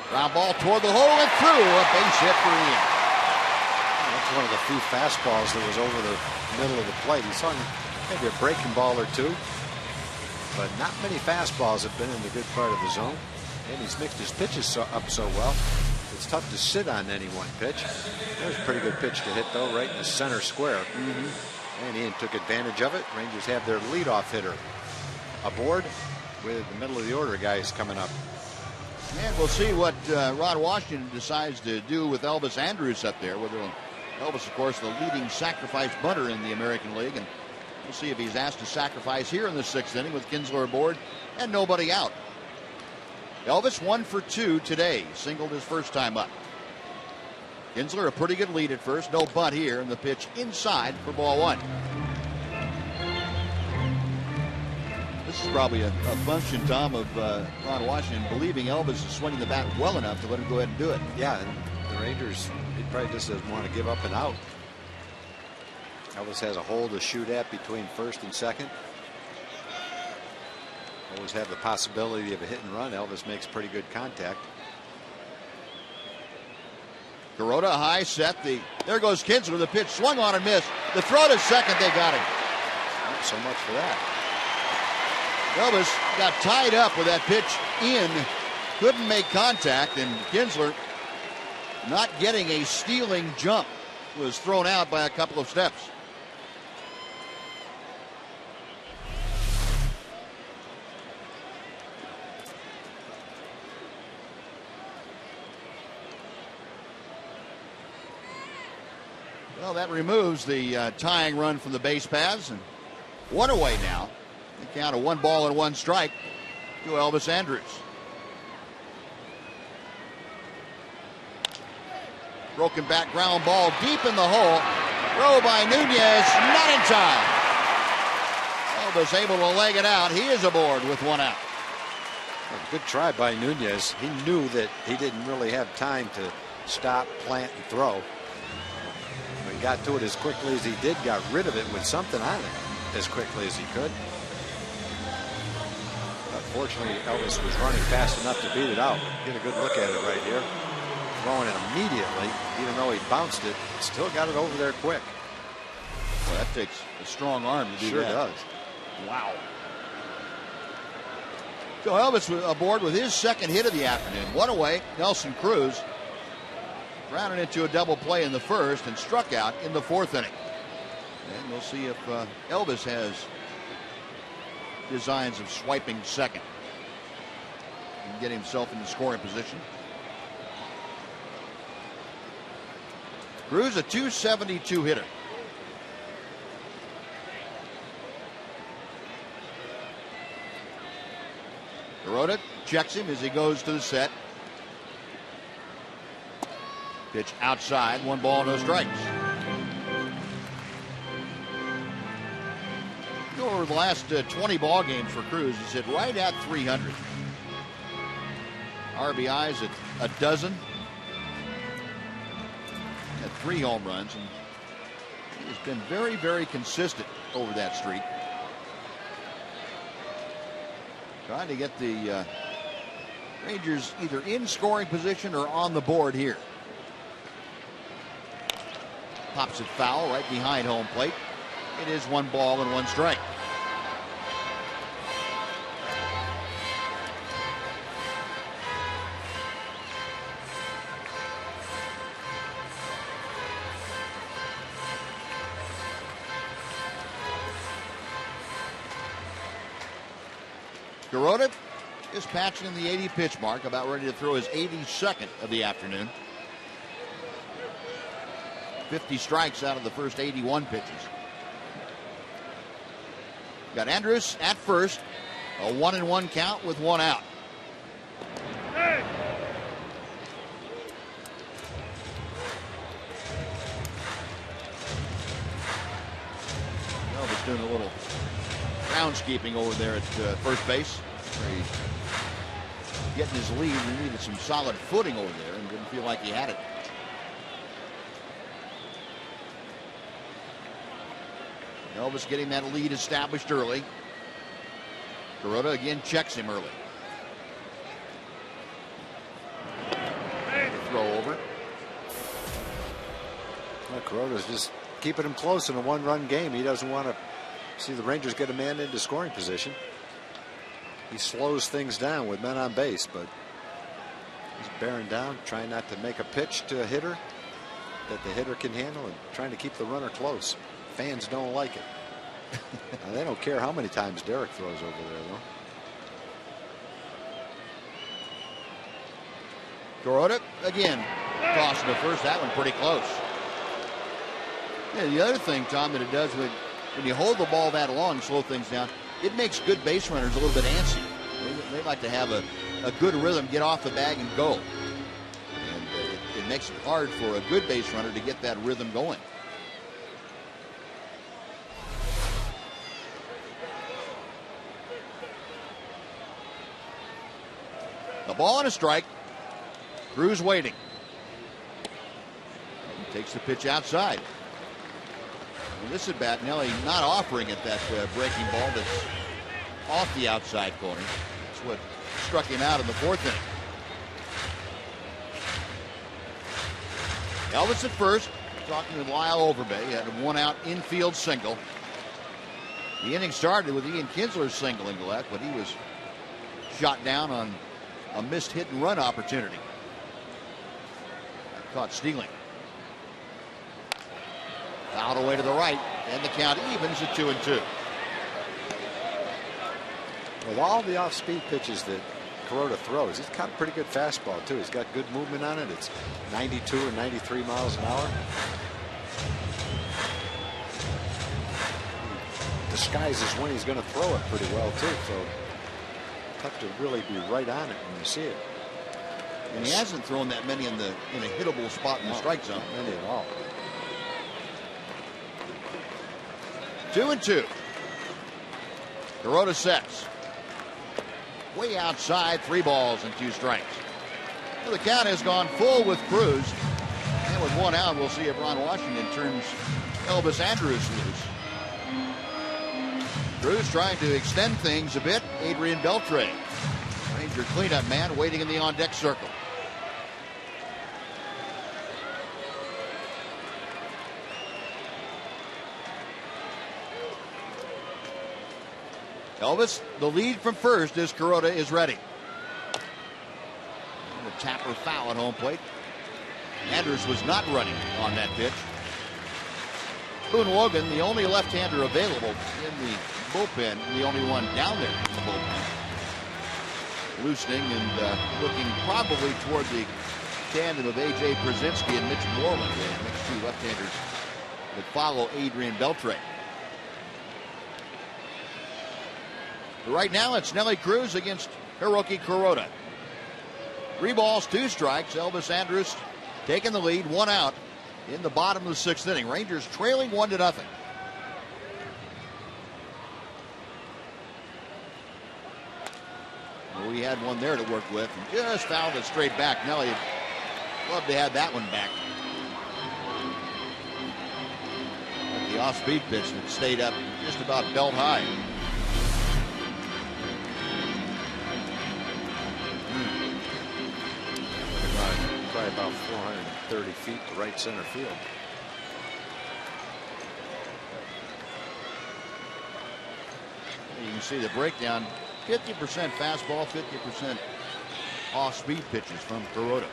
Ground ball toward the hole and through. A base hit for Ian. That's one of the few fastballs that was over the middle of the plate. He saw maybe a breaking ball or two, but not many fastballs have been in the good part of the zone. And he's mixed his pitches up so well. It's tough to sit on any one pitch. That was a pretty good pitch to hit, though, right in the center square. And Ian took advantage of it. Rangers have their leadoff hitter aboard with the middle of the order guys coming up. And we'll see what Ron Washington decides to do with Elvis Andrus up there. Elvis, of course, the leading sacrifice bunter in the American League. And we'll see if he's asked to sacrifice here in the 6th inning with Kinsler aboard and nobody out. Elvis 1 for 2 today. Singled his first time up. Kinsler a pretty good lead at first. No bunt here, and the pitch inside for ball 1. This is probably a function, Tom, of Ron Washington believing Elvis is swinging the bat well enough to let him go ahead and do it. Yeah, and the Rangers, he probably just doesn't want to give up and out. Elvis has a hole to shoot at between first and second. Always have the possibility of a hit and run. Elvis makes pretty good contact. Kuroda high set. There goes Kinsler. The pitch swung on and missed. The throw to second, they got him. Not so much for that. Elvis got tied up with that pitch in, couldn't make contact, and Kinsler, not getting a stealing jump, was thrown out by a couple of steps. Well, that removes the tying run from the base paths, and 1 away now. The count of 1 ball and 1 strike to Elvis Andrus. Broken back ground ball deep in the hole. Throw by Nunez, not in time. Elvis able to leg it out. He is aboard with 1 out. A good try by Nunez. He knew that he didn't really have time to stop, plant, and throw. But he got to it as quickly as he did, got rid of it with something on it as quickly as he could. Unfortunately, Elvis was running fast enough to beat it out. Get a good look at it right here. Throwing it immediately, even though he bounced it, still got it over there quick. Well, that takes a strong arm to do sure that. Does. Wow. So Elvis aboard with his second hit of the afternoon. 1 away. Nelson Cruz rounded into a double play in the first and struck out in the 4th inning. And we'll see if Elvis has designs of swiping second and get himself in the scoring position. Cruz a .272 hitter. Kuroda checks him as he goes to the set. Pitch outside, 1 ball, no strikes. Over the last 20 ball games for Cruz, he's hit right at 300. RBIs at a dozen. Had 3 home runs, and he's been very, very consistent over that streak. Trying to get the Rangers either in scoring position or on the board here. Pops it foul right behind home plate. It is 1 ball and 1 strike. Kuroda is patching in the 80 pitch mark, about ready to throw his 82nd of the afternoon. 50 strikes out of the first 81 pitches. Got Andrus at first, a 1-1 count with 1 out. Elvis doing a little groundskeeping over there at first base. Where he's getting his lead. He needed some solid footing over there and didn't feel like he had it. Elvis getting that lead established early. Kuroda again checks him early. Throw over. Well, Kuroda's just keeping him close in a 1-run game. He doesn't want to see the Rangers get a man into scoring position. He slows things down with men on base, but he's bearing down, trying not to make a pitch to a hitter that the hitter can handle, and trying to keep the runner close. Fans don't like it. They don't care how many times Derek throws over there, though. Kuroda again tossing the first. That one pretty close. Yeah, the other thing, Tom, that it does when you hold the ball that long, slow things down, it makes good base runners a little bit antsy. They like to have a good rhythm, get off the bag and go. And it makes it hard for a good base runner to get that rhythm going. The ball and a strike. Cruz waiting. He takes the pitch outside. And this at bat, Nelly not offering it that breaking ball that's off the outside corner. That's what struck him out in the 4th inning. Elvis at first, talking with Lyle Overbay. He had a 1-out infield single. The inning started with Ian Kinsler singling to left, but he was shot down on a missed hit and run opportunity. Caught stealing. Fouled away to the right, and the count evens at 2-2. With all the off-speed pitches that Kuroda throws, he's got a pretty good fastball too. He's got good movement on it. It's 92 or 93 miles an hour. He disguises when he's going to throw it pretty well too. So tough to really be right on it when you see it. And he hasn't thrown that many in a hittable spot in the strike zone. Not many at all. 2-2. Kuroda sets. Way outside, 3 balls and 2 strikes. So the count has gone full with Cruz. And with 1 out, we'll see if Ron Washington turns Elvis Andrus loose. Cruz trying to extend things a bit. Adrian Beltre, Ranger cleanup man, waiting in the on-deck circle. Elvis, the lead from first as Kuroda is ready. And the tapper foul at home plate. Andrus was not running on that pitch. Boone Logan, the only left-hander available in the bullpen, the only one down there in the bullpen. Loosening and looking probably toward the tandem of A.J. Brzezinski and Mitch Moreland, the next 2 left-handers that follow Adrian Beltre. But right now, it's Nelly Cruz against Hiroki Kuroda. 3 balls, 2 strikes. Elvis Andrus taking the lead, 1 out in the bottom of the 6th inning. Rangers trailing 1-0. We had one there to work with and just fouled it straight back. Nelly would love to have that one back. But the off-speed pitch that stayed up just about belt high. Probably about 430 feet to right center field. You can see the breakdown. 50% fastball, 50% off-speed pitches from Kuroda.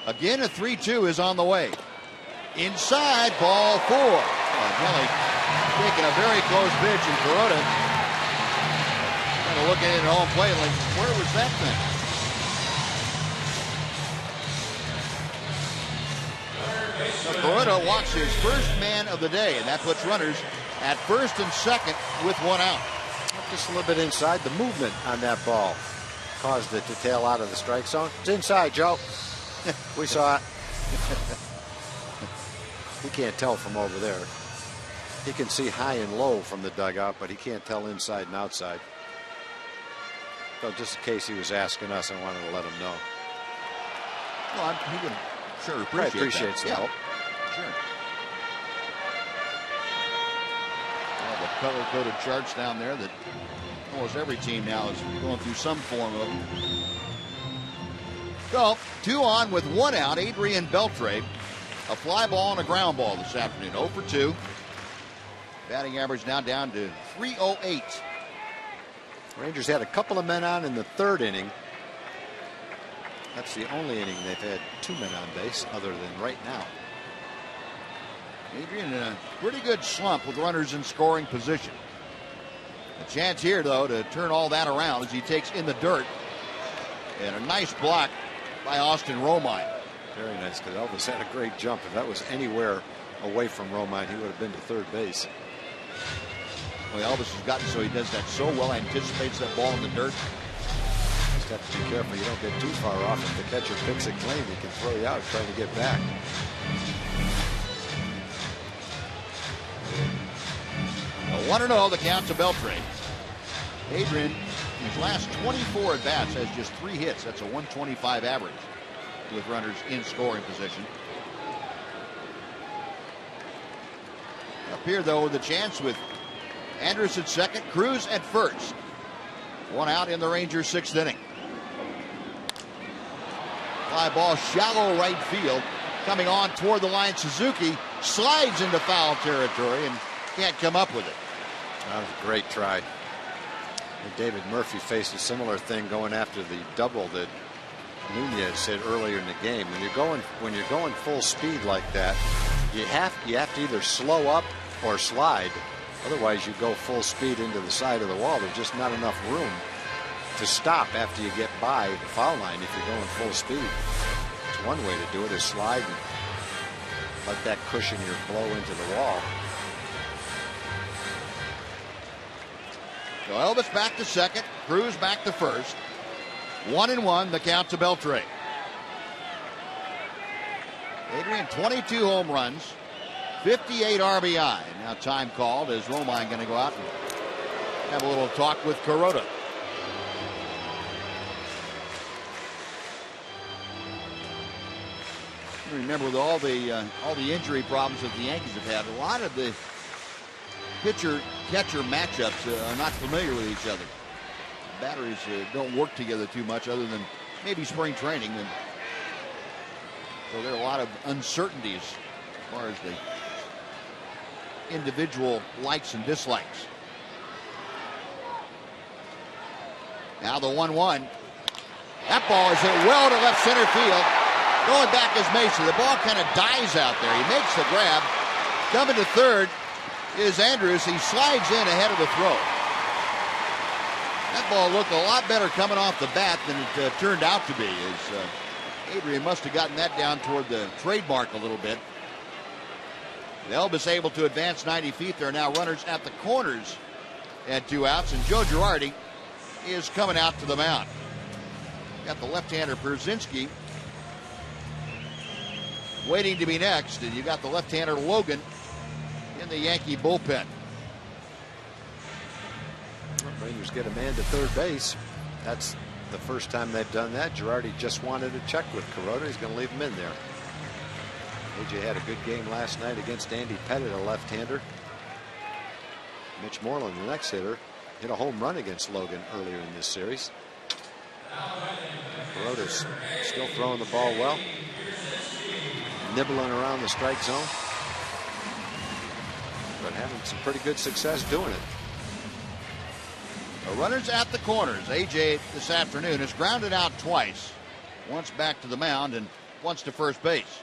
Again, a 3-2 is on the way. Inside, ball 4. Nelly taking a very close pitch, and Kuroda kind of looking at home plate like, where was that thing? So Kuroda walks his first man of the day, and that puts runners at first and second with one out. Just a little bit inside. The movement on that ball caused it to tail out of the strike zone. It's inside, Joe. We saw it. He can't tell from over there. He can see high and low from the dugout, but he can't tell inside and outside. So just in case he was asking us, I wanted to let him know. Well, he would sure appreciates the help. Sure. Well, the color-coded charts down there that almost every team now is going through some form of. So, 2 on with 1 out. Adrian Beltre. A fly ball and a ground ball this afternoon. 0 for 2. Batting average now down to .308. Rangers had a couple of men on in the 3rd inning. That's the only inning they've had 2 men on base other than right now. Adrian in a pretty good slump with runners in scoring position. A chance here, though, to turn all that around as he takes in the dirt. And a nice block by Austin Romine. Very nice, because Elvis had a great jump. If that was anywhere away from Romine, he would have been to 3rd base. Well, Elvis has gotten so he does that so well, anticipates that ball in the dirt. Just have to be careful you don't get too far off. If the catcher picks it clean, he can throw you out trying to get back. A 1-0 the count to Beltre. Adrian, in his last 24 at-bats, has just 3 hits. That's a 125 average with runners in scoring position. Up here, though, with a chance with Andrus at second, Cruz at first. 1 out in the Rangers' 6th inning. Fly ball, shallow right field. Coming on toward the line, Suzuki slides into foul territory and can't come up with it. That was a great try. And David Murphy faced a similar thing going after the double that Nunez hit earlier in the game. When you're going full speed like that, you have to either slow up or slide. Otherwise, you go full speed into the side of the wall. There's just not enough room to stop after you get by the foul line if you're going full speed. It's one way to do it, is slide and let that cushion your blow into the wall. So Elvis back to second, Cruz back to first. 1-1, the count to Beltre. Adrian, 22 home runs, 58 RBI. Now time called. Is Romine going to go out and have a little talk with Kuroda? Remember, with all the injury problems that the Yankees have had, a lot of the pitcher-catcher matchups are not familiar with each other. Batteries don't work together too much other than maybe spring training. And so there are a lot of uncertainties as far as the individual likes and dislikes. Now the 1-1. That ball is hit well to left center field. Going back is Mason. The ball kind of dies out there. He makes the grab. Coming to third is Andrus. He slides in ahead of the throw. That ball looked a lot better coming off the bat than it turned out to be. Adrian must have gotten that down toward the trademark a little bit. Elvis able to advance 90 feet. There are now runners at the corners and 2 outs. And Joe Girardi is coming out to the mound. Got the left-hander Brzezinski waiting to be next. And you got the left-hander Logan in the Yankee bullpen. Rangers get a man to third base. That's the first time they've done that. Girardi just wanted to check with Kuroda. He's going to leave him in there. AJ had a good game last night against Andy Pettit, a left-hander. Mitch Moreland, the next hitter, hit a home run against Logan earlier in this series. Kuroda's still throwing the ball well, nibbling around the strike zone, but having some pretty good success doing it. The runners at the corners. AJ this afternoon has grounded out twice. Once back to the mound and once to first base.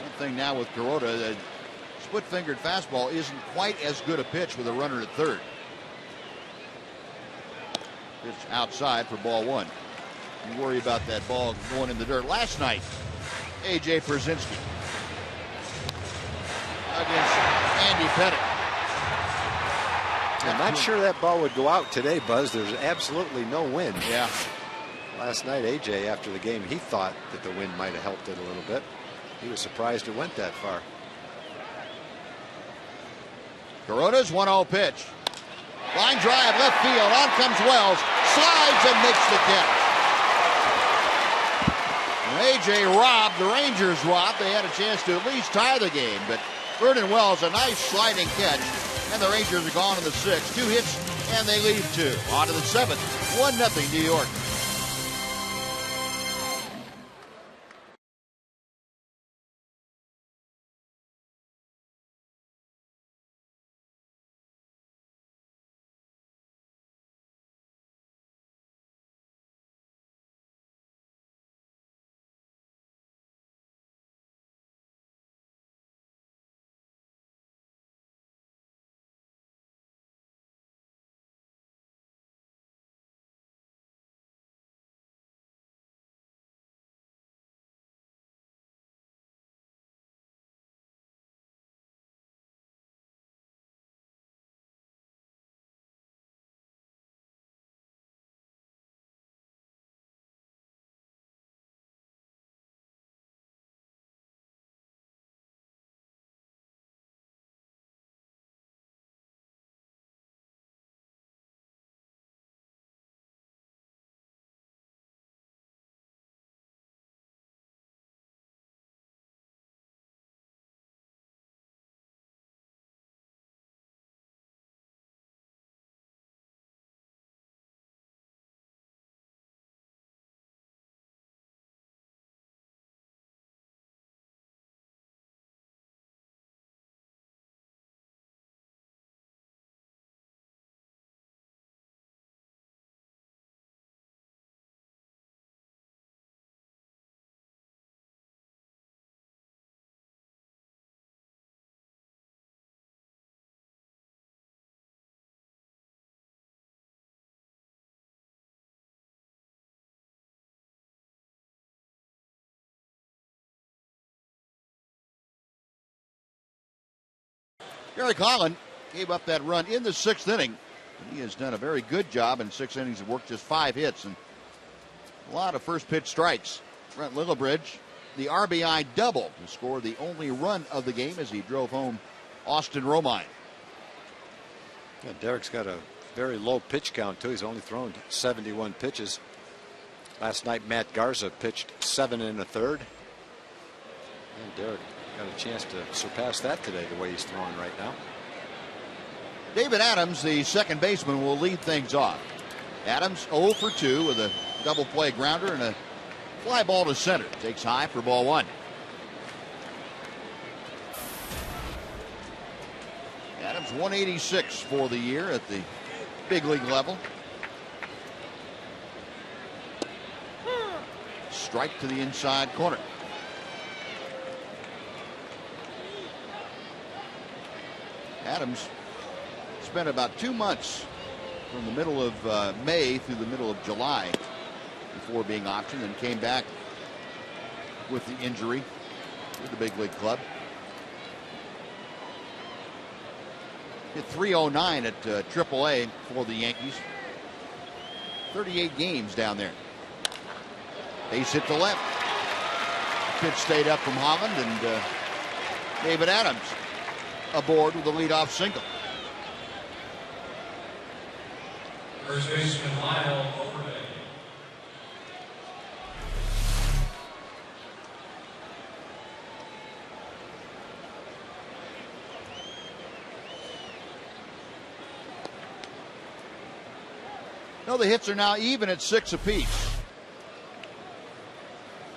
One thing now with Kuroda, the split-fingered fastball isn't quite as good a pitch with a runner at third. Pitch outside for ball one. You worry about that ball going in the dirt. Last night, AJ Pierzynski against Andy Pettit. I'm not sure that ball would go out today, Buzz. There's absolutely no wind. Yeah. Last night, AJ, after the game, he thought that the wind might have helped it a little bit. He was surprised it went that far. Kuroda's 1-0 pitch. Line drive, left field. On comes Wells. Slides and makes the catch. AJ robbed. The Rangers robbed. They had a chance to at least tie the game, but Vernon Wells, a nice sliding catch, and the Rangers are gone in the sixth. 2 hits, and they leave 2. On to the seventh. 1-0 New York. Gary Collin gave up that run in the 6th inning. He has done a very good job in 6 innings and worked just 5 hits and a lot of first pitch strikes. Brent Lillibridge, the RBI double to score the only run of the game as he drove home Austin Romine. Yeah, Derek's got a very low pitch count, too. He's only thrown 71 pitches. Last night, Matt Garza pitched 7 1/3. And Derek got a chance to surpass that today, the way he's throwing right now. David Adams, the second baseman, will lead things off. Adams 0 for 2 with a double play grounder and a fly ball to center. Takes high for ball one. Adams 186 for the year at the big league level. Strike to the inside corner. Adams spent about 2 months from the middle of May through the middle of July before being optioned, and came back with the injury with the big league club. Hit .309 at AAA for the Yankees. 38 games down there. Base hit to left. Pitch stayed up from Holland, and David Adams aboard with the leadoff single. First baseman Lyle Overbay. No, the hits are now even at 6 apiece.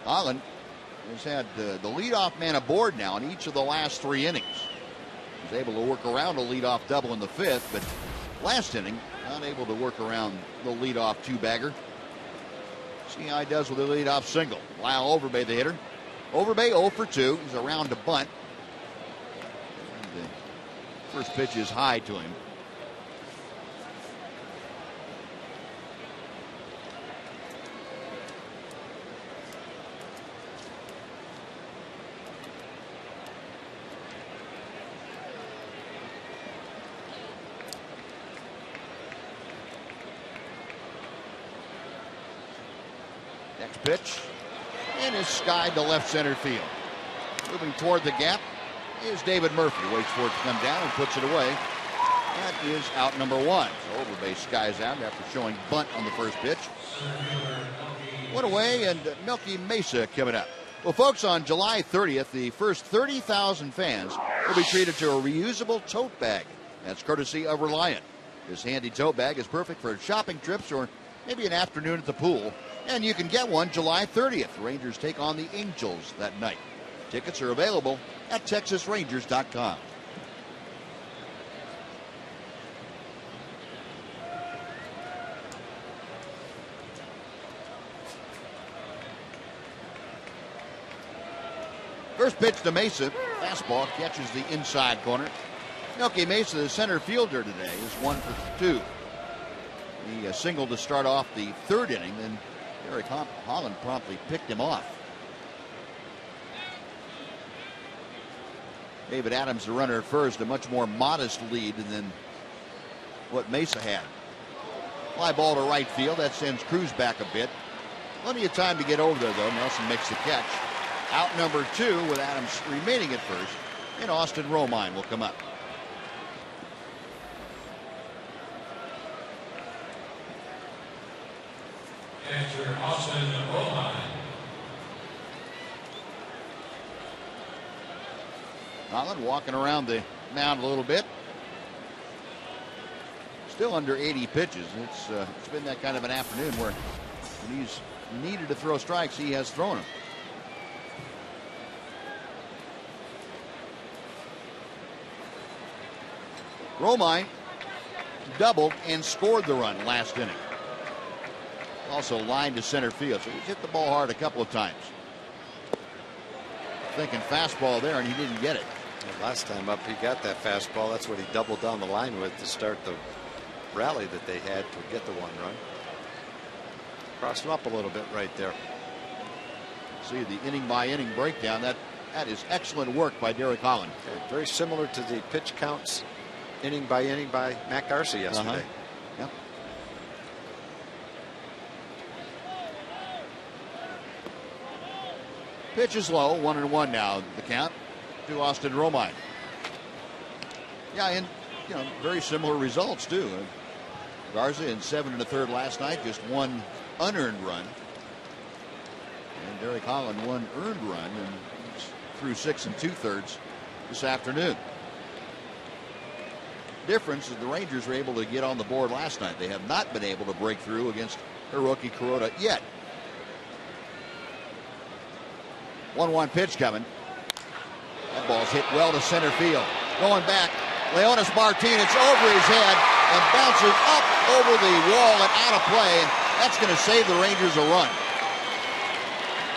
Holland has had the leadoff man aboard now in each of the last 3 innings. He was able to work around a leadoff double in the 5th, but last inning, not able to work around the leadoff 2-bagger. See how he does with the leadoff single. Lyle Overbay, the hitter. Overbay 0 for 2. He's around to bunt. And the first pitch is high to him. Next pitch, and is skied to left center field. Moving toward the gap is David Murphy. Waits for it to come down and puts it away. That is out number 1. So Overbay skies out after showing bunt on the first pitch. One away, and Milky Mesa coming up. Well, folks, on July 30th, the first 30,000 fans will be treated to a reusable tote bag. That's courtesy of Reliant. This handy tote bag is perfect for shopping trips or maybe an afternoon at the pool. And you can get one July 30th. Rangers take on the Angels that night. Tickets are available at TexasRangers.com. First pitch to Mesa. Fastball catches the inside corner. Milky Mesa, the center fielder today, is 1 for 2. He singled to start off the 3rd inning, then Eric Holland promptly picked him off. David Adams, the runner at first, a much more modest lead than what Mesa had. Fly ball to right field. That sends Cruz back a bit. Plenty of time to get over there, though. Nelson makes the catch. Out number 2 with Adams remaining at first, and Austin Romine will come up. Catcher Austin Romine. Holland walking around the mound a little bit. Still under 80 pitches. It's been that kind of an afternoon where when he's needed to throw strikes, he has thrown them. Romine doubled and scored the run last inning. Also lined to center field, so he's hit the ball hard a couple of times. Thinking fastball there, and he didn't get it. Last time up, he got that fastball. That's what he doubled down the line with to start the rally that they had to get the 1 run. Crossed him up a little bit right there. See the inning by inning breakdown. That is excellent work by Derek Holland. Okay, very similar to the pitch counts inning by Matt Garza yesterday. Yep. Pitch is low, 1-1 now. The count to Austin Romine. Yeah, and very similar results too. Garza in 7 1/3 last night, just 1 unearned run, and Derek Holland 1 earned run, and through 6 2/3 this afternoon. Difference is the Rangers were able to get on the board last night. They have not been able to break through against Hiroki Kuroda yet. 1-1 pitch coming. That ball's hit well to center field. Going back, Leonis Martinez over his head and bounces up over the wall and out of play. And that's going to save the Rangers a run.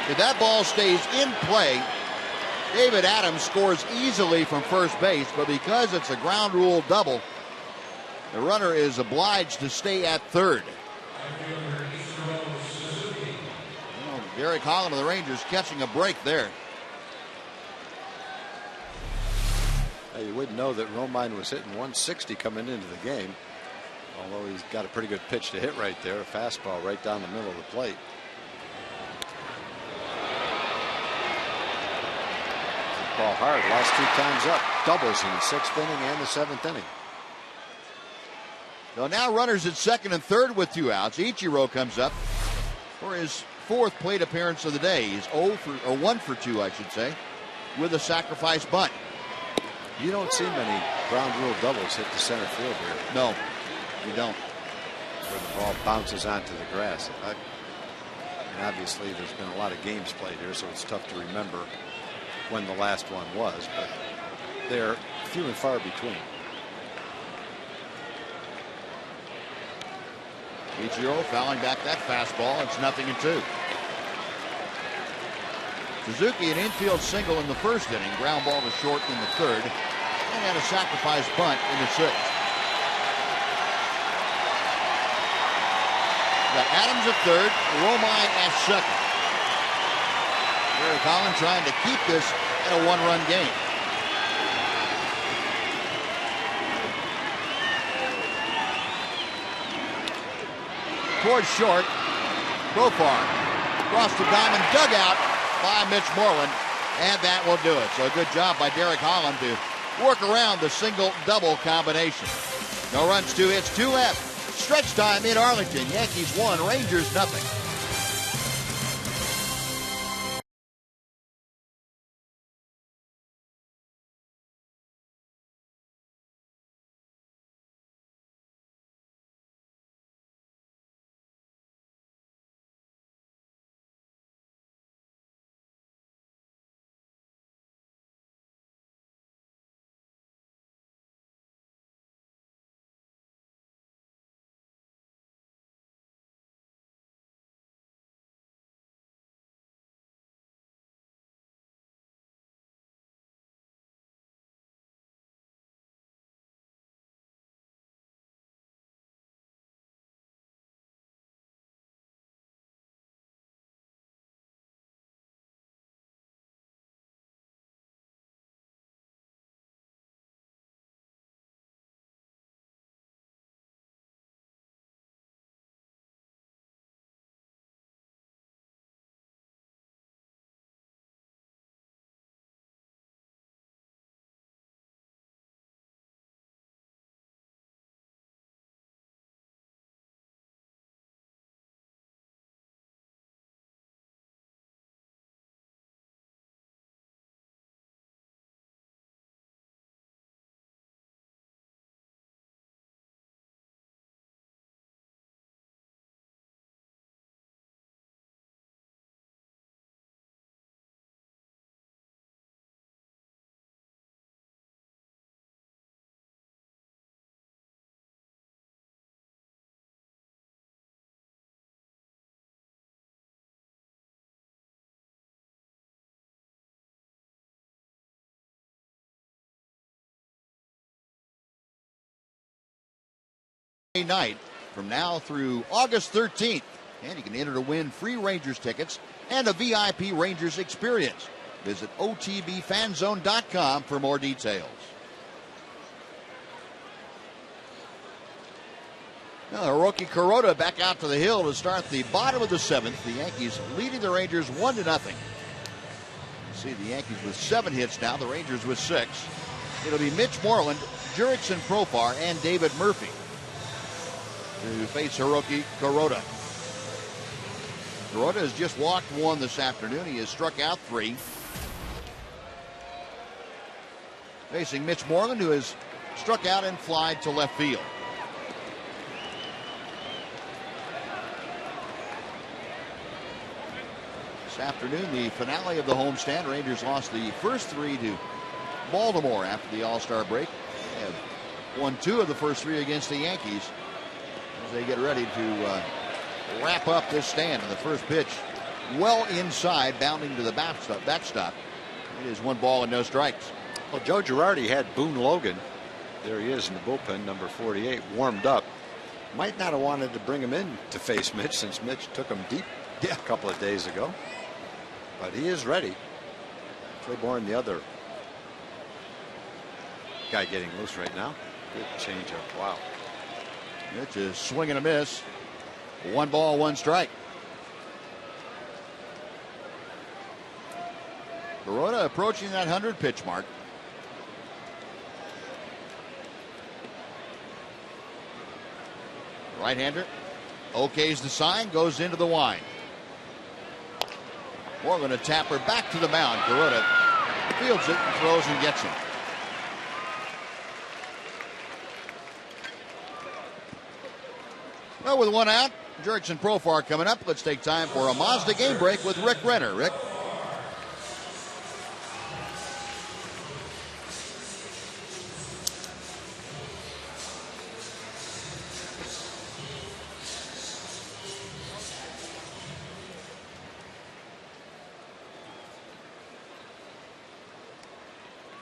If that ball stays in play, David Adams scores easily from first base, but because it's a ground rule double, the runner is obliged to stay at third. Derek Holland of the Rangers catching a break there. You wouldn't know that Romine was hitting 160 coming into the game, although he's got a pretty good pitch to hit right there, a fastball right down the middle of the plate. ball hard. Last 2 times up. Doubles in the 6th inning and the 7th inning. So now runners at second and third with 2 outs. Ichiro comes up for his 4th plate appearance of the day. He's 1 for 2, I should say, with a sacrifice bunt. You don't see many ground rule doubles hit the center field here. No, you don't. Where the ball bounces onto the grass. And obviously there's been a lot of games played here, so it's tough to remember when the last one was, but they're few and far between. Ichiro fouling back that fastball. It's 0-2. Suzuki an infield single in the 1st inning, ground ball to short in the 3rd, and had a sacrifice bunt in the 6th. Got Adams at 3rd, Romine at 2nd. Derek Holland trying to keep this at a 1-run game. Towards short, Profar across the diamond, dugout by Mitch Moreland, and that will do it. So a good job by Derek Holland to work around the single-double combination. No runs, 2 hits, 2 left. Stretch time in Arlington. Yankees 1, Rangers 0. Night from now through August 13th, and you can enter to win free Rangers tickets and a VIP Rangers experience. Visit otbfanzone.com for more details. Now Hiroki Kuroda back out to the hill to start the bottom of the 7th. The Yankees leading the Rangers 1-0. See the Yankees with 7 hits now, the Rangers with 6. It'll be Mitch Moreland, Jurickson Profar, and David Murphy to face Hiroki Kuroda. Kuroda has just walked 1 this afternoon. He has struck out 3. Facing Mitch Moreland, who has struck out and flied to left field. This afternoon, the finale of the homestand. Rangers lost the first 3 to Baltimore after the All-Star break. They have won 2 of the first 3 against the Yankees as they get ready to wrap up this stand. And the first pitch well inside, bounding to the backstop. It is 1 ball and no strikes. Well, Joe Girardi had Boone Logan. There he is in the bullpen, number 48, warmed up. Might not have wanted to bring him in to face Mitch, since Mitch took him deep a couple of days ago. But he is ready. Claiborne, the other guy getting loose right now. Good changeup. Wow. Mitch is swing and a miss. 1 ball, 1 strike. Kuroda approaching that 100 pitch mark. Right-hander okays the sign, goes into the wind. Morgan a tapper back to the mound. Kuroda fields it and throws and gets him. Well, with one out, Jurickson Profar coming up. Let's take time for a Mazda game break with Rick Renner. Rick.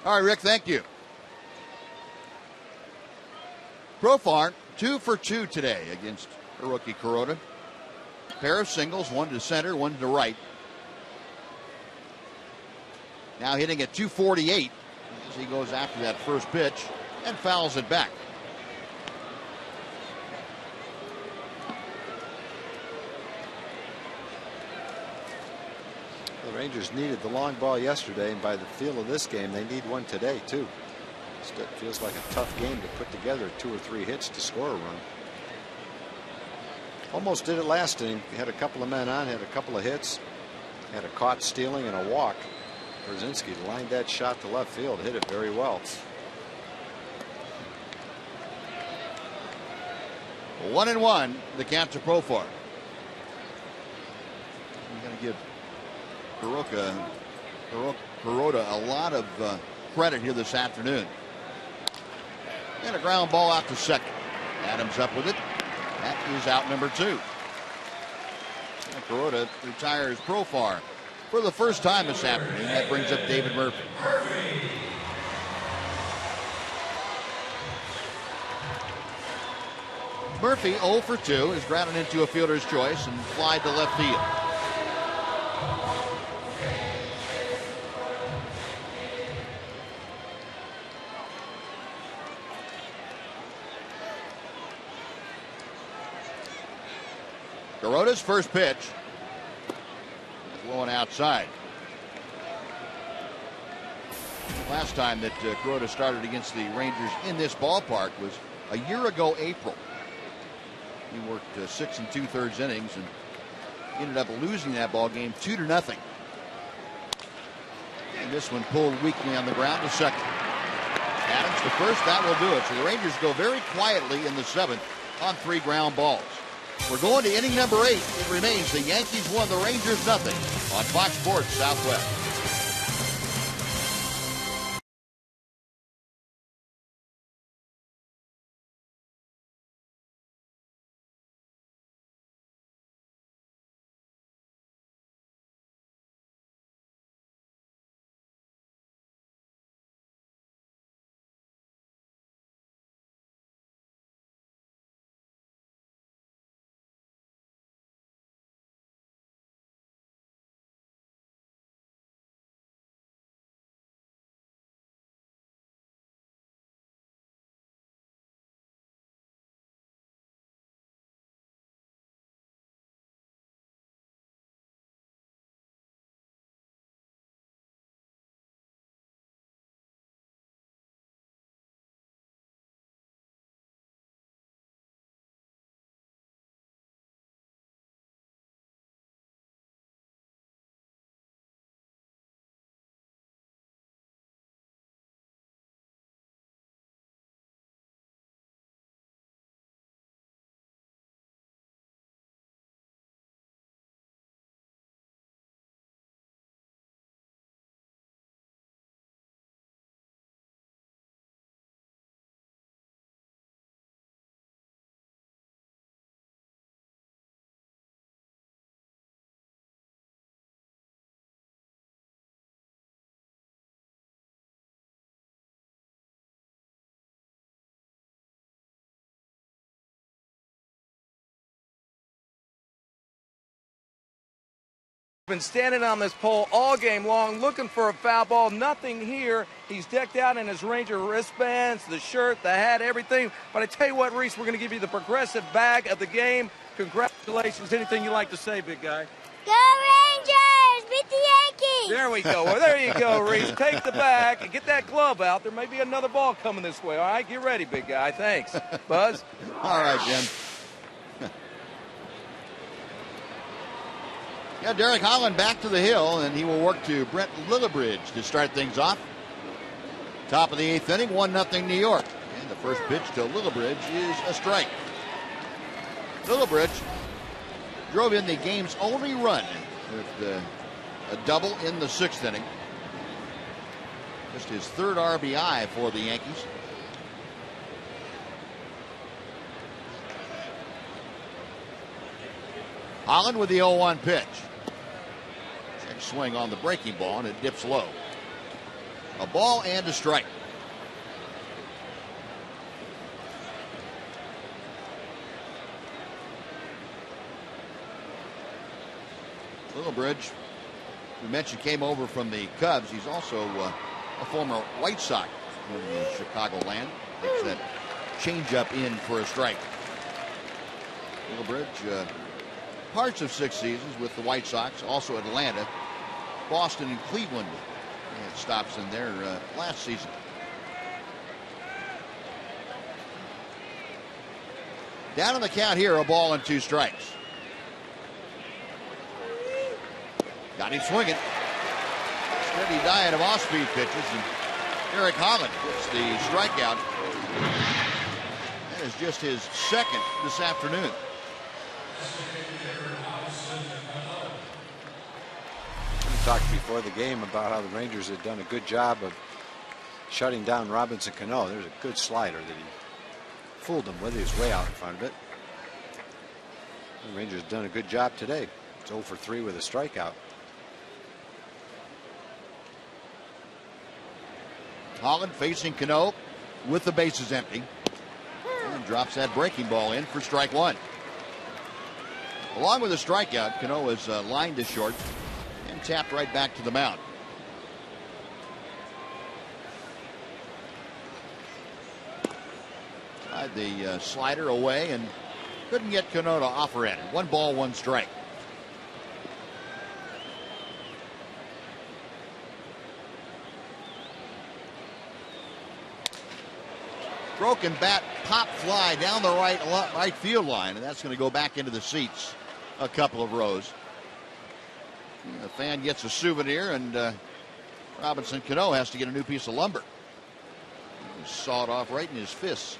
All right, Rick, thank you. Profar, 2 for 2 today against the rookie Kuroda. Pair of singles, one to center, one to right. Now hitting at 248 as he goes after that first pitch and fouls it back. The Rangers needed the long ball yesterday, and by the feel of this game, they need one today, too. It feels like a tough game to put together 2 or 3 hits to score a run. Almost did it last inning. He had a couple of men on, had a couple of hits, had a caught stealing and a walk. Brzezinski lined that shot to left field, hit it very well. 1-1, the count to Profar. I'm going to give Kuroda a lot of credit here this afternoon. And a ground ball out to second. Adams up with it. That is out number 2. And Kuroda retires Profar for the first time this afternoon. That brings up David Murphy. Murphy 0 for 2 is grounded into a fielder's choice and fly to left field. Kuroda's first pitch. Blowing outside. Last time that Kuroda started against the Rangers in this ballpark was a year ago April. He worked 6 2/3 innings and ended up losing that ball game 2-0. And this one pulled weakly on the ground to second. Adams to first, that will do it. So the Rangers go very quietly in the 7th on 3 ground balls. We're going to inning number 8. It remains the Yankees 1, the Rangers 0 on Fox Sports Southwest. Been standing on this pole all game long looking for a foul ball. Nothing here. He's decked out in his Ranger wristbands, the shirt, the hat, everything. But I tell you what, Reese, we're going to give you the progressive bag of the game. Congratulations. Anything you like to say, big guy? Go Rangers! Beat the Yankees! There we go. Well, there you go, Reese. Take the bag and get that glove out. There may be another ball coming this way. All right, get ready, big guy. Thanks. Buzz? All right, Jim. Yeah, Derek Holland back to the hill, and he will work to Brent Lillibridge to start things off. Top of the 8th inning, 1-0 New York. And the first pitch to Lillibridge is a strike. Lillibridge drove in the game's only run with a double in the 6th inning. Just his 3rd RBI for the Yankees. Holland with the 0-1 pitch. Check swing on the breaking ball, and it dips low. A ball and a strike. Lillibridge, we mentioned, came over from the Cubs. He's also a former White Sox in the Chicagoland. Takes that changeup in for a strike. Lillibridge, parts of 6 seasons with the White Sox, also Atlanta, Boston, and Cleveland. And stops in there last season. Down on the count here, a ball and 2 strikes. Got him swinging. Steady diet of off-speed pitches, and Derek Holland gets the strikeout. That is just his 2nd this afternoon. We talked before the game about how the Rangers had done a good job of shutting down Robinson Cano. There's a good slider that he fooled him with. He was way out in front of it. The Rangers have done a good job today. It's 0 for 3 with a strikeout. Holland facing Cano with the bases empty. And drops that breaking ball in for strike 1. Along with a strikeout, Cano is lined to short and tapped right back to the mound. Tried the slider away and couldn't get Cano to offer at it. 1 ball, 1 strike. Broken bat, pop fly down the right field line, and that's going to go back into the seats a couple of rows. The fan gets a souvenir, and Robinson Cano has to get a new piece of lumber. He sawed off right in his fists.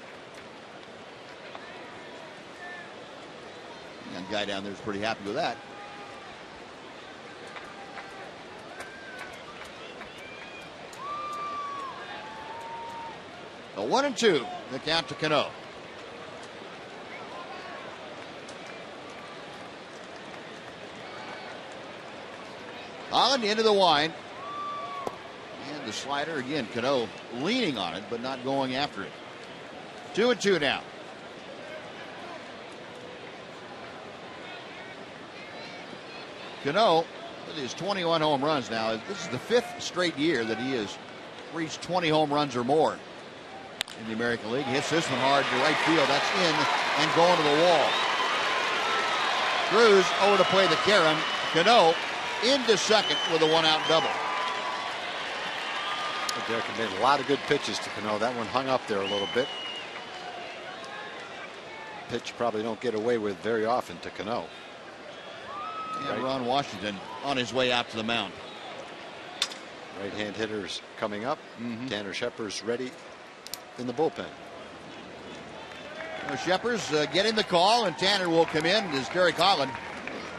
And the guy down there is pretty happy with that. A 1-2, the count to Cano. Holland into the wind. And the slider again, Cano leaning on it, but not going after it. 2-2 now. Cano, with his 21 home runs now, this is the 5th straight year that he has reached 20 home runs or more in the American League. Hits this one hard to right field. That's in and going to the wall. Cruz over to play the Karen. Cano into second with a 1-out double. Derek made a lot of good pitches to Cano. That one hung up there a little bit. Pitch you probably don't get away with very often to Cano. And Ron Washington on his way out to the mound. Right-hand hitters coming up. Tanner Shepard's ready in the bullpen. Shepard's getting the call, and Tanner will come in as Derek Holland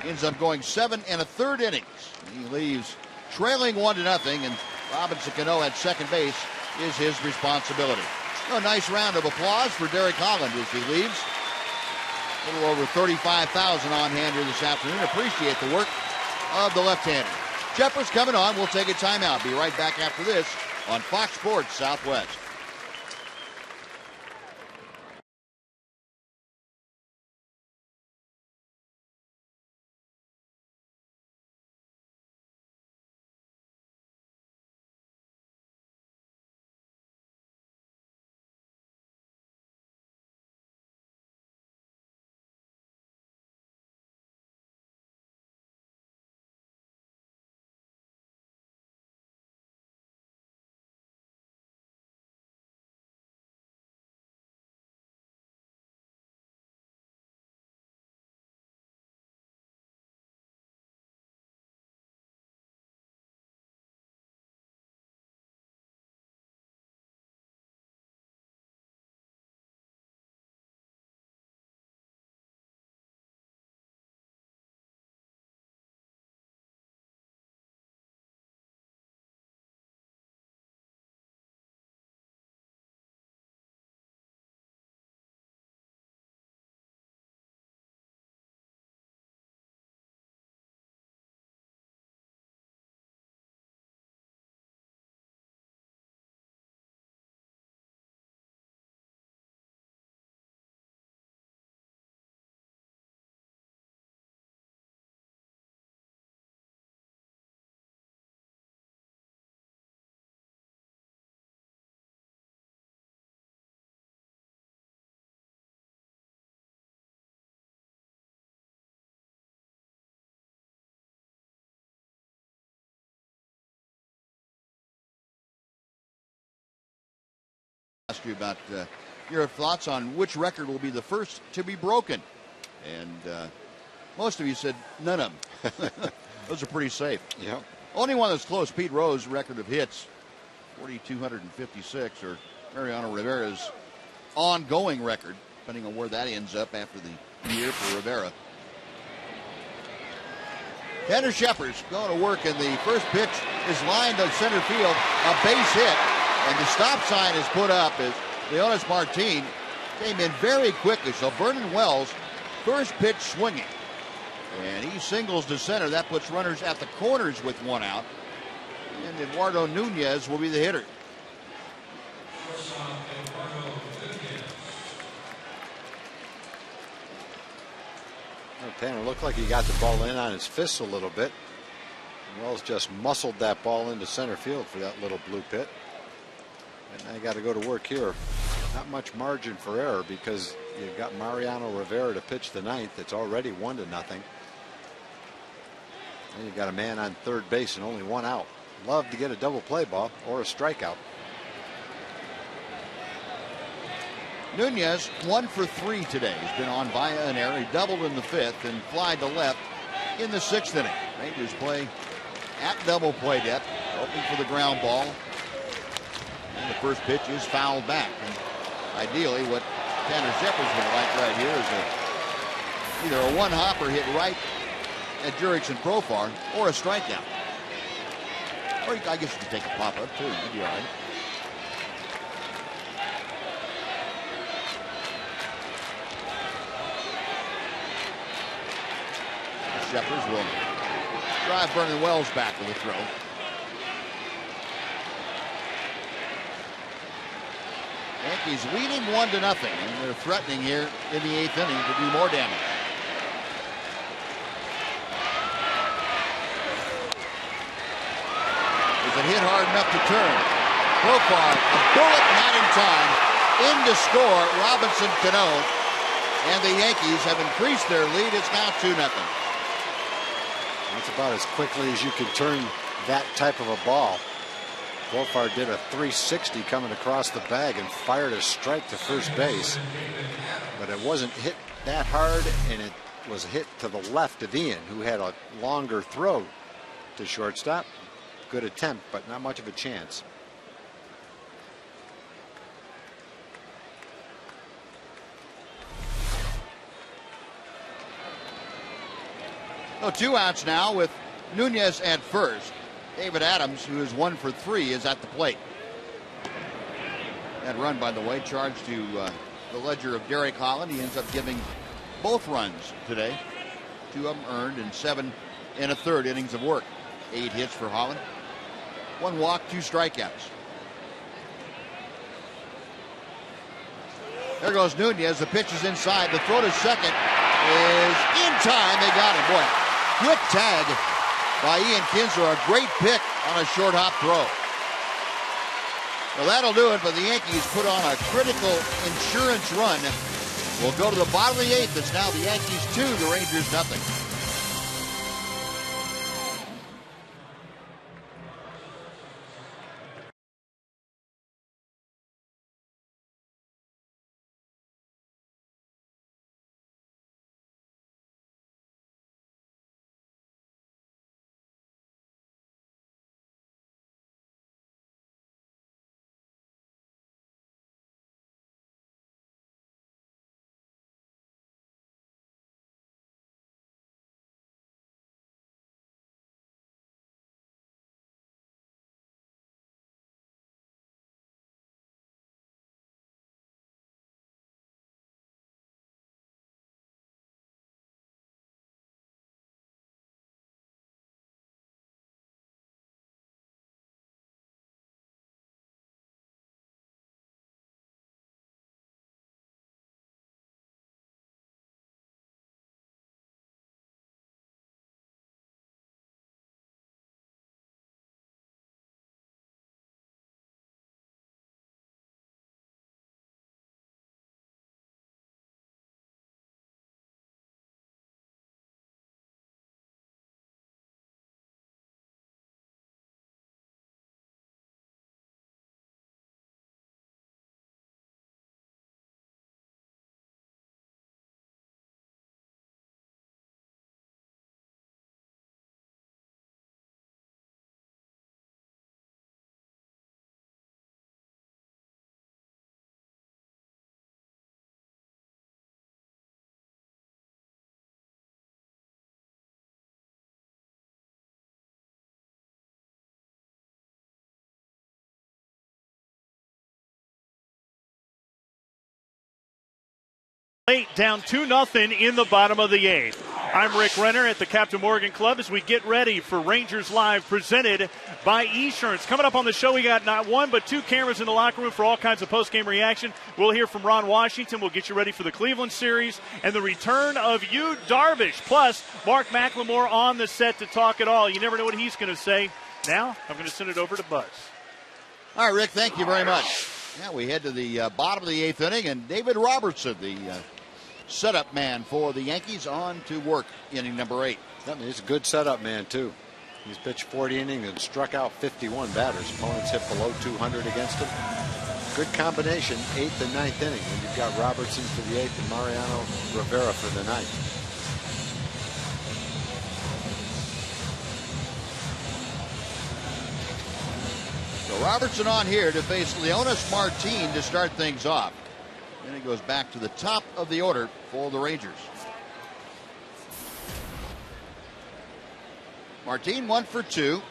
ends up going 7 1/3 innings. He leaves trailing 1-0, and Robinson Cano at second base is his responsibility. A nice round of applause for Derek Holland as he leaves. A little over 35,000 on hand here this afternoon. Appreciate the work of the left-hander. Shepard's coming on. We'll take a timeout. Be right back after this on Fox Sports Southwest. asked you about your thoughts on which record will be the first to be broken. And most of you said none of them. Those are pretty safe. Yep. Only one that's close, Pete Rose's record of hits, 4,256, or Mariano Rivera's ongoing record, depending on where that ends up after the year for Rivera. Tanner Shepard's going to work, and the first pitch is lined to center field, a base hit, and the stop sign is put up as Leonis Martin came in very quickly. So Vernon Wells, first pitch swinging, and he singles to center. That puts runners at the corners with one out, and Eduardo Nunez will be the hitter. Tanner looked like he got the ball in on his fists a little bit. Wells just muscled that ball into center field for that little blue pit. And I got to go to work here. Not much margin for error because you've got Mariano Rivera to pitch the ninth. It's already 1-0. And you've got a man on third base and only one out. Love to get a double play ball or a strikeout. Nunez 1 for 3 today. He's been on via an error. He doubled in the fifth and flied to left in the sixth inning. Rangers play at double play depth, hoping for the ground ball. And the first pitch is fouled back. And ideally, what Tanner Shepard's going to like right here is either a one-hopper hit right at Jurickson Profar or a strikeout. Or I guess you could take a pop-up, too. You'd be all right. Shepard will drive Vernon Wells back with a throw. Yankees leading 1-0, and they're threatening here in the eighth inning to do more damage. Is it hit hard enough to turn? Profar, a bullet not in time. In to score, Robinson Cano, and the Yankees have increased their lead. It's now 2-0. That's about as quickly as you can turn that type of a ball. Profar did a 360 coming across the bag and fired a strike to first base. But it wasn't hit that hard, and it was hit to the left of Ian, who had a longer throw to shortstop. Good attempt, but not much of a chance. So 2 outs now with Nunez at first. David Adams, who is 1 for 3, is at the plate. That run, by the way, charged to the ledger of Derek Holland. He ends up giving both runs today. 2 of them earned in 7 1/3 innings of work. 8 hits for Holland. 1 walk, 2 strikeouts. There goes Nunez. The pitch is inside. The throw to second is in time. They got him. Boy, quick tag by Ian Kinsler. A great pick on a short hop throw. Well, that'll do it, but the Yankees put on a critical insurance run. We'll go to the bottom of the eighth. It's now the Yankees 2, the Rangers 0. Late, down 2-0 in the bottom of the 8th. I'm Rick Renner at the Captain Morgan Club as we get ready for Rangers Live, presented by Esurance. Coming up on the show, we got not one but two cameras in the locker room for all kinds of post-game reaction. We'll hear from Ron Washington. We'll get you ready for the Cleveland series and the return of Yu Darvish. Plus, Mark McLemore on the set to talk it all. You never know what he's going to say. Now, I'm going to send it over to Buzz. All right, Rick, thank you very much. Now we head to the bottom of the 8th inning, and David Robertson, the setup man for the Yankees, on to work inning number 8. He's a good setup man, too. He's pitched 40 innings and struck out 51 batters. Opponents hit below 200 against him. Good combination, 8th and 9th inning. And you've got Robertson for the 8th and Mariano Rivera for the 9th. So Robertson on here to face Leonis Martin to start things off. Then he goes back to the top of the order for the Rangers. Martin 1 for 2.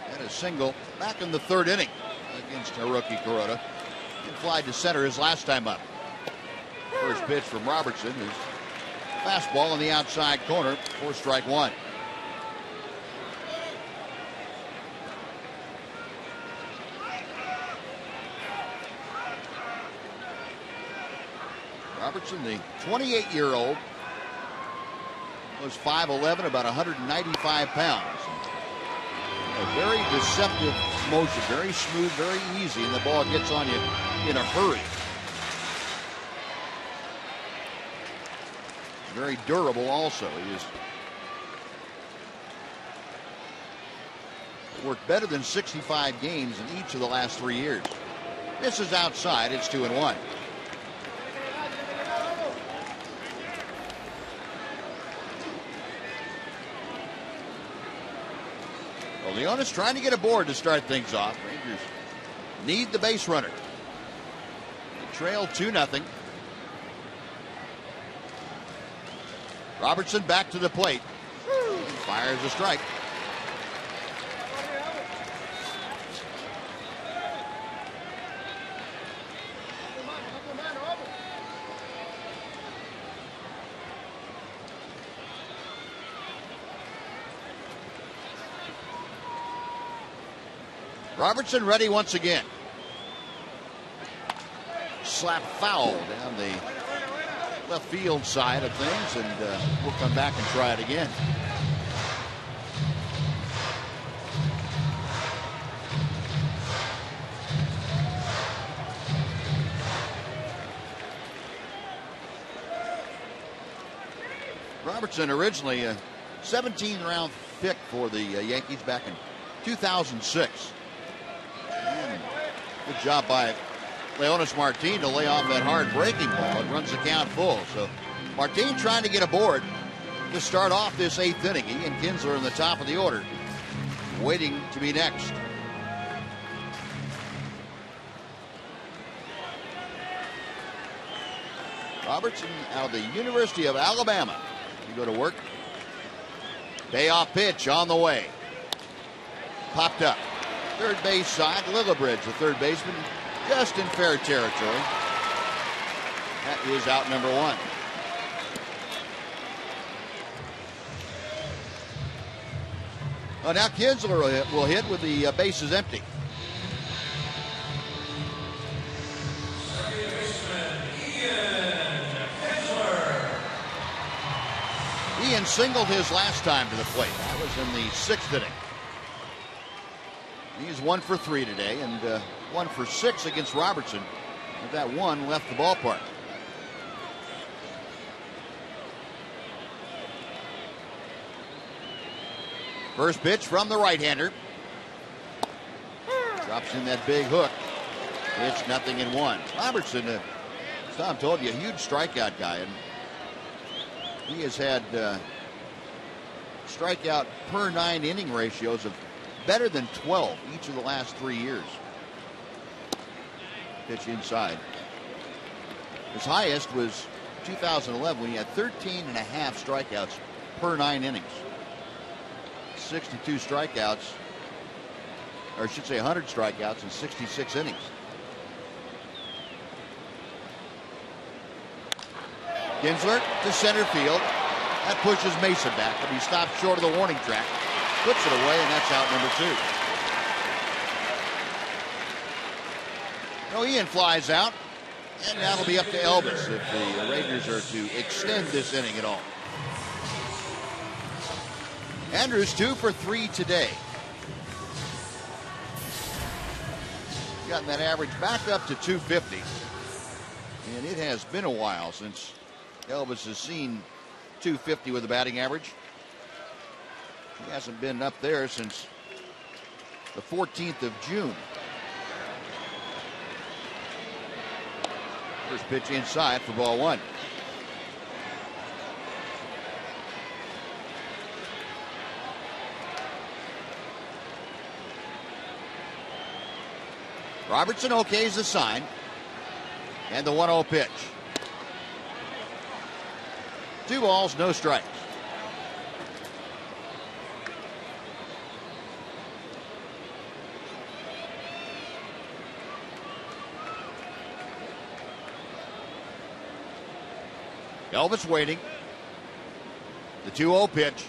And a single back in the 3rd inning against a rookie Kuroda. And fly to center his last time up. First pitch from Robertson is fastball in the outside corner for strike 1. Robertson, the 28-year-old, was 5'11", about 195 pounds. A very deceptive motion, very smooth, very easy, and the ball gets on you in a hurry. Very durable also. He has worked better than 65 games in each of the last 3 years. This is outside. It's 2-1. Well, Leonis trying to get aboard to start things off. Rangers need the base runner. They trail 2-0. Robertson back to the plate. Fires a strike. Robertson ready once again. Slap foul down the left field side of things, and we'll come back and try it again. Robertson, originally a 17th round pick for the Yankees back in 2006. Good job by Leonis Martin to lay off that hard breaking ball. It runs the count full. So Martin trying to get aboard to start off this 8th inning. He and Kinsler in the top of the order, waiting to be next. Robertson out of the University of Alabama. You go to work. Payoff pitch on the way. Popped up. Third base side, Lillibridge, the third baseman, just in fair territory. That is out number 1. Well, now Kinsler will hit with the bases empty. Ian singled his last time to the plate. That was in the 6th inning. He's 1 for 3 today, and 1 for 6 against Robertson. If that one left the ballpark. First pitch from the right-hander. Drops in that big hook. It's 0-1. Robertson, as Tom told you, a huge strikeout guy, and he has had strikeout per 9 inning ratios of better than 12 each of the last 3 years. Pitch inside. His highest was 2011 when he had 13.5 strikeouts per 9 innings. 62 strikeouts, or I should say 100 strikeouts in 66 innings. Kinsler to center field. That pushes Mason back, but he stops short of the warning track. Puts it away, and that's out number 2. No, Ian flies out, and that'll be up to Elvis if the Rangers are to extend this inning at all. Andrews 2 for 3 today. Gotten that average back up to 250. And it has been a while since Elvis has seen 250 with a batting average. He hasn't been up there since the 14th of June. First pitch inside for ball 1. Robertson okays the sign. And the 1-0 pitch. 2 balls, no strikes. Elvis waiting. The 2-0 pitch.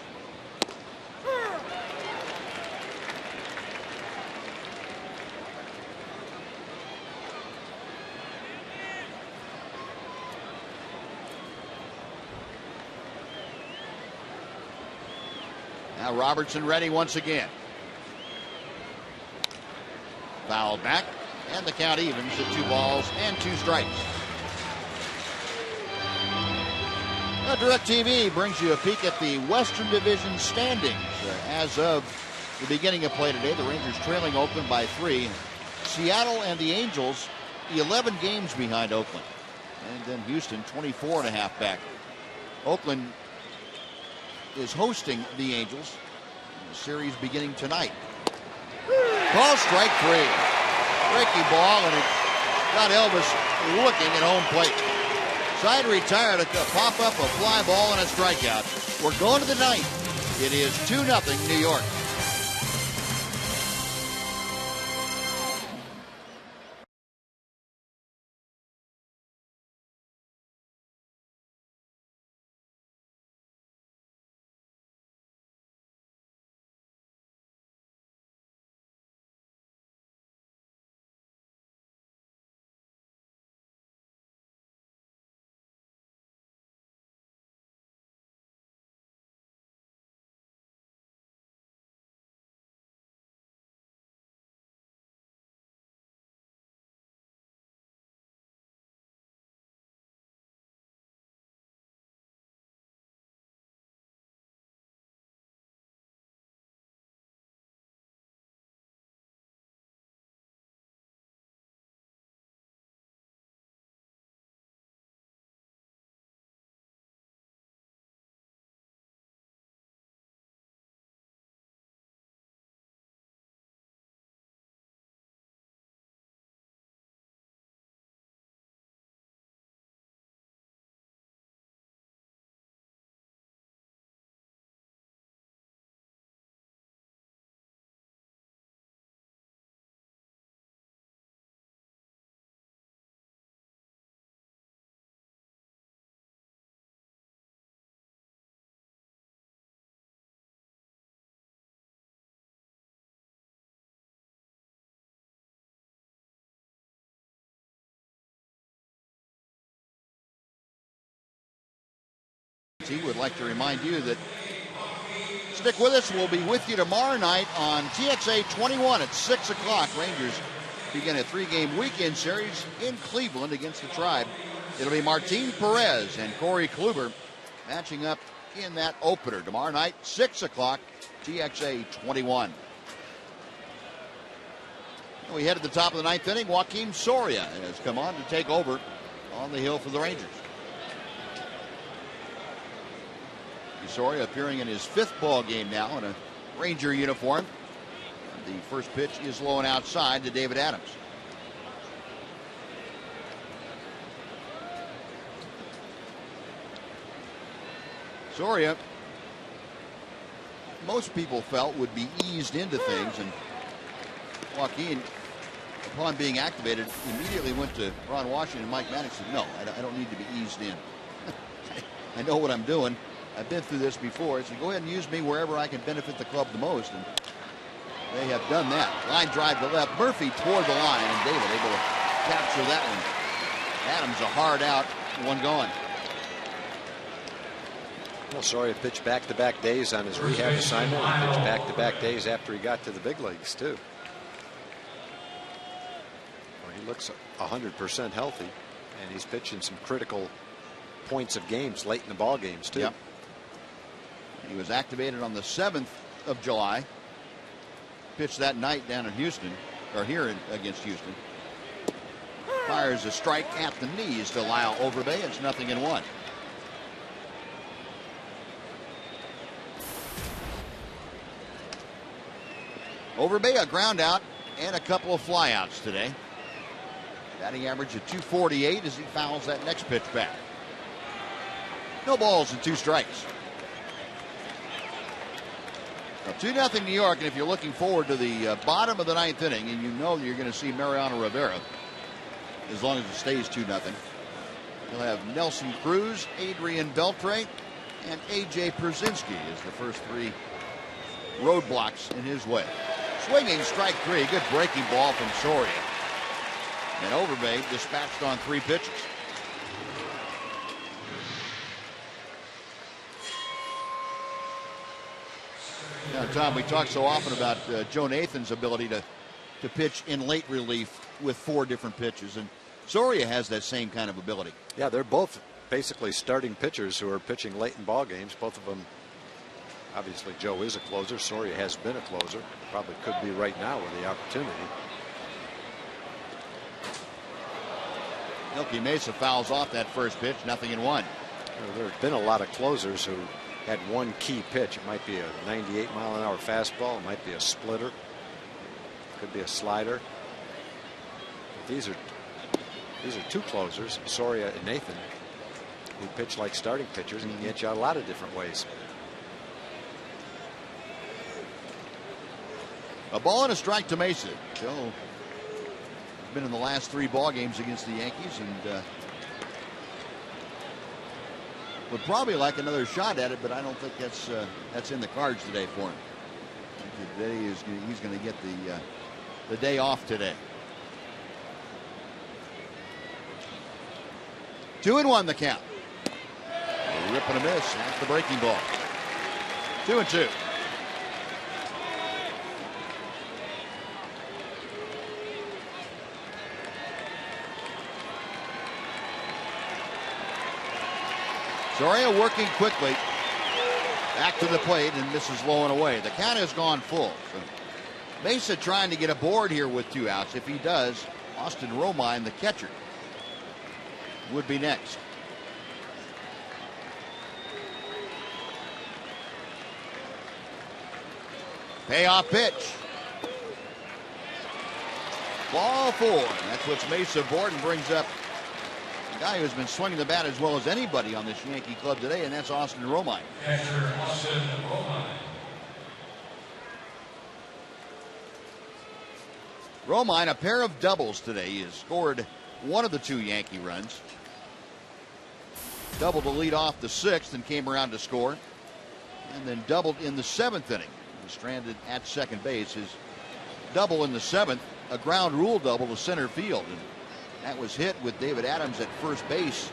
Now Robertson ready once again. Fouled back, and the count evens at 2 balls and 2 strikes. Now DirecTV brings you a peek at the Western Division standings. As of the beginning of play today, the Rangers trailing Oakland by 3. Seattle and the Angels 11 games behind Oakland. And then Houston 24.5 back. Oakland is hosting the Angels. The series beginning tonight. Ball strike 3. Breaking ball, and it got Elvis looking at home plate. Side retired, a pop up, a fly ball, and a strikeout. We're going to the ninth. It is 2-0 New York. He would like to remind you that stick with us. We'll be with you tomorrow night on TXA 21 at 6 o'clock. Rangers begin a 3-game weekend series in Cleveland against the Tribe. It'll be Martin Perez and Corey Kluber matching up in that opener tomorrow night, 6 o'clock, TXA 21. And we head to the top of the 9th inning. Joakim Soria has come on to take over on the hill for the Rangers. Soria appearing in his 5th ball game now in a Ranger uniform. The first pitch is low and outside to David Adams. Soria, most people felt would be eased into things, and Joaquin, upon being activated, immediately went to Ron Washington and Mike Maddox and said, no, I don't need to be eased in. I know what I'm doing. I've been through this before. So go ahead and use me wherever I can benefit the club the most. And they have done that. Line drive to left. Murphy toward the line, and David able to capture that one. Adams a hard out, one gone. Well, Soria pitched back-to-back days on his rehab assignment. He pitched back-to-back days after he got to the big leagues, too. Well, he looks 100% healthy, and he's pitching some critical points of games late in the ball games, too. Yep. He was activated on the 7th of July. Pitched that night down in Houston, or here against Houston. Fires a strike at the knees to Lyle Overbay. It's 0-1. Overbay a ground out and a couple of flyouts today. Batting average of 248 as he fouls that next pitch back. No balls and 2 strikes. Now 2-0 New York, and if you're looking forward to the bottom of the 9th inning, and you know you're going to see Mariano Rivera, as long as it stays 2-0, you'll have Nelson Cruz, Adrian Beltre, and A.J. Przynski as the first 3 roadblocks in his way. Swinging strike 3, good breaking ball from Soria. And Overbay dispatched on 3 pitches. Now, Tom, we talk so often about Joe Nathan's ability to pitch in late relief with 4 different pitches, and Soria has that same kind of ability. Yeah, they're both basically starting pitchers who are pitching late in ball games. Both of them, obviously, Joe is a closer. Soria has been a closer. Probably could be right now with the opportunity. Milky Mesa fouls off that first pitch, 0-1. There have been a lot of closers who had one key pitch. It might be a 98-mile-an-hour fastball. It might be a splitter. Could be a slider. But these are 2 closers, Soria and Nathan, who pitch like starting pitchers and can get you out a lot of different ways. A ball and a strike to Mesa. Joe has been in the last 3 ball games against the Yankees and would probably like another shot at it, but I don't think that's in the cards today for him. Today he's going to get the day off today. 2-1 the count. A rip and a miss at the breaking ball. 2-2. Soria working quickly. Back to the plate and misses low and away. The count has gone full. So Mesa trying to get aboard here with 2 outs. If he does, Austin Romine, the catcher, would be next. Payoff pitch. Ball 4. That's what Mesa Borden brings up. The guy who's been swinging the bat as well as anybody on this Yankee club today, and that's Austin Romine. Catcher Austin Romine. Romine, a pair of doubles today. He has scored one of the 2 Yankee runs. Doubled to lead off the 6th and came around to score. And then doubled in the 7th inning. He was stranded at second base. His double in the 7th, a ground rule double to center field. And that was hit with David Adams at first base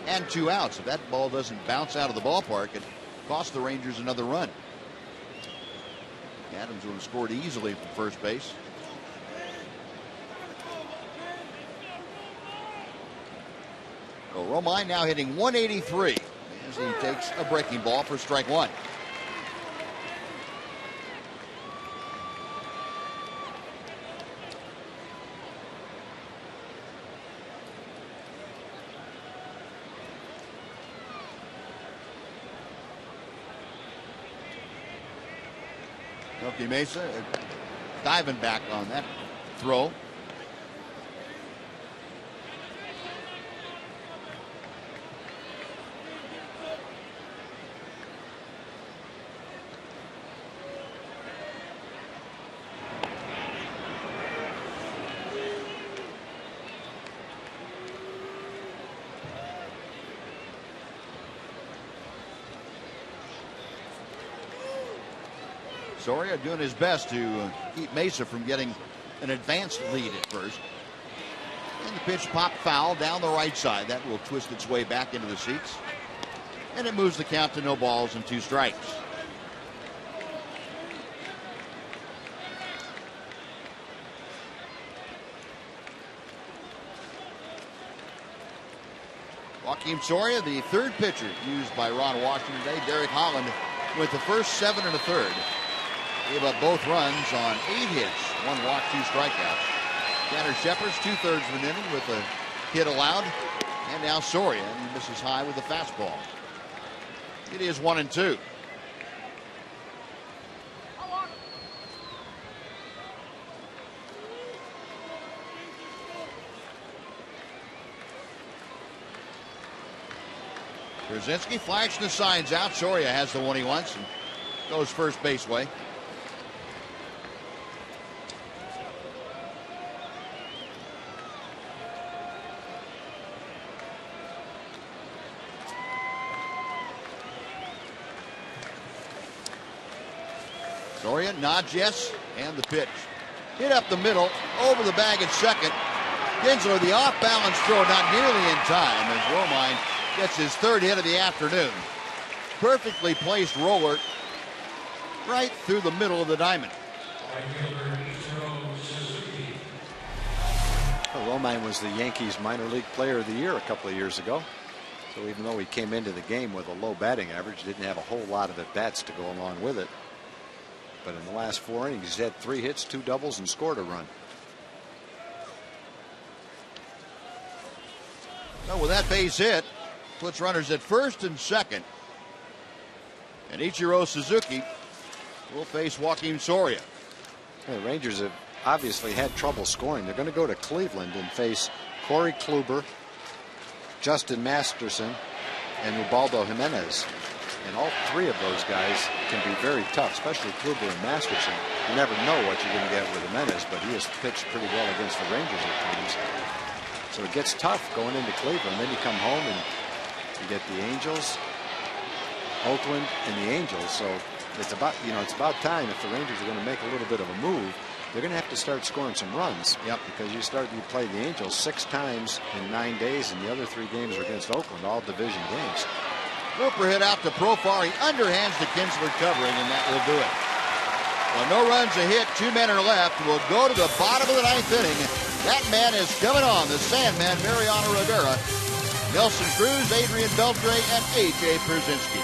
and 2 outs. If that ball doesn't bounce out of the ballpark, it cost the Rangers another run. Adams would have scored easily from first base. So Romine now hitting 183 as he takes a breaking ball for strike 1. Milky Mesa diving back on that throw. Soria doing his best to keep Mesa from getting an advanced lead at first. And the pitch popped foul down the right side. That will twist its way back into the seats. And it moves the count to no balls and 2 strikes. Joakim Soria, the third pitcher used by Ron Washington today. Derek Holland with the first 7 1/3. Gave up both runs on 8 hits, 1 walk, 2 strikeouts. Tanner Shepard's 2/3 of an inning with a hit allowed. And now Soria, and he misses high with a fastball. It is 1-2. Brzezinski flashed the signs out. Soria has the one he wants and goes first base way. Soria nods yes, and the pitch. Hit up the middle, over the bag at second. Kinsler, the off-balance throw, not nearly in time as Romine gets his 3rd hit of the afternoon. Perfectly placed roller right through the middle of the diamond. Well, Romine was the Yankees minor league player of the year a couple of years ago. So even though he came into the game with a low batting average, didn't have a whole lot of at-bats to go along with it. But in the last 4 innings, he's had 3 hits, 2 doubles, and scored a run. Well, with that base hit, puts runners at first and second. And Ichiro Suzuki will face Joakim Soria. The Rangers have obviously had trouble scoring. They're going to go to Cleveland and face Corey Kluber, Justin Masterson, and Ubaldo Jimenez. And all 3 of those guys can be very tough, especially Kluber and Masterson. You never know what you're going to get with Jimenez, but he has pitched pretty well against the Rangers at times. So it gets tough going into Cleveland. Then you come home and you get the Angels, Oakland, and the Angels. So it's about time if the Rangers are going to make a little bit of a move. They're going to have to start scoring some runs. Yep. Because you play the Angels 6 times in 9 days, and the other 3 games are against Oakland, all division games. Looper hit out to Profar. He underhands to Kinsler covering, and that will do it. Well, no runs a hit. 2 men are left. We'll go to the bottom of the 9th inning. That man is coming on. The Sandman, Mariano Rivera, Nelson Cruz, Adrian Beltre, and A.J. Brzezinski.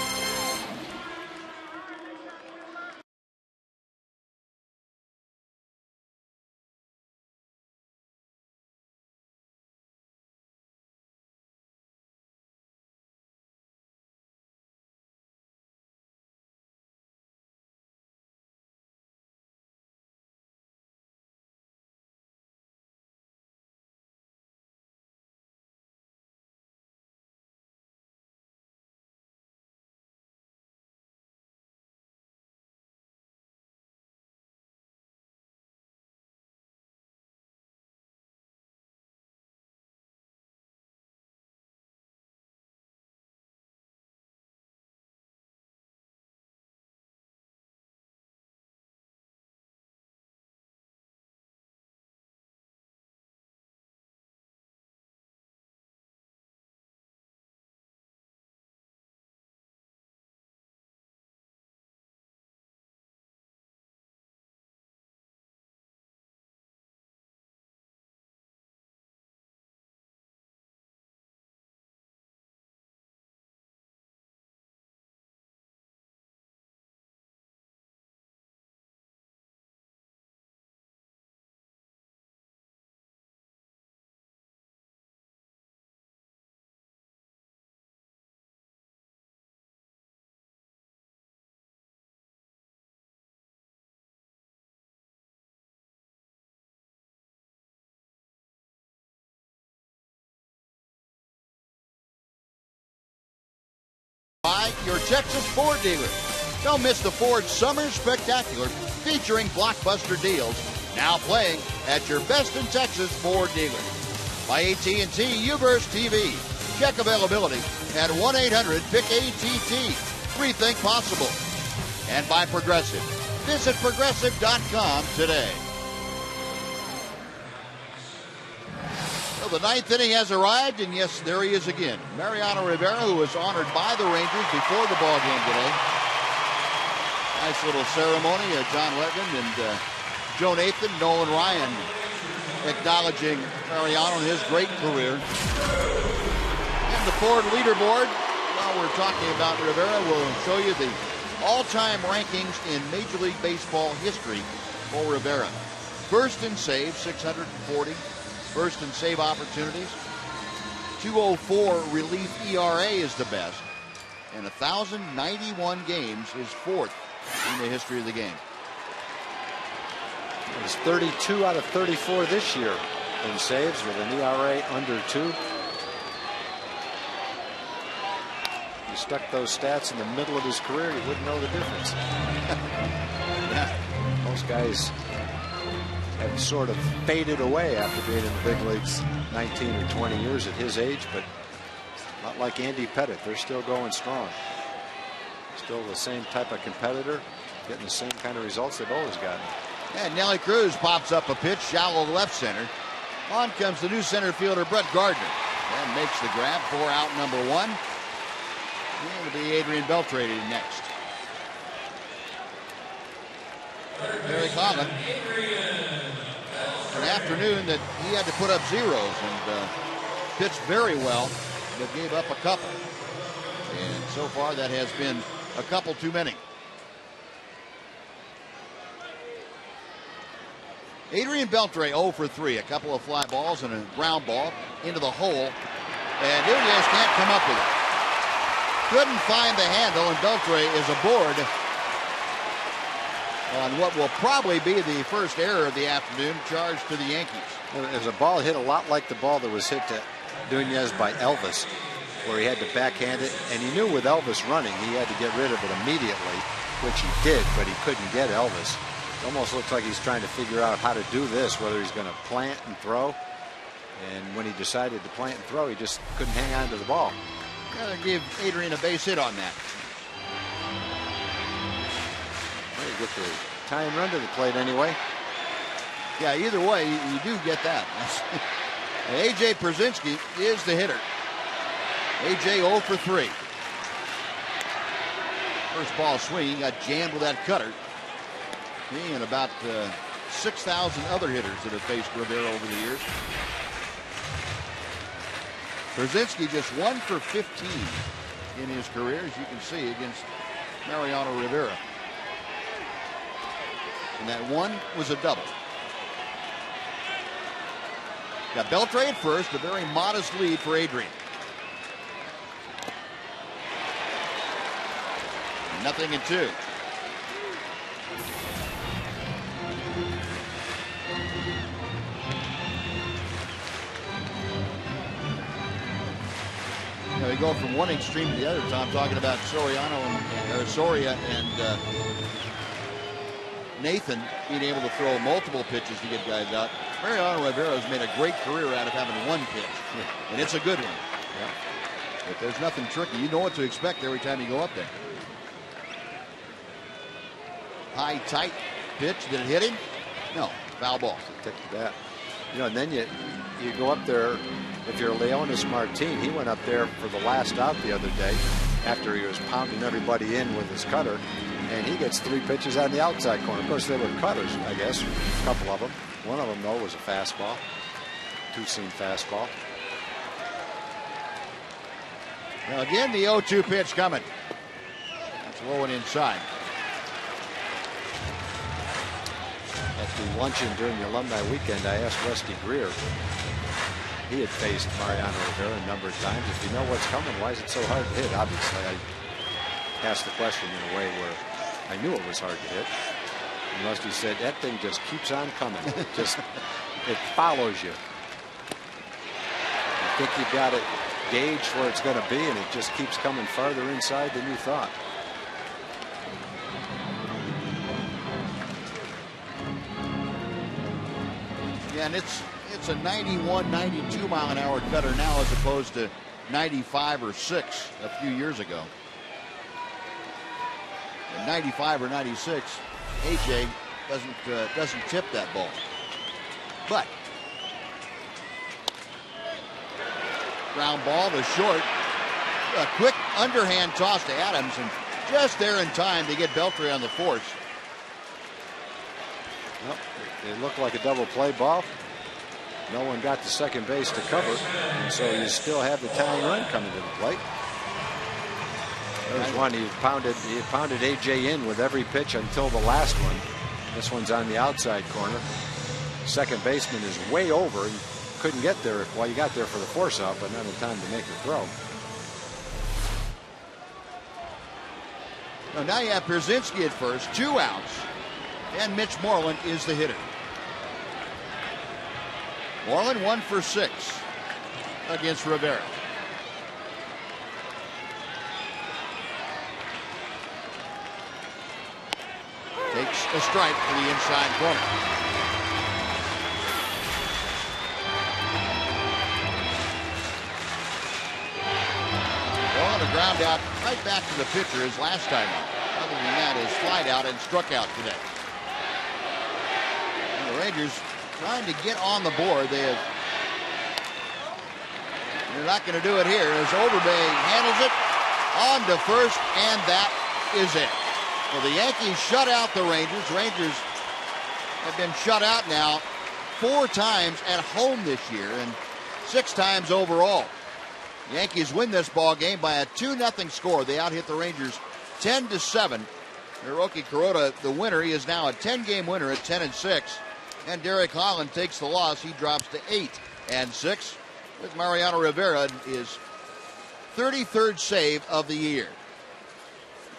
By your Texas Ford dealer. Don't miss the Ford Summer Spectacular featuring blockbuster deals. Now playing at your best in Texas Ford dealer. By AT&T UVerse TV. Check availability at 1-800-PIC-ATT. Rethink possible. And by Progressive. Visit Progressive.com today. Well, the ninth inning has arrived, and yes, there he is again. Mariano Rivera, who was honored by the Rangers before the ball game today. Nice little ceremony. John Ledman and Joe Nathan, Nolan Ryan acknowledging Mariano and his great career. And the Ford leaderboard, while we're talking about Rivera, will show you the all-time rankings in Major League Baseball history for Rivera. First in saves, 640. First in save opportunities. 204 relief ERA is the best. And 1,091 games is fourth in the history of the game. He's 32 out of 34 this year in saves with an ERA under 2. You stuck those stats in the middle of his career, you wouldn't know the difference. Yeah. Most guys have sort of faded away after being in the big leagues 19 or 20 years at his age, but not like Andy Pettitte. They're still going strong. Still the same type of competitor, getting the same kind of results they've always gotten. And Nelly Cruz pops up a pitch, shallow left center. On comes the new center fielder, Brett Gardner. And makes the grab for out number 1. It'll be Adrian Beltre next. Barry Conlon. An afternoon that he had to put up zeros and pitched very well, but gave up a couple. And so far that has been a couple too many. Adrian Beltre 0 for 3. A couple of fly balls and a ground ball into the hole. And Nunez can't come up with it. Couldn't find the handle, and Beltre is aboard on what will probably be the first error of the afternoon, charged to the Yankees. It was a ball hit a lot like the ball that was hit to Nunez by Elvis, where he had to backhand it, and he knew with Elvis running he had to get rid of it immediately, which he did, but he couldn't get Elvis. It almost looks like he's trying to figure out how to do this, whether he's going to plant and throw. And when he decided to plant and throw, he just couldn't hang on to the ball. Gotta give Adrian a base hit on that. Well, you get the tying run to the plate anyway. Yeah, either way, you do get that. A.J. Pierzynski is the hitter. A.J. 0 for 3. First ball swing, got jammed with that cutter. He and about 6,000 other hitters that have faced Rivera over the years. Pierzynski just 1 for 15 in his career, as you can see, against Mariano Rivera. And that one was a double. Got Beltre at first, a very modest lead for Adrian. 0-2. We go from one extreme to the other, Tom, talking about Soria and Nathan being able to throw multiple pitches to get guys out. Mariano Rivera has made a great career out of having one pitch, and it's a good one. Yeah. But there's nothing tricky. You know what to expect every time you go up there. High, tight pitch. Did it hit him? No. Foul ball. Take the bat. You know, and then you go up there. If you're Leonis Martin, he went up there for the last out the other day after he was pounding everybody in with his cutter, and he gets 3 pitches on the outside corner. Of course, they were cutters, I guess, a couple of them. One of them, though, was a fastball, 2-seam fastball. Now again, the 0-2 pitch coming. That's low and inside. At the luncheon during the alumni weekend, I asked Rusty Greer. He had faced Mariano Rivera a number of times. If you know what's coming, why is it so hard to hit? Obviously, I asked the question in a way where I knew it was hard to hit. And Rusty said, that thing just keeps on coming. It follows you. You think you've got it gauged where it's going to be, and it just keeps coming farther inside than you thought. Yeah, and it's a 91, 92 mile an hour cutter now as opposed to 95 or 6 a few years ago. And 95 or 96 AJ doesn't tip that ball. But ground ball to short. A quick underhand toss to Adams, and just there in time to get Beltray on the force. Well, it looked like a double play ball. No one got to second base to cover, and so you still have the tying run coming to the plate. There's one. He pounded AJ in with every pitch until the last one. This one's on the outside corner. Second baseman is way over. He couldn't get there. Well, he got there for the force out, but not in time to make the throw. Now you have Pierzynski at first, 2 outs, and Mitch Moreland is the hitter. Moreland 1 for 6 against Rivera. Takes a strike to the inside corner. Well, a ground out right back to the pitcher his last time out. Other than that, his flied out and struck out today. And the Rangers trying to get on the board. They're not going to do it here as Overbay handles it on to first, and that is it. Well, the Yankees shut out the Rangers. Rangers have been shut out now 4 times at home this year and 6 times overall. The Yankees win this ball game by a 2-0 score. They out-hit the Rangers 10-7. Hiroki Kuroda, the winner, he is now a 10-game winner at 10-6. And Derek Holland takes the loss. He drops to 8-6. With Mariano Rivera, his 33rd save of the year.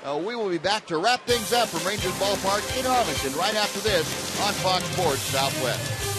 We will be back to wrap things up from Rangers Ballpark in Arlington right after this on Fox Sports Southwest.